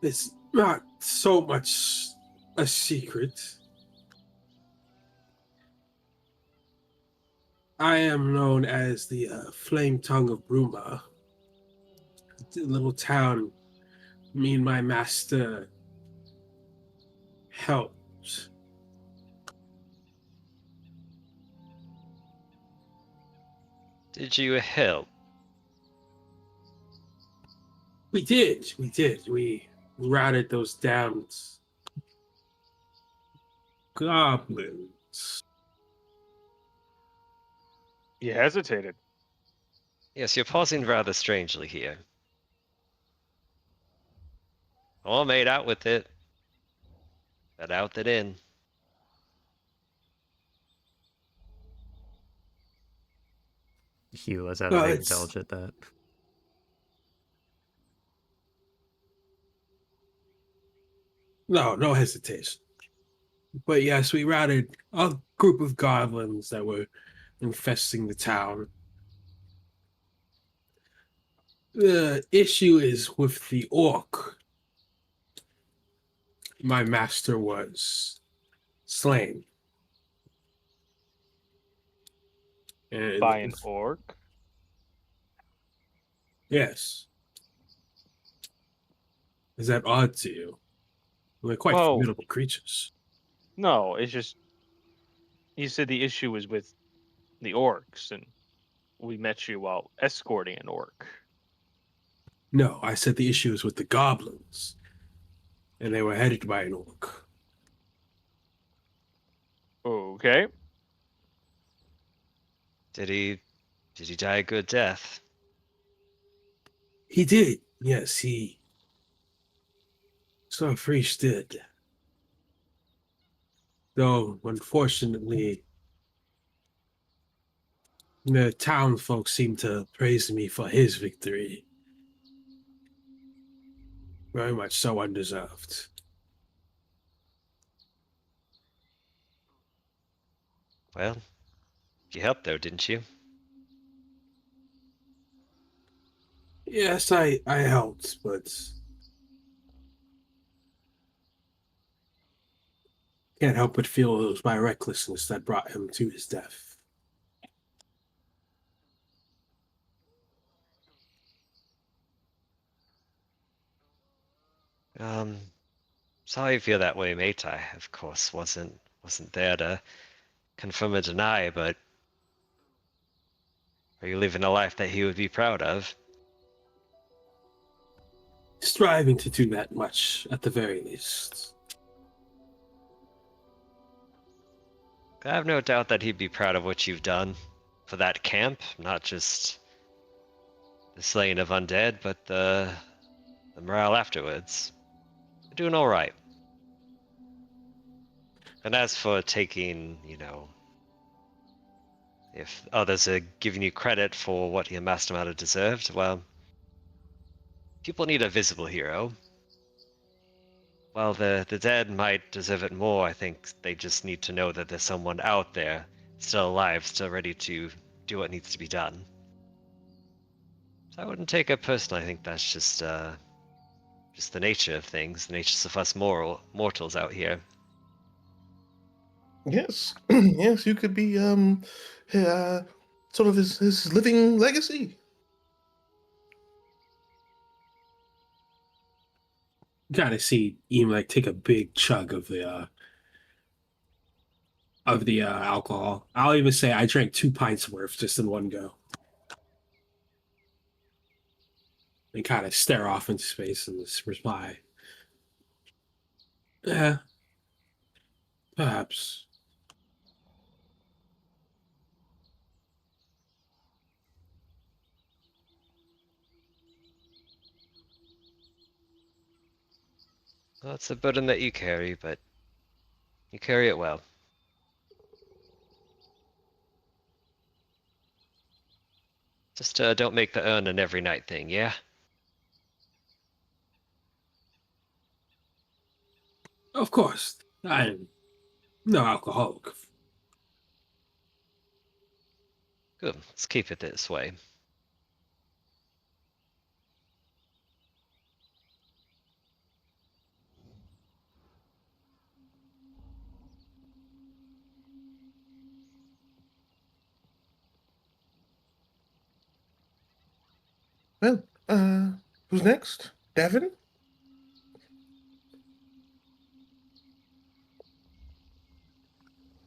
It's not so much a secret. I am known as the Flame Tongue of Bruma. It's a little town me and my master helped. Did you help? We did. We routed those damned goblins. You hesitated. Yes, you're pausing rather strangely here. All made out with it. But out that in. Hugh lets out a Well, big it's belch at that. no hesitation. But yes, we routed a group of goblins that were infesting the town. The issue is with the orc. My master was slain. And By an orc? yes, is that odd to you? They're quite Well, formidable creatures. no, it's just you said the issue was with the orcs, and we met you while escorting an orc. No, I said the issue is with the goblins, and they were headed by an orc. Okay. Did he die a good death? He did, yes, he. So Frisch did. Though, unfortunately, the town folks seem to praise me for his victory. Very much so undeserved. Well, you helped though, didn't you? Yes, I helped, but can't help but feel it was my recklessness that brought him to his death. Um, Sorry you feel that way, mate. I, of course, wasn't there to confirm or deny, but are you living a life that he would be proud of? Striving to do that much, at the very least. I have no doubt that he'd be proud of what you've done for that camp, not just the slaying of undead, but the morale afterwards. You're doing all right. And as for taking, if others are giving you credit for what your master might have deserved, well, people need a visible hero. While the dead might deserve it more, I think they just need to know that there's someone out there, still alive, still ready to do what needs to be done. So I wouldn't take it personally. I think that's just the nature of things, the nature of us mortals out here. Yes, yes, you could be sort of his living legacy. Gotta see Ian like take a big chug of the alcohol. I'll even say I drank 2 pints worth just in one go. And kind of stare off into space and just reply, "Yeah, perhaps." Well, it's a burden that you carry, but you carry it well. Just don't make the earn an every night thing, yeah? Of course, I'm no alcoholic. Good. Let's keep it this way. Well, who's next? Devin?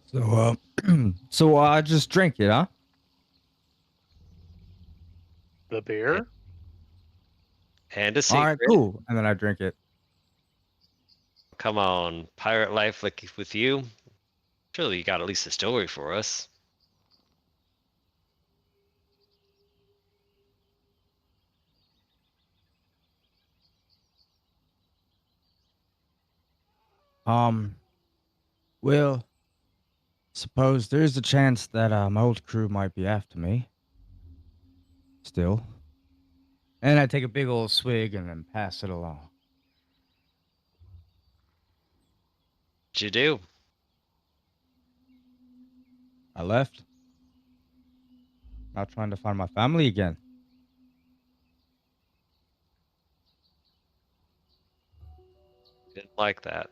So, so I just drink it, huh? The beer? And a All right, secret. cool. And then I drink it. Come on, pirate life like with you. Surely you got at least a story for us. Um, well, suppose there's a chance that my old crew might be after me. Still. And I take a big old swig and then pass it along. What'd you do? I left. Not trying to find my family again. Didn't like that.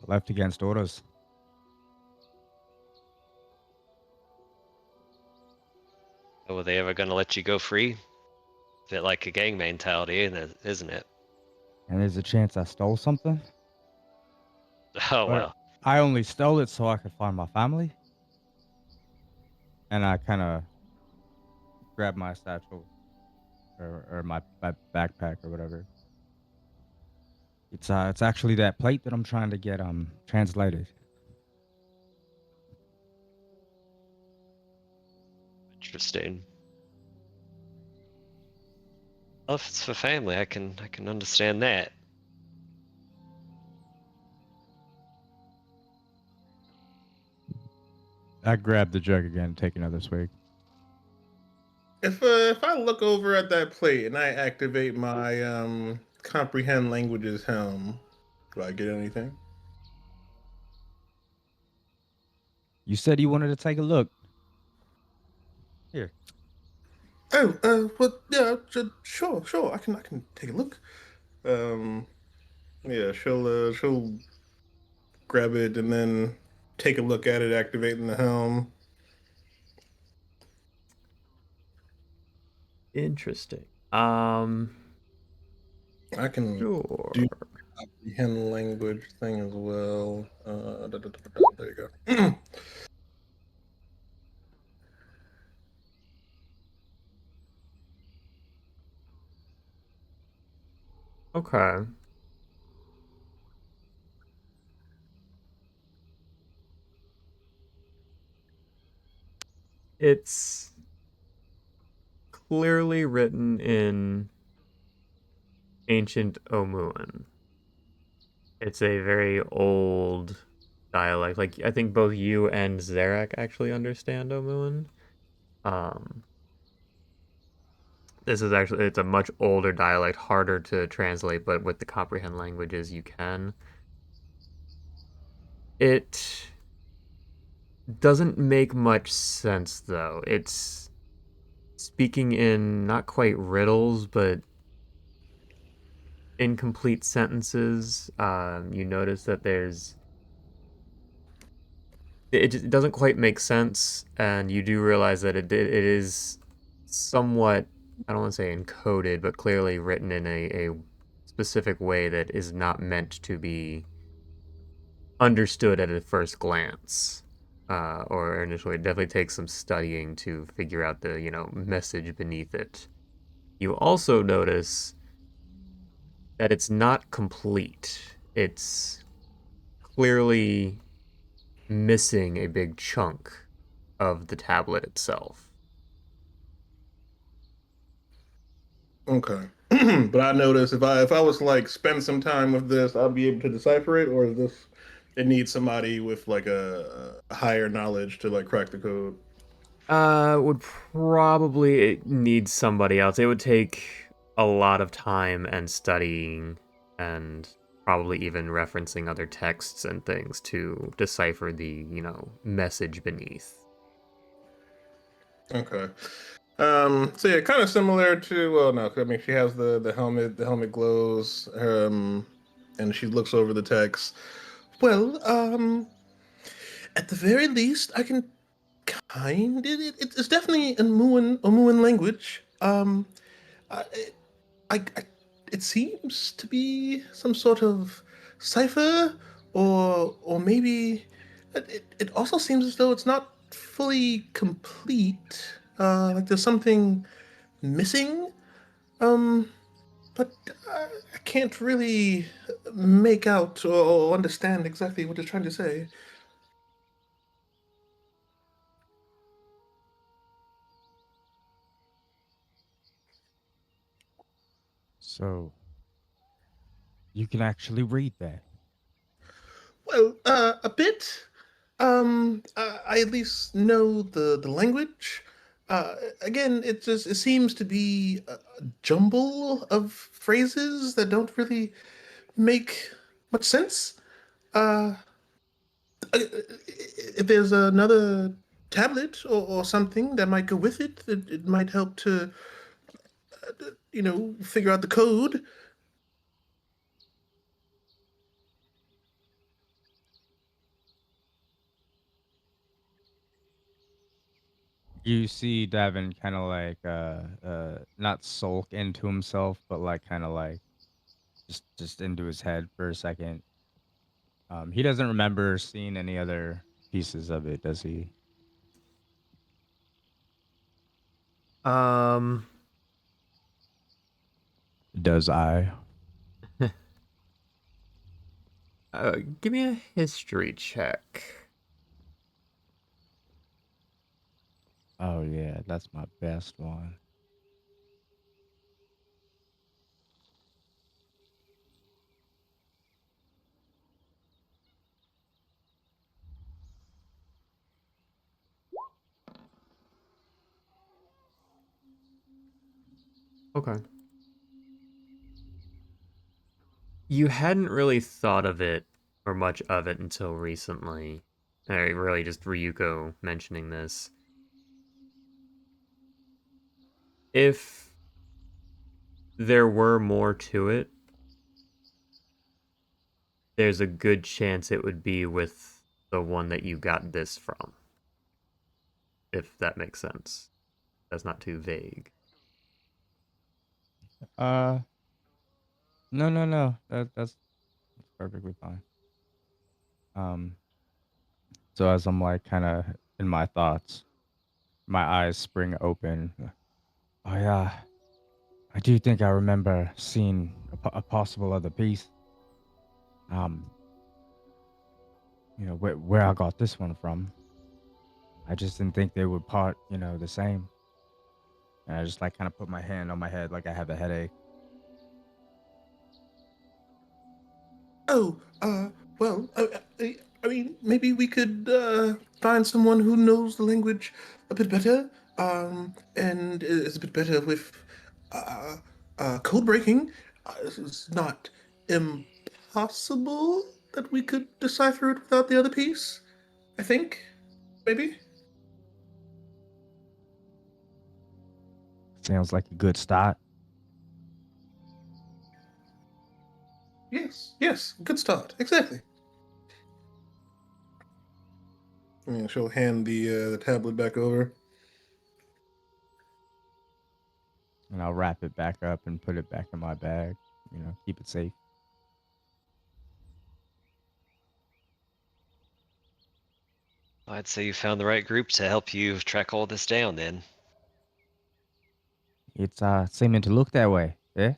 I left against orders. Were they ever gonna let you go free? Bit like a gang mentality, isn't it? And there's a chance I stole something. Oh But well. I only stole it so I could find my family. And I kind of grabbed my satchel or my backpack or whatever. It's actually that plate that I'm trying to get translated. Interesting. Well, if it's for family, I can understand that. I grab the jug again and take another swig. If I look over at that plate and I activate my comprehend languages helm, do I get anything? You said you wanted to take a look. Here. Oh, well, yeah, sure. I can take a look. Um, yeah, she'll grab it and then take a look at it, activating the helm. Interesting. I can Sure. do comprehend language thing as well. There you go. Okay. It's clearly written in ancient Omuan. It's a very old dialect. Like I think both you and Zarak actually understand Omuan. Um, this is actually it's a much older dialect, harder to translate, but with the comprehend languages you can. It doesn't make much sense though. It's speaking in not quite riddles, but incomplete sentences. You notice that it just doesn't quite make sense, and you do realize that it is somewhat, I don't want to say encoded, but clearly written in a specific way that is not meant to be understood at a first glance. Or initially, it definitely takes some studying to figure out the message beneath it. You also notice that it's not complete. It's clearly missing a big chunk of the tablet itself. Okay. But I noticed if I was to, like, spend some time with this, I'd be able to decipher it, or is this it needs somebody with like a higher knowledge to like crack the code. Would probably need somebody else. It would take a lot of time and studying and probably even referencing other texts and things to decipher the, message beneath. Okay. So yeah, kind of similar to, well, no, I mean, she has the helmet. The helmet glows. And she looks over the text. Well, at the very least, I can it's definitely a Muan language. I, I, it seems to be some sort of cipher, or maybe it also seems as though it's not fully complete. Like there's something missing. Um, but I can't really make out or understand exactly what it's trying to say. So you can actually read that. Well, a bit. I at least know the language. Again, it seems to be a jumble of phrases that don't really make much sense. Uh, if there's another tablet or something that might go with it, it might help to, figure out the code. You see Davin kind of like not sulk into himself, but like kind of like just into his head for a second. He doesn't remember seeing any other pieces of it, does he? Um, Does I? give me a history check. Oh yeah, that's my best one. Okay. You hadn't really thought of it or much of it until recently. Really just Ryuko mentioning this. If there were more to it, there's a good chance it would be with the one that you got this from, if that makes sense. That's not too vague. Uh, no, no, no. That's perfectly fine. Um, so as I'm like kind of in my thoughts, my eyes spring open. Oh yeah, I do think I remember seeing a possible other piece. Um, where I got this one from. I just didn't think they would part, the same. And I just like kind of put my hand on my head like I have a headache. Oh, well, I mean, maybe we could find someone who knows the language a bit better, and is a bit better with uh, code breaking. It's not impossible that we could decipher it without the other piece. I think, maybe. Sounds like a good start. Yes, yes, good start. Exactly. Yeah, she'll hand the tablet back over. And I'll wrap it back up and put it back in my bag. Keep it safe. I'd say you found the right group to help you track all this down then. It's seeming to look that way. Yeah.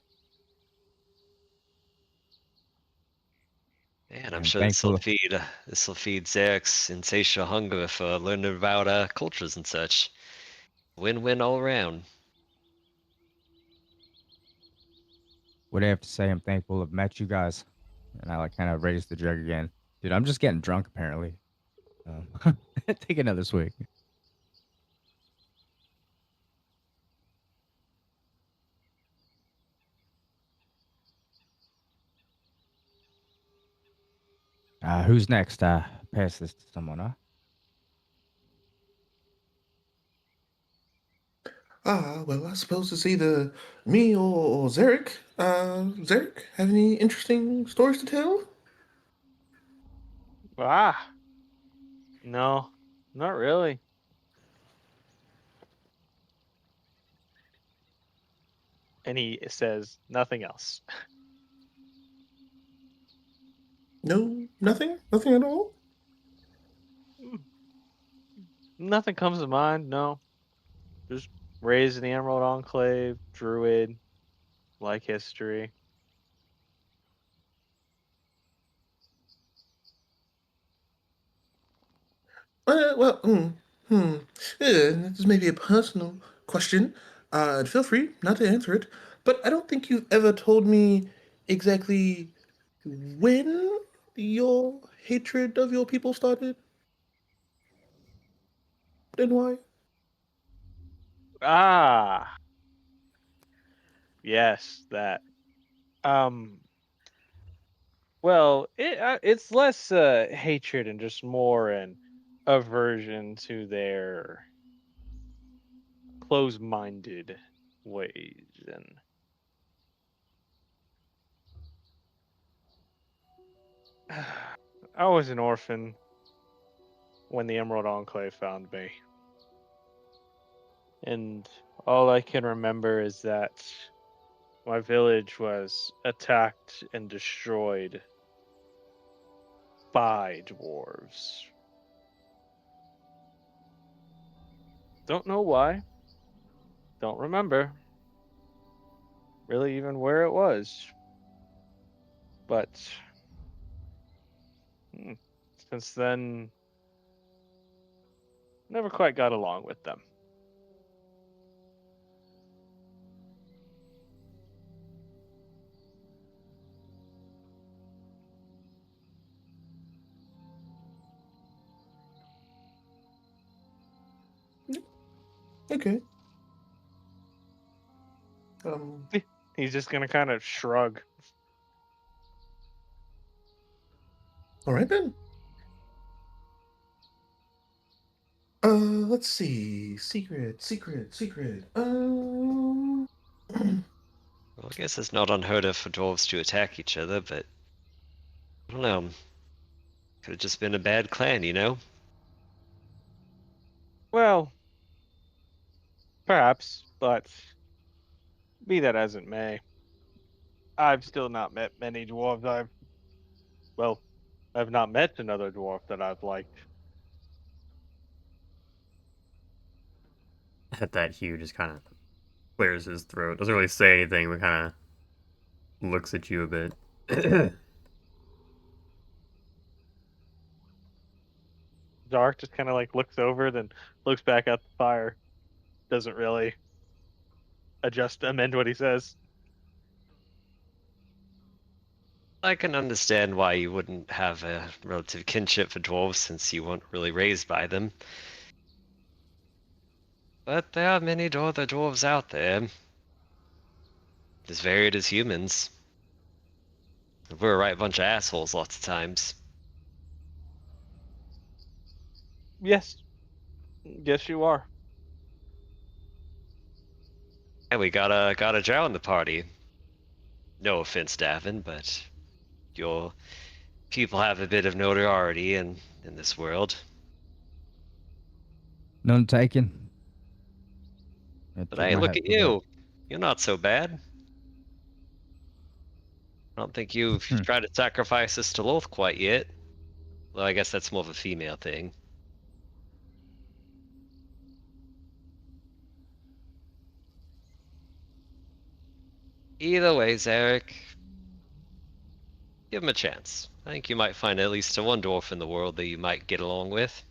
And I'm And sure thankful. this will feed Zarek's insatiable hunger for learning about cultures and such. Win-win all around. What do I have to say? I'm thankful I've met you guys. And I like kind of raise the jug again. Dude, I'm just getting drunk apparently. Take another swig. Who's next? Pass this to someone, huh? Well, I suppose it's either me or Zarek. Zarek, have any interesting stories to tell? Ah, no, not really. And he says nothing else. No, nothing? Nothing at all? Nothing comes to mind. No, just raised in the Emerald Enclave, Druid, like history. Well, hmm. This may be a personal question. Feel free not to answer it, but I don't think you've ever told me exactly when your hatred of your people started and why. Ah, yes, that. Um, well, it's less hatred and just more an aversion to their close-minded ways. And I was an orphan when the Emerald Enclave found me, and all I can remember is that my village was attacked and destroyed by dwarves. Don't know why. Don't remember really even where it was. But hmm, since then, never quite got along with them. Okay. Um. He's just gonna kind of shrug. All right then. Let's see. Secret, secret, secret. Well, I guess it's not unheard of for dwarves to attack each other, but I don't know. Could have just been a bad clan, you know? Well, perhaps, but be that as it may, I've still not met many dwarves. I've Well, I've not met another dwarf that I've liked. At that, Hugh just kind of clears his throat. Doesn't really say anything, but kind of looks at you a bit. Dark just kind of like looks over, then looks back at the fire. Doesn't really amend what he says. I can understand why you wouldn't have a relative kinship for dwarves since you weren't really raised by them. But there are many other dwarves out there, as varied as humans. We're a right bunch of assholes lots of times. Yes, yes, you are. And we got a drow in the party. No offense, Davin, but your people have a bit of notoriety in this world. – None taken. I But tip hey, my look hat at for that. you. You're not so bad. I don't think you've Hmm. tried to sacrifice us to Loth quite yet. Well, I guess that's more of a female thing. Either ways, Eric, give him a chance. I think you might find at least one dwarf in the world that you might get along with.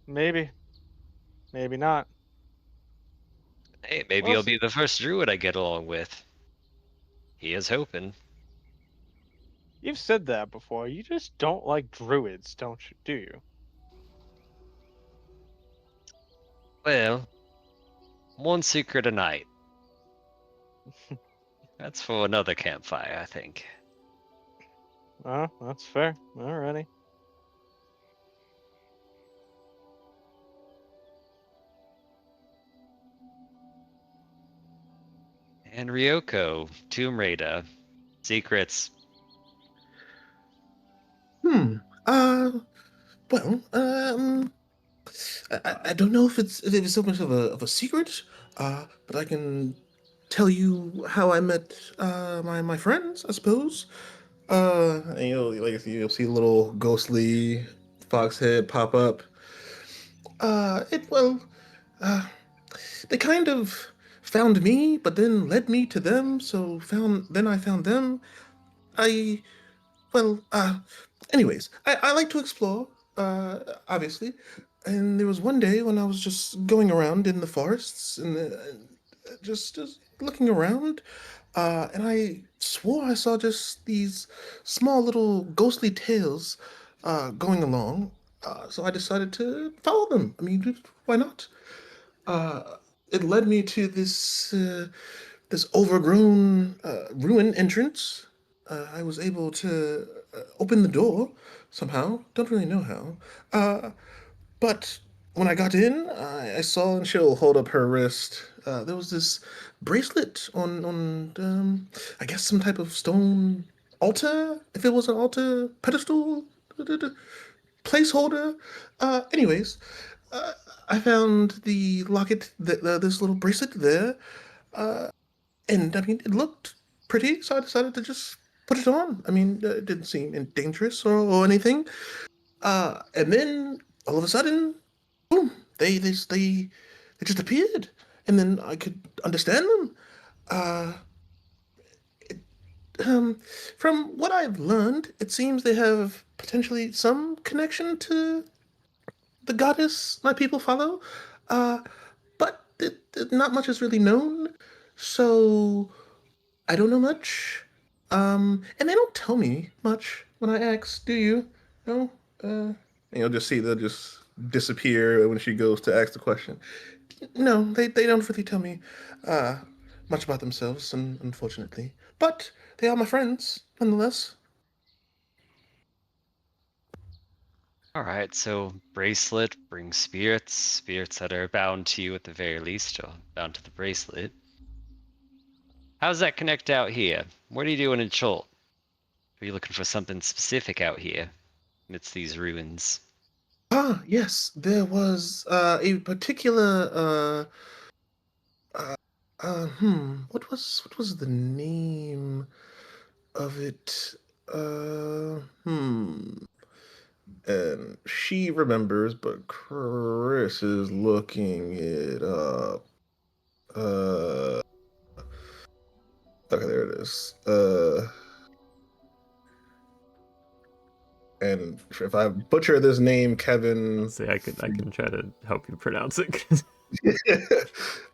Maybe, maybe not. Hey, maybe We'll you'll be see. the first druid I get along with. He is hoping. You've said that before. You just don't like druids, don't you? Do you? Well, one secret a night. That's for another campfire, I think. That's fair. Alrighty. And Ryoko, Tomb Raider, secrets. Hmm. Uh. Well. I don't know if it's so much of a secret. But I can tell you how I met my friends. I suppose. And you'll see a little ghostly fox head pop up. It well. Uh, they kind of found me, but then led me to them. So I found them. I well, anyways, I like to explore, obviously. And there was one day when I was just going around in the forests and just looking around, and I swore I saw just these small little ghostly tails going along. So I decided to follow them. I mean, why not? Uh, it led me to this overgrown ruin entrance. I was able to open the door somehow. Don't really know how. But when I got in, I saw, and she'll hold up her wrist. There was this bracelet on I guess some type of stone altar. If it was an altar pedestal placeholder. Anyways, uh, I found the locket, this little bracelet there, and I mean, it looked pretty, so I decided to just put it on. I mean, it didn't seem dangerous or anything. And then all of a sudden, boom, they just appeared, and then I could understand them. Uh, um, from what I've learned, it seems they have potentially some connection to the goddess my people follow. Uh, but not much is really known, so I don't know much. And they don't tell me much when I ask, do you? No? And you'll just see they'll just disappear when she goes to ask the question. No, they don't really tell me uh, much about themselves, unfortunately. But they are my friends, nonetheless. Alright, so bracelet brings spirits, spirits that are bound to you at the very least, or bound to the bracelet. How does that connect out here? What are you doing in Chult? Are you looking for something specific out here amidst these ruins? Ah, yes, there was a particular What was the name of it? Uh, hmm. And she remembers, but Chris is looking it up. Uh, okay, there it is. And if I butcher this name, I'll Kevin. say I can try to help you pronounce it. 'Cause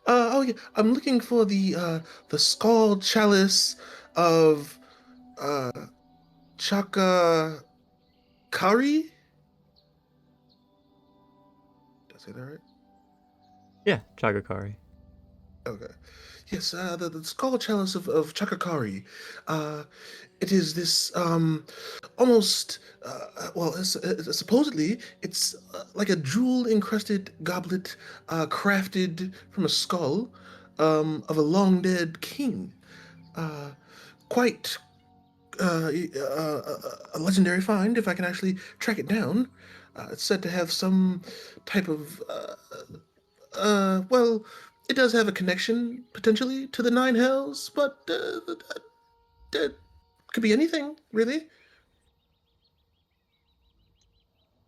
Oh yeah, I'm looking for the skull chalice of uh Chaka Kari. Did I say that right? yeah, Chagakari. Okay. Yes, the skull chalice of Chakakari. Uh, it is this almost well, supposedly it's like a jewel encrusted goblet crafted from a skull of a long dead king. Uh, quite a legendary find if I can actually track it down. It's said to have some type of well, it does have a connection potentially to the Nine Hells, but it could be anything really.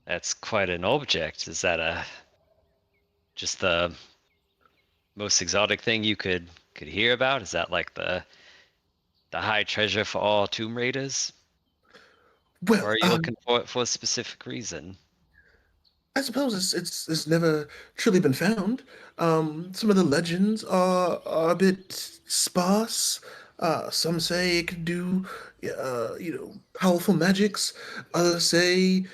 That's quite an object. Is that just the most exotic thing you could hear about? Is that like the high treasure for all Tomb Raiders? Or Well, are you looking for it for a specific reason? I suppose it's never truly been found. Some of the legends are a bit sparse. Some say it could do, powerful magics. Others say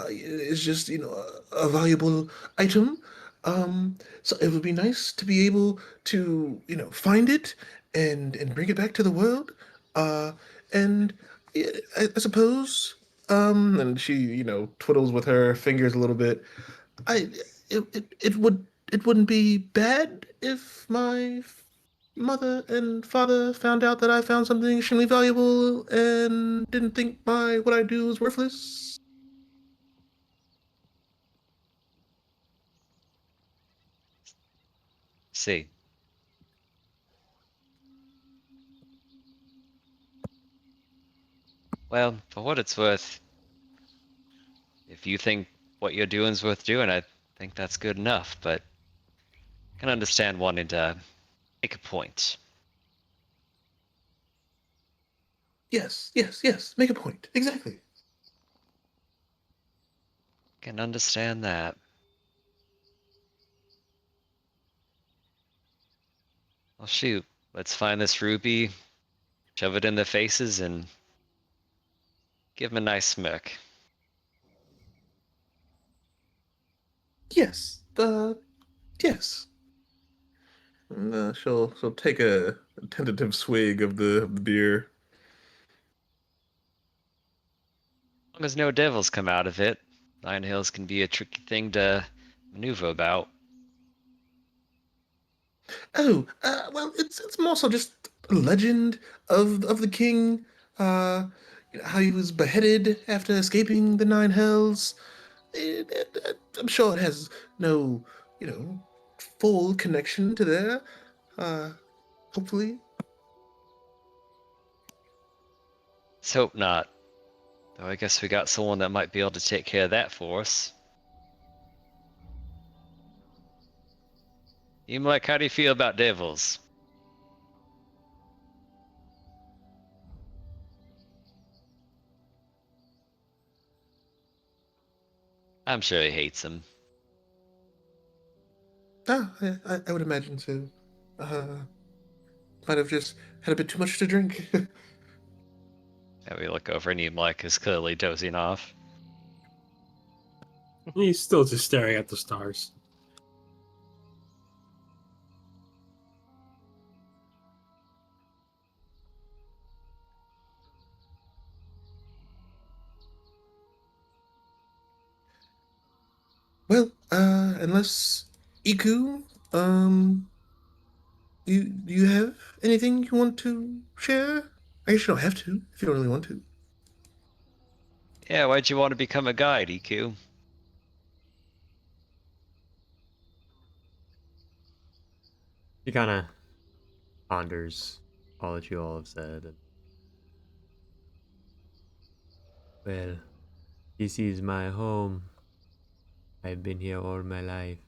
it's just a valuable item. So it would be nice to be able to find it and bring it back to the world. And I suppose. And she, twiddles with her fingers a little bit. I, it wouldn't be bad if my mother and father found out that I found something extremely valuable and didn't think what I do was worthless. See. Well, for what it's worth, if you think what you're doing is worth doing, I think that's good enough, but I can understand wanting to make a point. Yes, yes, yes. Make a point. Exactly. Can understand that. Well, shoot, let's find this ruby, shove it in their faces, and give them a nice smirk. Yes. Yes. And, she'll take a tentative swig of the beer. As long as no devils come out of it, Nine Hills can be a tricky thing to maneuver about. Oh, well, it's more so just a legend of the king. How he was beheaded after escaping the Nine Hells. I'm sure it has no, full connection to there. Uh, hopefully. Let's hope not. Though I guess we got someone that might be able to take care of that for us. Imlek, how do you feel about devils? I'm sure he hates them. I would imagine so. Uh, might have just had a bit too much to drink. And we look over and Imlek is clearly dozing off. He's still just staring at the stars. Well, unless Iku, you have anything you want to share? I guess you don't have to if you don't really want to. Yeah, why'd you want to become a guide, EQ? She kind of ponders all that you all have said. And, well, this is my home. I've been here all my life.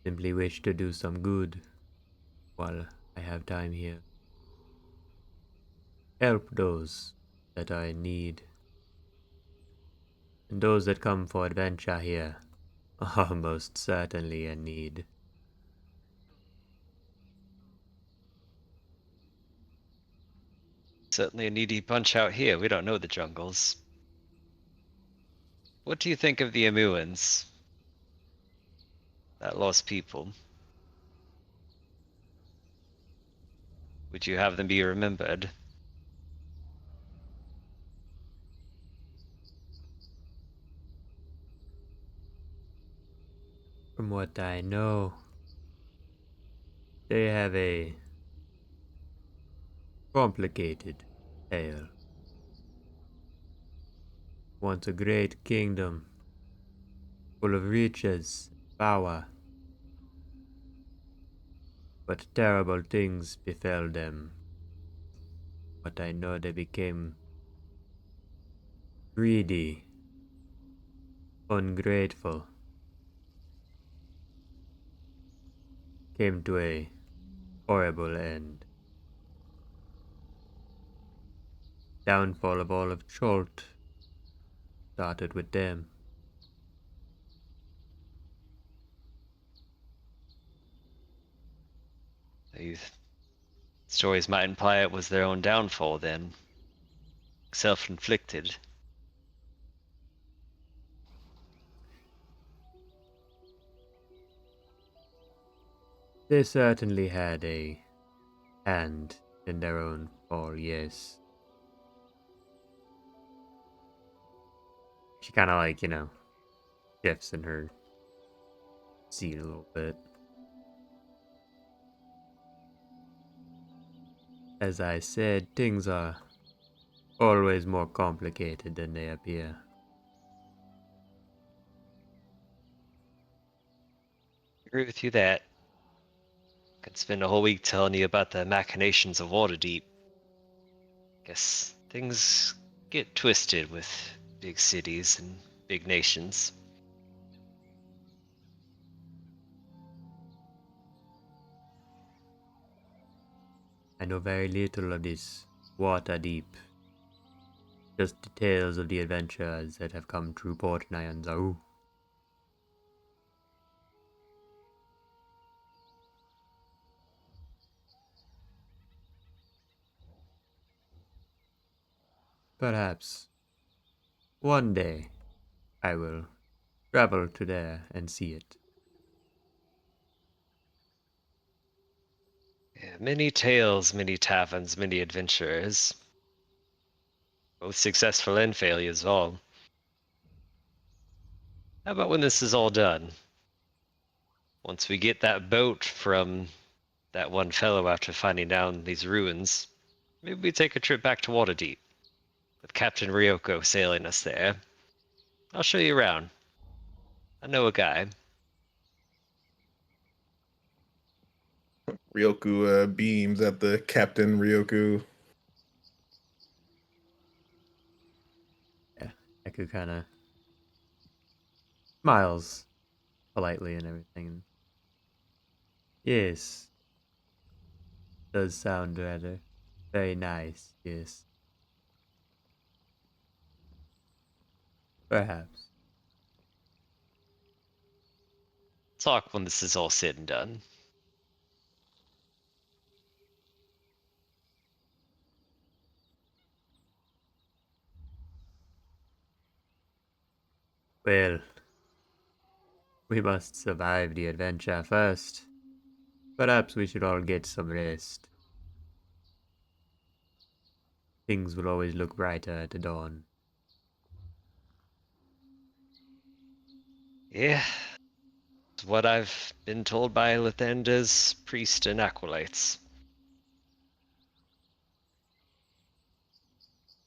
Simply wish to do some good while I have time here. Help those that are in need. And those that come for adventure here are most certainly in need. Certainly a needy bunch out here. We don't know the jungles. What do you think of the Amuans? That lost people. Would you have them be remembered? From what I know, they have a complicated tale. Once a great kingdom, full of riches, power, but terrible things befell them. But I know they became greedy, ungrateful, came to a horrible end. Downfall of all of Cholt started with them. The stories might imply it was their own downfall then. Self-inflicted. They certainly had a hand in their own fall, yes. She kind of like, shifts in her seat a little bit. As I said, things are always more complicated than they appear. Agree with you that. Could spend a whole week telling you about the machinations of Waterdeep. Guess things get twisted with big cities and big nations. I know very little of this water deep. Just the tales of the adventures that have come through Port Nyanzaru. Perhaps one day I will travel to there and see it. Yeah, many tales, many taverns, many adventurers. Both successful and failures all. How about when this is all done? Once we get that boat from that one fellow after finding down these ruins, maybe we take a trip back to Waterdeep, with Captain Ryoko sailing us there. I'll show you around. I know a guy. Ryoku beams at the Captain Ryoku. Yeah, Eku kind of smiles politely and everything. Yes, does sound rather very nice, yes. Perhaps. Talk when this is all said and done. Well, we must survive the adventure first. Perhaps we should all get some rest. Things will always look brighter at the dawn. Yeah, it's what I've been told by Lathanda's priest and acolytes.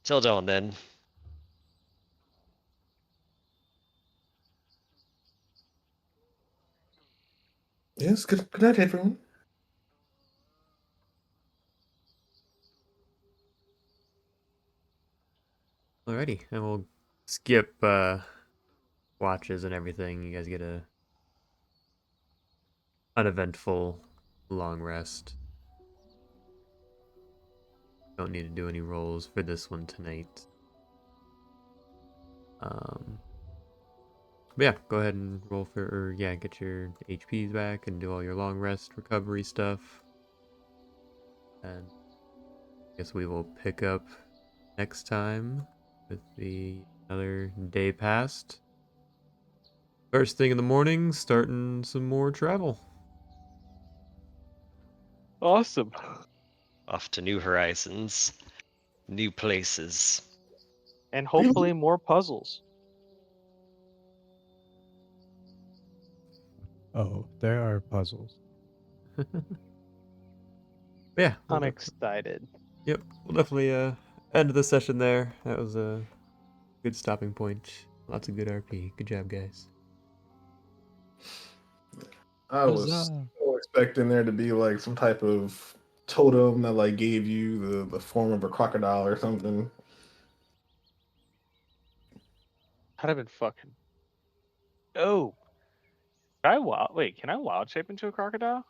Till dawn, then. Yes, good night, everyone. Alrighty, and we'll skip watches and everything. You guys get a uneventful long rest. Don't need to do any rolls for this one tonight. But yeah, go ahead and roll for, or yeah, get your HPs back and do all your long rest recovery stuff. And I guess we will pick up next time with the another day past. First thing in the morning, starting some more travel. Awesome. Off to new horizons, new places. And hopefully more puzzles. Oh, there are puzzles. Yeah, I'm excited. yep, we'll definitely end the session there. That was a good stopping point. Lots of good RP. Good job, guys. I was Huzzah. so expecting there to be like some type of totem that like gave you the form of a crocodile or something. I'd have been fucking. Oh, can I wild shape into a crocodile?